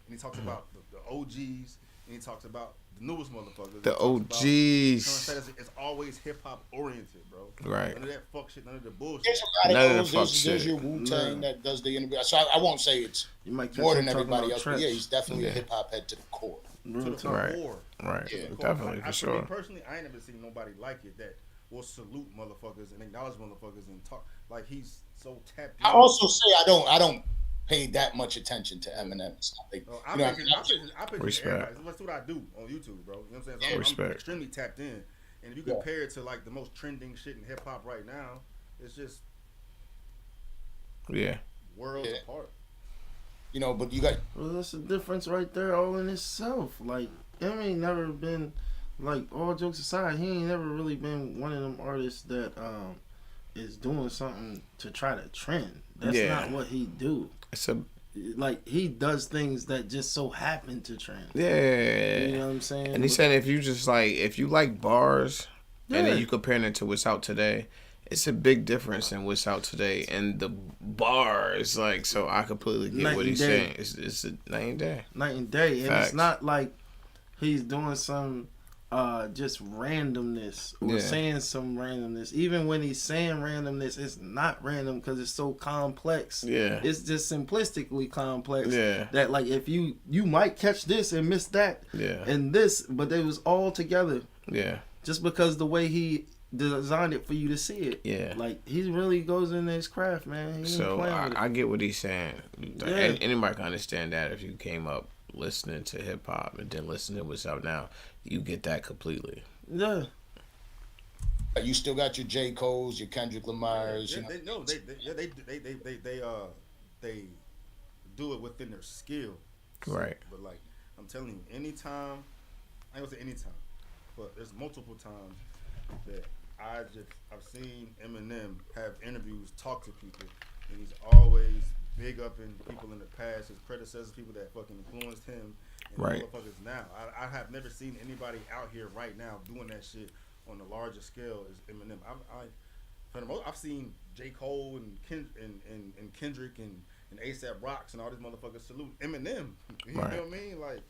and he talks about the OGs, and he talks about the newest motherfuckers. The OGs. It's always hip hop oriented, bro. Right. None of that fuck shit. None of the bullshit. There's a lot None of of the those. fuck There's shit. your Wu-Tang that does the interview. So I won't say it's You might catch more him than talking everybody about else, but Trench. yeah, he's definitely a hip hop head to the core. Real To the talk. Right. core. Right. Yeah. Definitely, for For sure. me personally, I ain't never seen nobody like it that will salute motherfuckers and acknowledge motherfuckers and talk like he's so tapped in. I also say I don't pay that much attention to Eminem. It's not like, I you know, pay Respect. everybody. That's what I do on YouTube, bro. You know what I'm saying? So I'm Respect. extremely tapped in. And if you compare it to like the most trending shit in hip hop right now, it's just Yeah. worlds apart. you know, but you got Well, that's the difference right there, all in itself. Like, Em ain't never been, like, all jokes aside, he ain't never really been one of them artists that is doing something to try to trend. That's not what he do. It's a Like, he does things that just so happen to trend. yeah. You know what I'm saying? And he's saying if you like bars, and Yeah. then you comparing it to what's out today, it's a big difference in what's out today and the bars. Like, so I completely get Night what and he's day. saying. It's a night and day. Night and day. And Facts. it's not like he's doing some just randomness or Yeah. saying some randomness. Even when he's saying randomness, it's not random because it's so complex. Yeah. It's just simplistically complex. Yeah. That like if you might catch this and miss that Yeah. and this, but they was all together Yeah. just because the way he designed it for you to see it. Yeah. Like he really goes into his craft, man. He ain't So playing with it. I get what he's saying. Yeah. Anybody can understand that if you came up listening to hip hop and then listening to what's out now, you get that completely. Yeah. you still got your J. Cole's, your Kendrick Lamar's. Yeah, they do it within their skill. Right. But like I'm telling you, anytime, I ain't gonna say anytime, but there's multiple times that I've seen Eminem have interviews, talk to people, and he's always big up in people in the past, his predecessors, people that fucking influenced him, and Right. motherfuckers now. I have never seen anybody out here right now doing that shit on a larger scale as Eminem. I've seen J. Cole and Kendrick and ASAP Rocks and all these motherfuckers salute Eminem. You Right. know what I mean? Like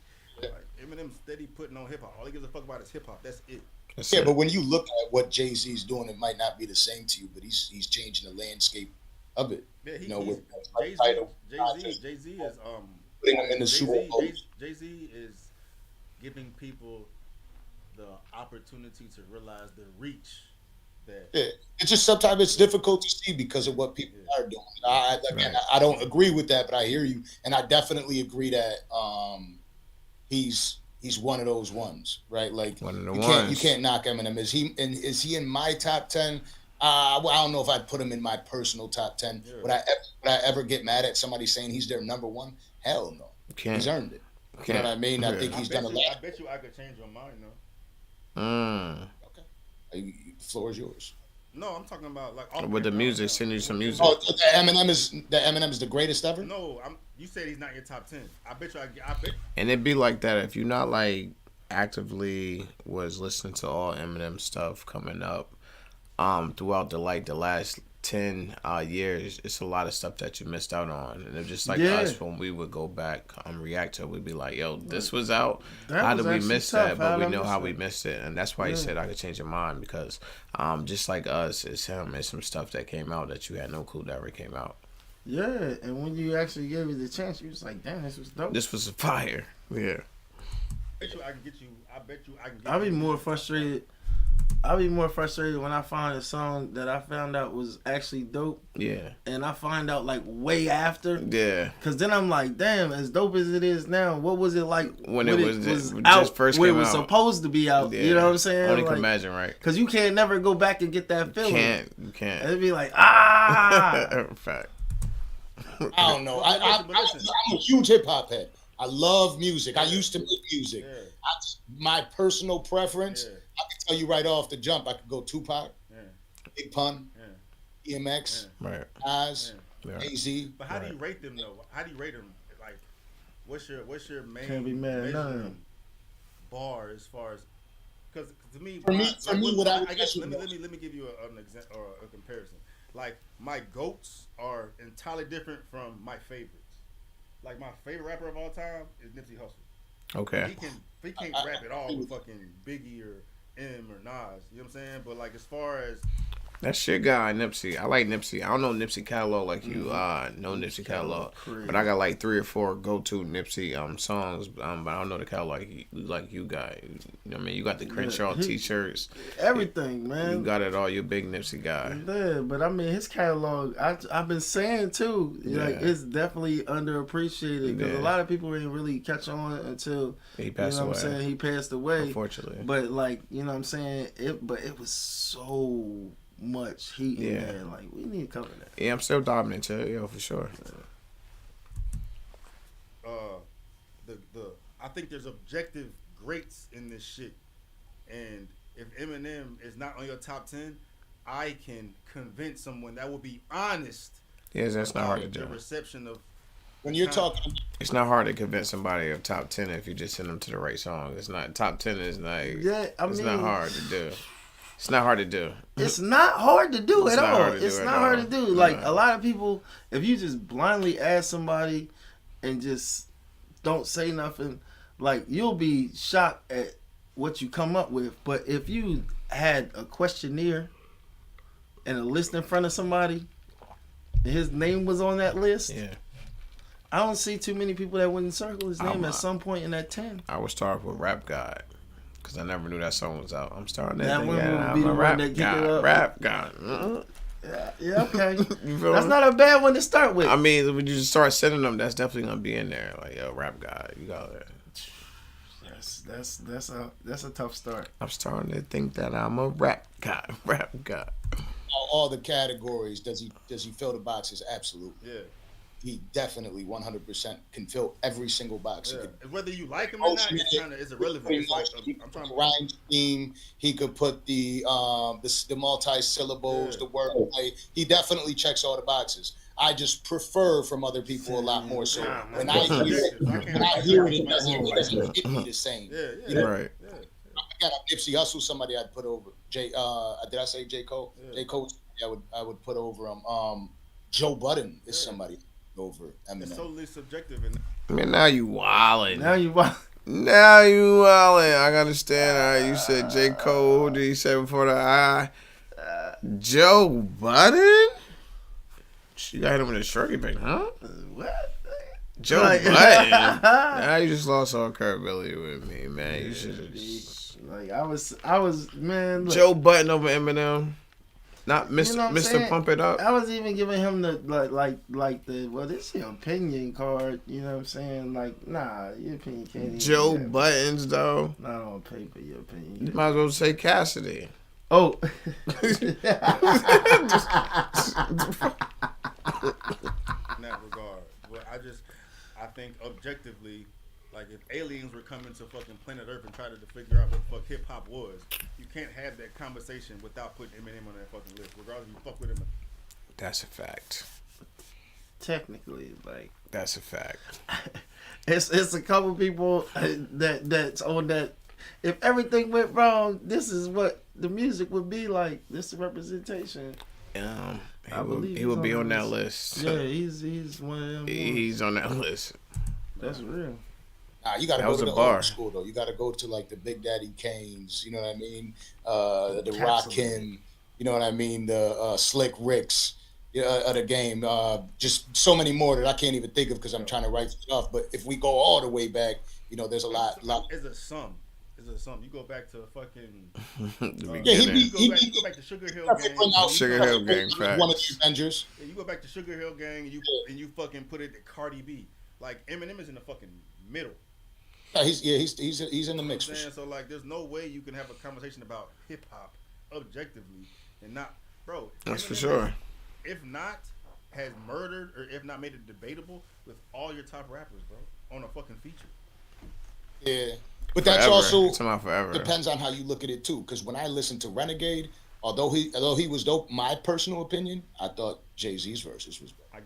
Eminem steady putting on hip hop. All he gives a fuck about is hip hop. That's it. That's Yeah, it. but when you look at what Jay-Z's doing, it might not be the same to you, but he's changing the landscape of it. Yeah, You know, with Jay-Z, Jay-Z is putting him in the Super Bowl. Jay-Z is giving people the opportunity to realize the reach that. Yeah. It's just sometimes it's difficult to see because of what people are doing. I don't agree with that, but I hear you, and I definitely agree that he's one of those ones, right? Like One of the you can't knock Eminem. Is he in my top 10? Well, I don't know if I'd put him in my personal top 10. Yeah. Would I ever get mad at somebody saying he's their number one? Hell no. He's earned it. You know what I mean? I think he's done a lot. I bet you I could change your mind though. Okay. The floor is yours. No, I'm talking about like with the music. Send you some music. Oh, Eminem is the greatest ever. No, you said he's not your top 10. I bet you. I bet. And it'd be like that if you're not like actively was listening to all Eminem stuff coming up throughout the last 10 years. It's a lot of stuff that you missed out on, and it's just like us when we would go back react to it, we'd be like, yo, this was out. How did we miss that? But we know how we missed it, and that's why he said I could change your mind, because just like us, it's him. It's some stuff that came out that you had no clue that ever came out. Yeah, and when you actually gave it the chance, you was like, damn, this was dope. This was fire. Yeah. I bet you I can get you. I bet you I can get I'll be more frustrated. I'll be more frustrated when I find a song that I found out was actually dope. Yeah. And I find out like way after. Yeah. Because then I'm like, damn, as dope as it is now, what was it like when it was out just first where came it was out. supposed to be out? Yeah. You know what I'm saying? I only can imagine, right? Because you can't never go back and get that feeling. You can't. It'd be like, Fact. I don't know. I'm a huge hip hop head. I love music. I used to make music. Yeah. My personal preference, I can tell you right off the jump, I could go Tupac, Big Pun, DMX, Nas, AZ. But how do you rate them though? How do you rate them? Like, what's your main Can't be mad at none. bar as far as? Because to me, for me, what I guess let me give you an example or a comparison. Like my goats are entirely different from my favorites. Like my favorite rapper of all time is Nipsey Hussle. Okay. He can't rap at all with fucking Biggie or M or Nas. You know what I'm saying? But like as far as that's your guy, Nipsey. I like Nipsey. I don't know Nipsey catalog like you know Nipsey catalog, but I got like 3 or 4 go-to Nipsey songs. But I don't know the catalog like you got. You know what I mean? You got the Crenshaw t-shirts, everything, man. You got it all. You're a big Nipsey guy. Yeah, but I mean his catalog. I've been saying too, like it's definitely underappreciated because a lot of people didn't really catch on until he passed away. What I'm saying? He passed away, unfortunately. But like you know what I'm saying, it was so much heat in there. Like we need to cover that. Yeah, I'm still dominant too. Yeah, for sure. I think there's objective greats in this shit, and if Eminem is not on your top 10, I can convince someone that will be honest. Yes, that's not hard to do. The reception of when you're talking. It's not hard to convince somebody of top 10 if you just send them to the right song. It's not top 10 is like it's not hard to do. It's not hard to do. It's not hard to do at all. It's not hard to do. Like a lot of people, if you just blindly ask somebody and just don't say nothing, like you'll be shocked at what you come up with. But if you had a questionnaire and a list in front of somebody, and his name was on that list, I don't see too many people that wouldn't circle his name at some point in that 10. I would start with Rap God. Because I never knew that song was out. I'm starting that thing. I'm a rap guy. Rap guy. Yeah, okay. That's not a bad one to start with. I mean, when you just start sending them, that's definitely gonna be in there. Like, yo, Rap guy, you got it. That's a tough start. I'm starting to think that I'm a rap guy. Rap guy. All the categories. Does he fill the boxes? Absolutely. Yeah. He definitely 100% can fill every single box. Yeah. Whether you like him or not, it's irrelevant. It's like, I'm trying to rhyme scheme. He could put the multi-syllables, the wordplay. He definitely checks all the boxes. I just prefer from other people a lot more. So when I hear it, it doesn't hit me the same. Right. I got a Nipsey Hussle. Somebody I'd put over. Did I say J. Cole? Yeah. J. Cole. I would put over him. Joe Budden is somebody over Eminem. It's totally subjective. I mean, now you wildin'. Now you wildin'. I understand. You said J. Cole. Who did he say before the I? Joe Budden? You got him in a shirky thing, huh? What? Joe Budden? Now you just lost all credibility with me, man. You should have. Like I was, man. Look, Joe Button over Eminem. Not Mr. You know what I'm Mr. saying? Pump It Up. I was even giving him the like the this is your opinion card. You know what I'm saying? Like, nah, your opinion can't. Even Joe Buttons though. Not on paper, your opinion. You might as well say Cassidy. Oh. In that regard, but I think objectively, like if aliens were coming to fucking planet Earth and try to figure out what the fuck hip hop was, you can't have that conversation without putting Eminem on that fucking list, regardless if you fuck with him. That's a fact. Technically, like that's a fact. It's a couple people that's on that. If everything went wrong, this is what the music would be like. This is representation. I believe he would be on that list. Yeah, he's one of them. He's on that list. That's real. Nah, you got to go to the old school though. You got to go to like the Big Daddy Kanes. You know what I mean? The Rakim. You know what I mean? The Slick Ricks. Of the game. Just so many more that I can't even think of because I'm trying to write stuff. But if we go all the way back, you know, there's a lot. It's a sum. You go back to fucking. You go back to Sugar Hill Gang. Sugar Hill Gang, facts. One of the Avengers. Yeah, you go back to Sugar Hill Gang and you fucking put it at Cardi B. Like Eminem is in the fucking middle. Yeah, he's in the mix. You know so like, there's no way you can have a conversation about hip hop objectively and not, bro. That's Eminem for sure. If not, has murdered or if not made it debatable with all your top rappers, bro, on a fucking feature. Yeah. But that's also forever. Depends on how you look at it too. Because when I listened to Renegade, although he was dope, my personal opinion, I thought Jay-Z's verses was better. I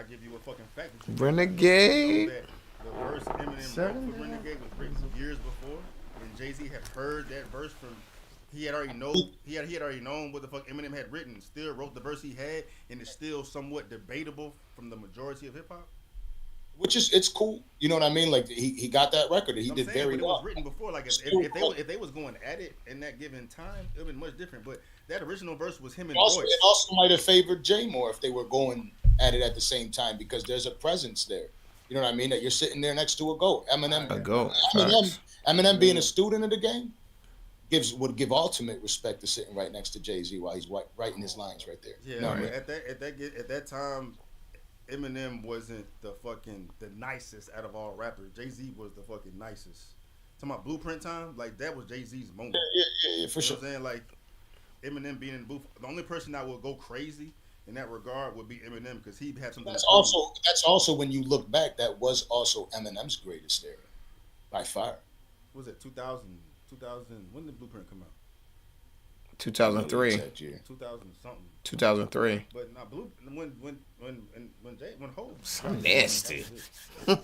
give you a fucking fact. Renegade. The verse Eminem wrote for Renegade was written years before, and Jay-Z had heard that verse from. He had already known what the fuck Eminem had written. Still wrote the verse he had, and it's still somewhat debatable from the majority of hip hop. Which is it's cool, you know what I mean? Like he got that record, and he did very well. It was written before, like if they was going at it in that given time, it would been much different. But that original verse was him and Royce. It also might have favored Jay more if they were going at it at the same time because there's a presence there. You know what I mean? That you're sitting there next to a GOAT, Eminem. A GOAT. Eminem being a student of the game would give ultimate respect to sitting right next to Jay-Z while he's writing his lines right there. Yeah, you know what I mean? at that time. Eminem wasn't the nicest out of all rappers. Jay-Z was the fucking nicest. Talking about Blueprint time, like that was Jay-Z's moment. Yeah, for sure. You know what I'm saying? Like Eminem being in the booth, the only person that would go crazy in that regard would be Eminem because he had something. That's also when you look back, that was also Eminem's greatest era, by far. What was it 2000? When did Blueprint come out? 2003. 2000 something. 2003. But not when Hov. So nasty.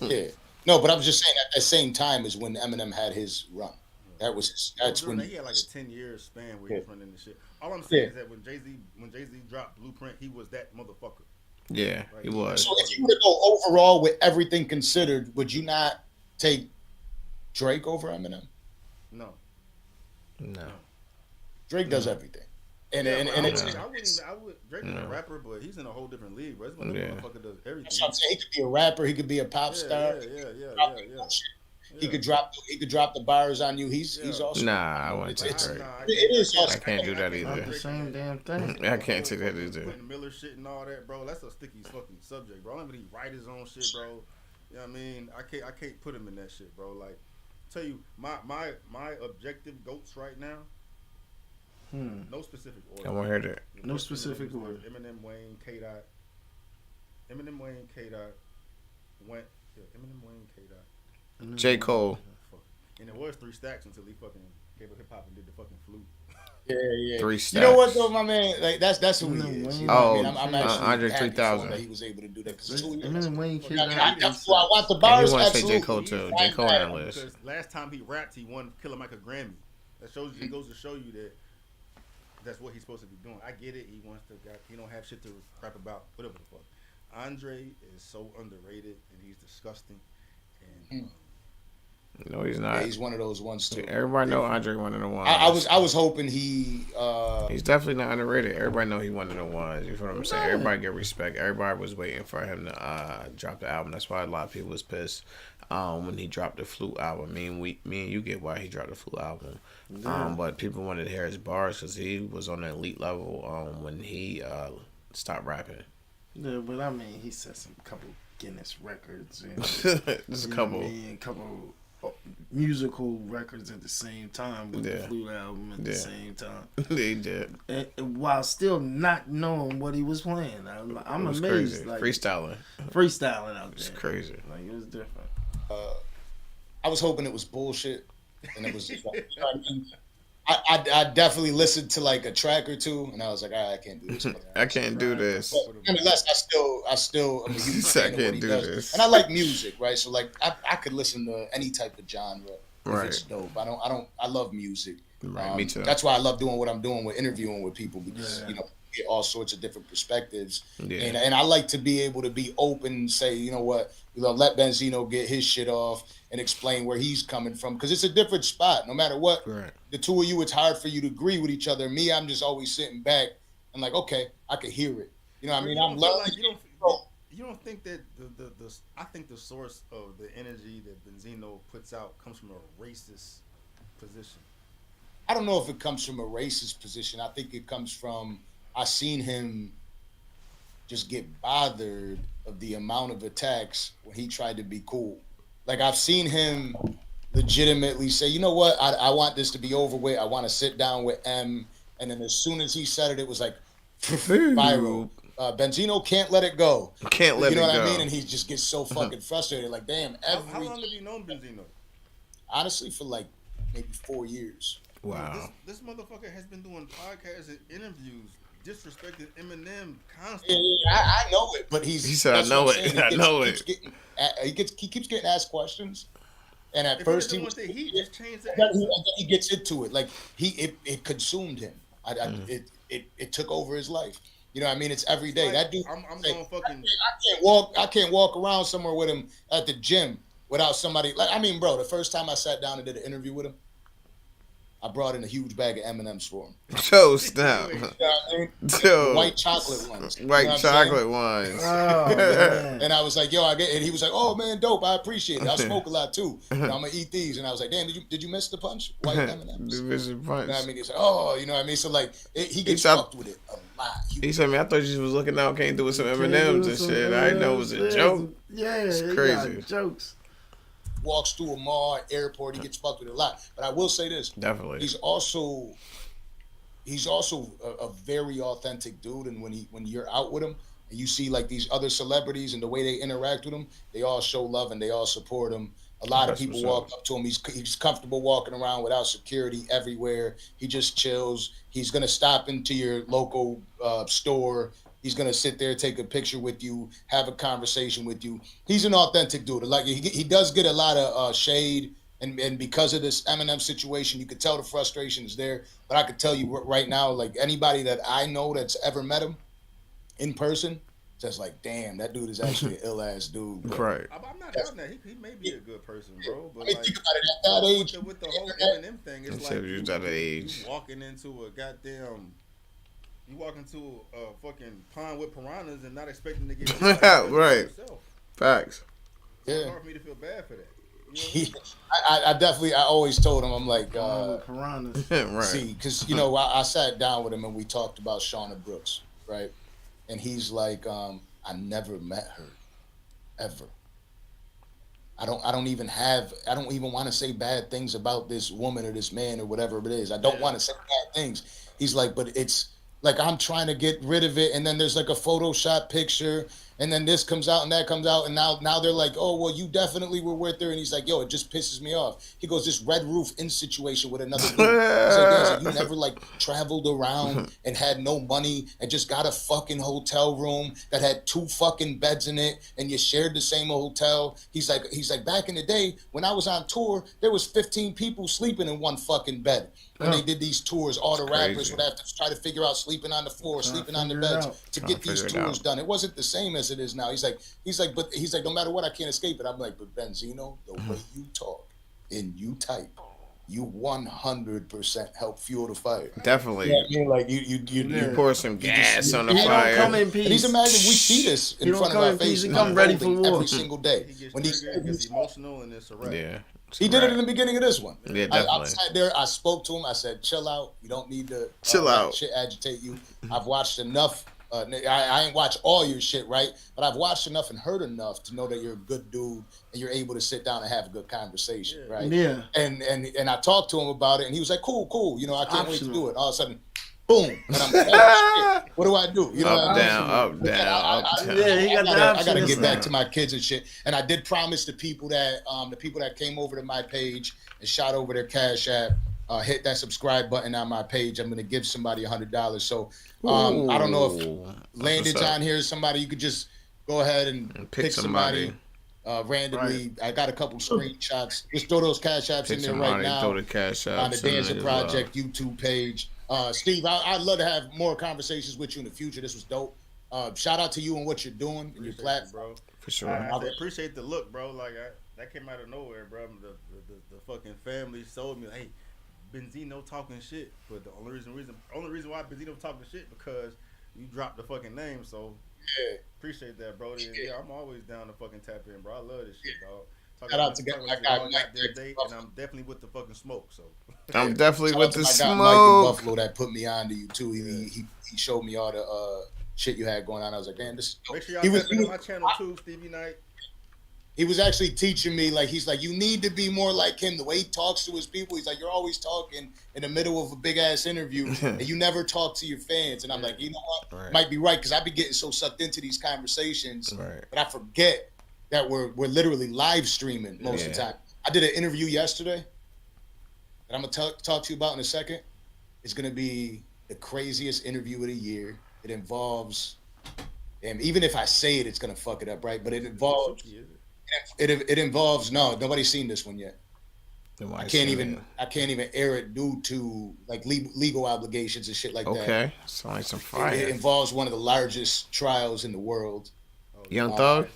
Yeah. No, but I was just saying at the same time is when Eminem had his run. That's when he had like a 10-year span where he was running the shit. All I'm saying is that when Jay-Z dropped Blueprint, he was that motherfucker. Yeah, right? He was. So if you were to go overall with everything considered, would you not take Drake over Eminem? No. Drake does everything. And it's Drake is a rapper, but he's in a whole different league, bro. This motherfucker does everything. That's what I'm saying. He could be a rapper, he could be a pop star. Yeah. He could drop the bars on you. He's also I wouldn't take Drake. It is. I can't do that either. The same damn thing. I can't take that either. Putting Miller shit and all that, bro. That's a sticky fucking subject, bro. I don't even he write his own shit, bro. You know what I mean? I can't put him in that shit, bro. Like, tell you my objective goats right now. No specific order. I want to hear that. No specific order. Eminem, Wayne, K-Dot. Eminem, Wayne, K-Dot. Eminem, Wayne, K-Dot. J. Cole. And it was 3 stacks until he fucking gave up hip hop and did the fucking flute. Yeah. 3 stacks. You know what though, my man? Like that's who he is. You know what I mean? I'm actually Andre happy 3000. that he was able to do that because Eminem, Wayne, I want the bars. He want to say absolutely. J. Cole too. J. Cole on the list. Because last time he rapped, he won Killer Mike a Grammy. That shows you. It goes to show you that that's what he's supposed to be doing. I get it. He wants to. He don't have shit to rap about. Whatever the fuck. Andre is so underrated and he's disgusting. And no, he's not. Yeah, he's one of those ones too. Everybody know Andre one of the ones. I was hoping he. He's definitely not underrated. Everybody know he one of the ones. You know what I'm saying? Everybody get respect. Everybody was waiting for him to drop the album. That's why a lot of people was pissed. when he dropped the Flute album. Me and you get why he dropped the Flute album. But people wanted to hear his bars because he was on the elite level when he stopped rapping. Yeah, but I mean, he set some couple Guinness records and Just a couple. couple musical records at the same time with the Flute album at the same time. He did. And while still not knowing what he was playing. I'm amazed. Crazy. Like, freestyling out there. It's crazy. Like, it was different. I was hoping it was bullshit, and it was just like, you know what I mean? I definitely listened to like a track or two, and I was like, all right, I can't do this. I can't do this. But nonetheless, I still, I'm a huge fan of what he does. This. And I like music, right? So like, I could listen to any type of genre if Right. it's dope. I love music. Right, me too. That's why I love doing what I'm doing with interviewing with people because you know, you get all sorts of different perspectives. Yeah. And I like to be able to be open and say, you know what, let Benzino get his shit off and explain where he's coming from because it's a different spot. No matter what, the two of you, it's hard for you to agree with each other. Me, I'm just always sitting back and like, okay, I can hear it. You know what I mean? I'm learning. Like you don't think that the I think the source of the energy that Benzino puts out comes from a racist position. I don't know if it comes from a racist position. I think it comes from I seen him just get bothered of the amount of attacks when he tried to be cool. Like I've seen him legitimately say, you know what, I want this to be over with. I want to sit down with M. And then as soon as he said it, it was like viral. Benzino can't let it go. Can't let it go. You know what I mean? And he just gets so fucking frustrated. Like, damn, How long have you known Benzino? Honestly, for like maybe 4 years. Wow. This motherfucker has been doing podcasts and interviews, disrespecting Eminem constantly. Yeah, I know it, but he said, I know it. I know it. He keeps getting asked questions, and at If first he want the heat, just change the then he gets into it. Like it consumed him. It took over his life. You know what I mean? It's every day. Like, That dude. I'm going fucking. I can't walk around somewhere with him at the gym without somebody. Like I mean, bro, the first time I sat down and did an interview with him, I brought in a huge bag of M&Ms for him. So stop. You know what I mean? Yo. White chocolate ones. White chocolate ones. Oh, man. And I was like, yo, I get it. And he was like, oh man, dope. I appreciate it. I smoke a lot too. I'm gonna eat these. And I was like, damn, did you miss the punch? White M&Ms. You miss the punch. You know what I mean? He's like, oh, you know what I mean? So like, he gets fucked with it a lot. He said, man, I thought you was looking out, can't do with some M&Ms and shit. I didn't know it was a joke. Yeah, it's he crazy. got jokes. Walks through a mall, airport, he gets fucked with a lot. But I will say this. Definitely. He's also a very authentic dude, and when you're out with him and you see like these other celebrities and the way they interact with him, they all show love and they all support him. A lot of people walk up to him. He's comfortable walking around without security everywhere. He just chills. He's gonna stop into your local store. He's gonna sit there, take a picture with you, have a conversation with you. He's an authentic dude. Like he does get a lot of shade, and because of this Eminem situation, you could tell the frustration is there. But I could tell you right now, like anybody that I know that's ever met him in person, just like, damn, that dude is actually an ill ass dude. Bro. Right. I'm not doubting that. He may be a good person, bro. But I mean, like, think about it at that age. with the whole Eminem thing, it's Until like you're that age. you walking into a goddamn. You walk into a fucking pond with piranhas and not expecting to get right. Yourself. Facts. Yeah. It's hard for me to feel bad for that. You know I always told him, I'm like, piranhas. Right. see, because, you know, I sat down with him and we talked about Shauna Brooks, right? And he's like, I never met her, ever. I don't even want to say bad things about this woman or this man or whatever it is. I don't want to say bad things. He's like, but it's like I'm trying to get rid of it, and then there's like a Photoshop picture, and then this comes out and that comes out, and now they're like, oh well, you definitely were with her, and he's like, yo, it just pisses me off. He goes, this Red Roof Inn situation with another dude. He's like, yeah, you never like traveled around and had no money and just got a fucking hotel room that had 2 fucking beds in it, and you shared the same hotel. He's like, back in the day when I was on tour, there was 15 people sleeping in one fucking bed. When they did these tours, all the rappers would have to try to figure out sleeping on the floor, sleeping on the beds to get these tours done. It wasn't the same as it is now. He's like, no matter what, I can't escape it. I'm like, but Benzino, the way you talk and you type, you 100% help fuel the fire. Definitely. You know what I mean? Like You pour some gas on the He fire. don't come in peace. And he's imagine we see this in He don't front of come our in peace. face. He come ready for war. every single day. He gets When he triggered, gets emotional, and it's a wrap. Yeah. He did it in the beginning of this one. Yeah, I definitely. sat there. I spoke to him. I said, "Chill out. You don't need to Chill let out. shit agitate you. I've watched enough. I ain't watched all your shit, right? But I've watched enough and heard enough to know that you're a good dude and you're able to sit down and have a good conversation, right? Yeah. And I talked to him about it, and he was like, "Cool. You know, I can't wait to do it." All of a sudden, boom, and I'm like, "Oh, shit. What do I do?" You know, Up, down, up, down, up, down. Yeah, he got the I option. gotta get Listen. back to my kids and shit. And I did promise the people that came over to my page and shot over their Cash App, hit that subscribe button on my page. I'm gonna give somebody $100. So I don't know if Ooh, Landon's what's up. on here. Somebody you could just go ahead and pick somebody. Randomly. I got a couple screenshots. Just throw those Cash Apps Pick in there right somebody, now throw the cash out. on the Dancer Project YouTube page. Steve, I'd love to have more conversations with you in the future. This was dope. Shout out to you and what you're doing and your platform, bro. For sure. I appreciate the look, bro. Like that came out of nowhere, bro. The fucking family told me, hey, Benzino talking shit. But the only reason why Benzino talking shit because you dropped the fucking name. So Yeah. appreciate that, bro. Yeah, I'm always down to fucking tap in, bro. I love this shit, dog. Shout out to my guy Mike and I'm definitely with the fucking smoke. So I'm definitely Shout with out to the my guy Mike in smoke. Buffalo that put me on to you too. He showed me all the shit you had going on. I was like, damn, this is dope. make sure y'all He was- tap in on my channel too, Stevie Knight. He was actually teaching me, like, he's like, you need to be more like him. The way he talks to his people, he's like, you're always talking in the middle of a big ass interview and you never talk to your fans. And I'm like, you know what? Right. Might be right, because I be getting so sucked into these conversations, Right. but I forget that we're literally live streaming most of the time. I did an interview yesterday that I'm gonna talk to you about in a second. It's gonna be the craziest interview of the year. It involves, and even if I say it, it's gonna fuck it up, right? But it involves. It involves nobody's seen this one yet. I can't even air it due to like legal obligations and shit like that. Okay. Sound like some It fire. involves one of the largest trials in the world. Young Thug?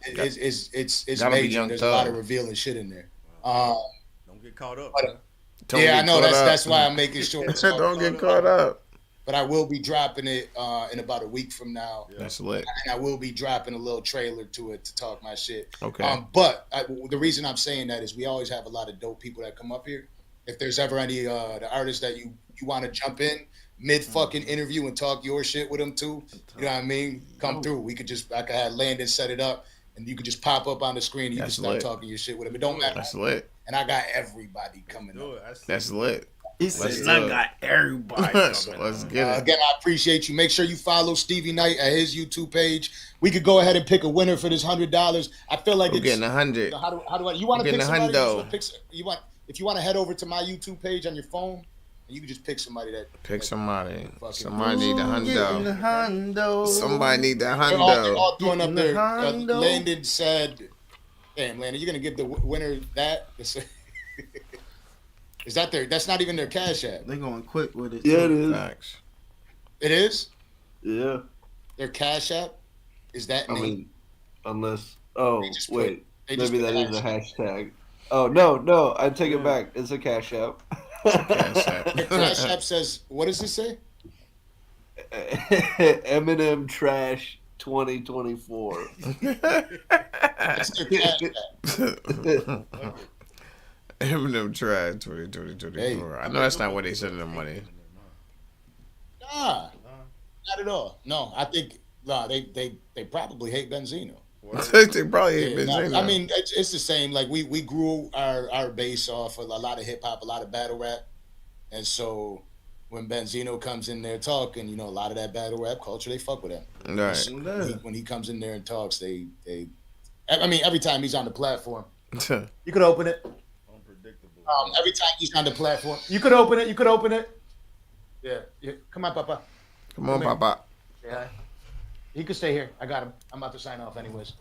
It's Gotta be major. Young There's a lot Thug. of revealing shit in there. Don't get caught up. But, Don't yeah, I get know caught up. that's why I'm making sure. Don't get caught up. But I will be dropping it in about a week from now. That's lit. And I will be dropping a little trailer to it to talk my shit. Okay. But the reason I'm saying that is we always have a lot of dope people that come up here. If there's ever any the artists that you want to jump in mid fucking interview and talk your shit with them too, you know what I mean? Come through. I could have Landon set it up, and you could just pop up on the screen. And you can start lit. talking your shit with them. It don't matter. That's lit. And I got everybody coming up. That's lit. He Let's says, do I it. got everybody. Let's coming up. get it. Again, I appreciate you. Make sure you follow Stevie Knight at his YouTube page. We could go ahead and pick a winner for this $100. I feel like We're it's getting 100. How do I? You want to Getting pick a somebody? hundo. If you want to head over to my YouTube page on your phone, you can just pick somebody that. Pick somebody. Fucking- Somebody need the Getting the hundo. hundo. Somebody need the They're hundo. all throwing up Getting the there. hundo. Landon said, "Damn, Landon, you're gonna give the winner that." Is that their? That's not even their Cash App. They going quick with it. Yeah, it too. is. Facts. It is Yeah. their Cash App. Is that I name? mean, unless. Oh, They just put- wait. they just Maybe put that is a hashtag. hashtag. Oh, no. I take it back. It's a Cash App. Cash App. Their Cash App says, what does it say? Eminem Trash 2024. That's their Cash App. Eminem tried 2024. Hey. I know that's not where they sending the money. Nah, not at all. No, I think they probably hate Benzino. They probably ain't Yeah, been no, saying I that. mean, it's the same. Like we grew our base off of a lot of hip hop, a lot of battle rap, and so when Benzino comes in there talking, a lot of that battle rap culture, they fuck with him. Right. So when he comes in there and talks, they. I mean, every time he's on the platform, you could open it. Unpredictable. Every time he's on the platform, you could open it. You could open it. Yeah. Come on, Papa. Come on, Papa. Yeah. He could stay here. I got him. I'm about to sign off anyways.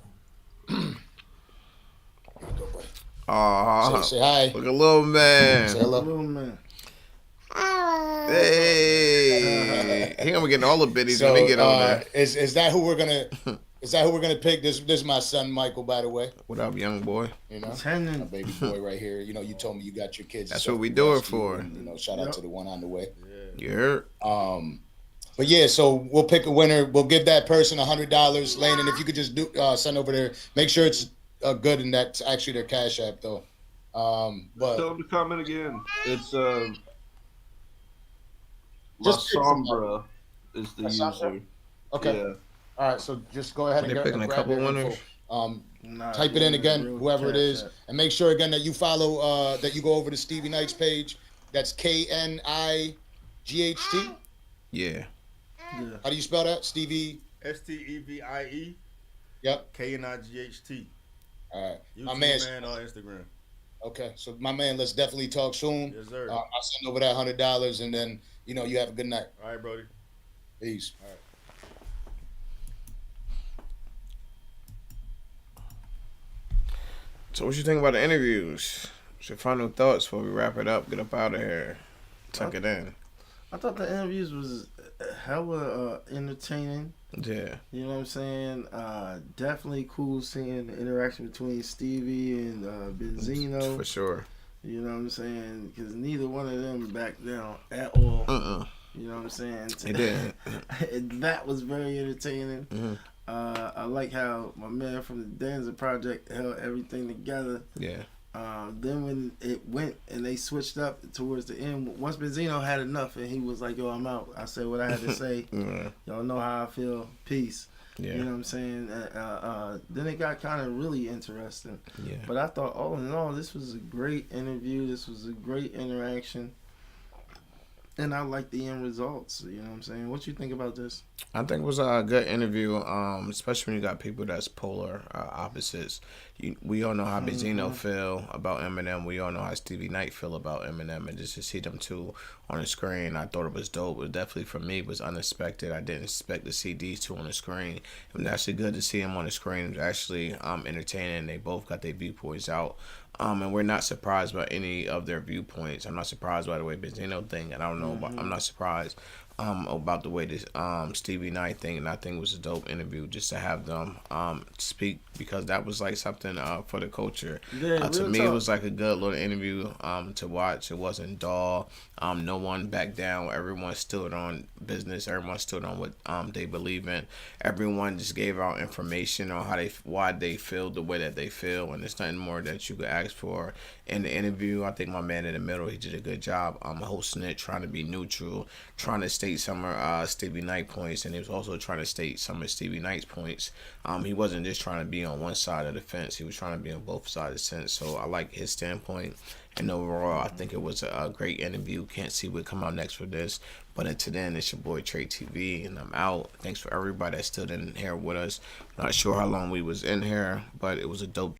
Aw. Say hi. Look at little man. Say hello. Oh, man. Hey. He gonna be getting all the biddies when they get on there. Is that who we're gonna? Is that who we're gonna pick? This is my son Michael, by the way. What up, young boy? You know, Lieutenant. my baby boy right here. You know, you told me you got your kids. That's what we do it for. And, you know, shout out to the one on the way. You heard? But yeah, so we'll pick a winner. We'll give that person $100. Lane, and if you could just do send over there, make sure it's good and that's actually their Cash App though. But Tell them to comment again. It's La Just pick Sombra is the La Sombra? user. okay. Yeah. All right, so just go ahead and They're picking a grab couple your winners. info. Nah, Type it in yeah, again, real whoever it Cash is, App. and make sure again that you follow that you go over to Stevie Knight's page. That's KNIGHT. Yeah. Yeah. How do you spell that? Stevie. STEVIE Yep. KNIGHT. All right. YouTube My man. man on Instagram. Okay, so my man, let's definitely talk soon. Yes, sir. I'll send over that $100, and then you have a good night. All right, Brody. Peace. All right. So what you think about the interviews? What's your final thoughts before we wrap it up? Get up out of here. Tuck it in. I thought the interviews was hella entertaining. Yeah. You know what I'm saying? Definitely cool seeing the interaction between Stevie and Benzino. For sure. You know what I'm saying? Because neither one of them backed down at all. You know what I'm saying? They didn't. That was very entertaining. Mm-hmm. I like how my man from the Danza Project held everything together. Yeah. Then when it went and they switched up towards the end, once Benzino had enough and he was like, "Yo, I'm out. I said what I had to say. Y'all know how I feel. Peace." Yeah. You know what I'm saying? Then it got kind of really interesting. Yeah. But I thought, all in all, this was a great interview. This was a great interaction. And I like the end results. You know what I'm saying? What you think about this? I think it was a good interview, especially when you got people that's polar opposites. We all know how Benzino feel about Eminem. We all know how Stevie Knight feel about Eminem. And just to see them two on the screen, I thought it was dope. It definitely, for me, was unexpected. I didn't expect to see these two on the screen. It was actually good to see them on the screen. It was actually entertaining. They both got their viewpoints out. And we're not surprised by any of their viewpoints. I'm not surprised by the way Benzino think, and I don't know. I'm not surprised about the way this Stevie Knight thing, and I think it was a dope interview just to have them speak, because that was like something for the culture. Yeah, to me, talk. it was like a good little interview to watch. It wasn't dull. No one backed down. Everyone stood on business. Everyone stood on what they believe in. Everyone just gave out information on why they feel the way that they feel, and there's nothing more that you could ask for in the interview. I think my man in the middle, he did a good job hosting it, trying to be neutral, trying to state some of Stevie Knight points, and he was also trying to state some of Stevie Knight's points. He wasn't just trying to be on one side of the fence. He was trying to be on both sides of the fence. So I like his standpoint. And overall, I think it was a great interview. Can't see what come out next for this. But until then, it's your boy Trey TV, and I'm out. Thanks for everybody that stood in here with us. Not sure how long we was in here, but it was a dope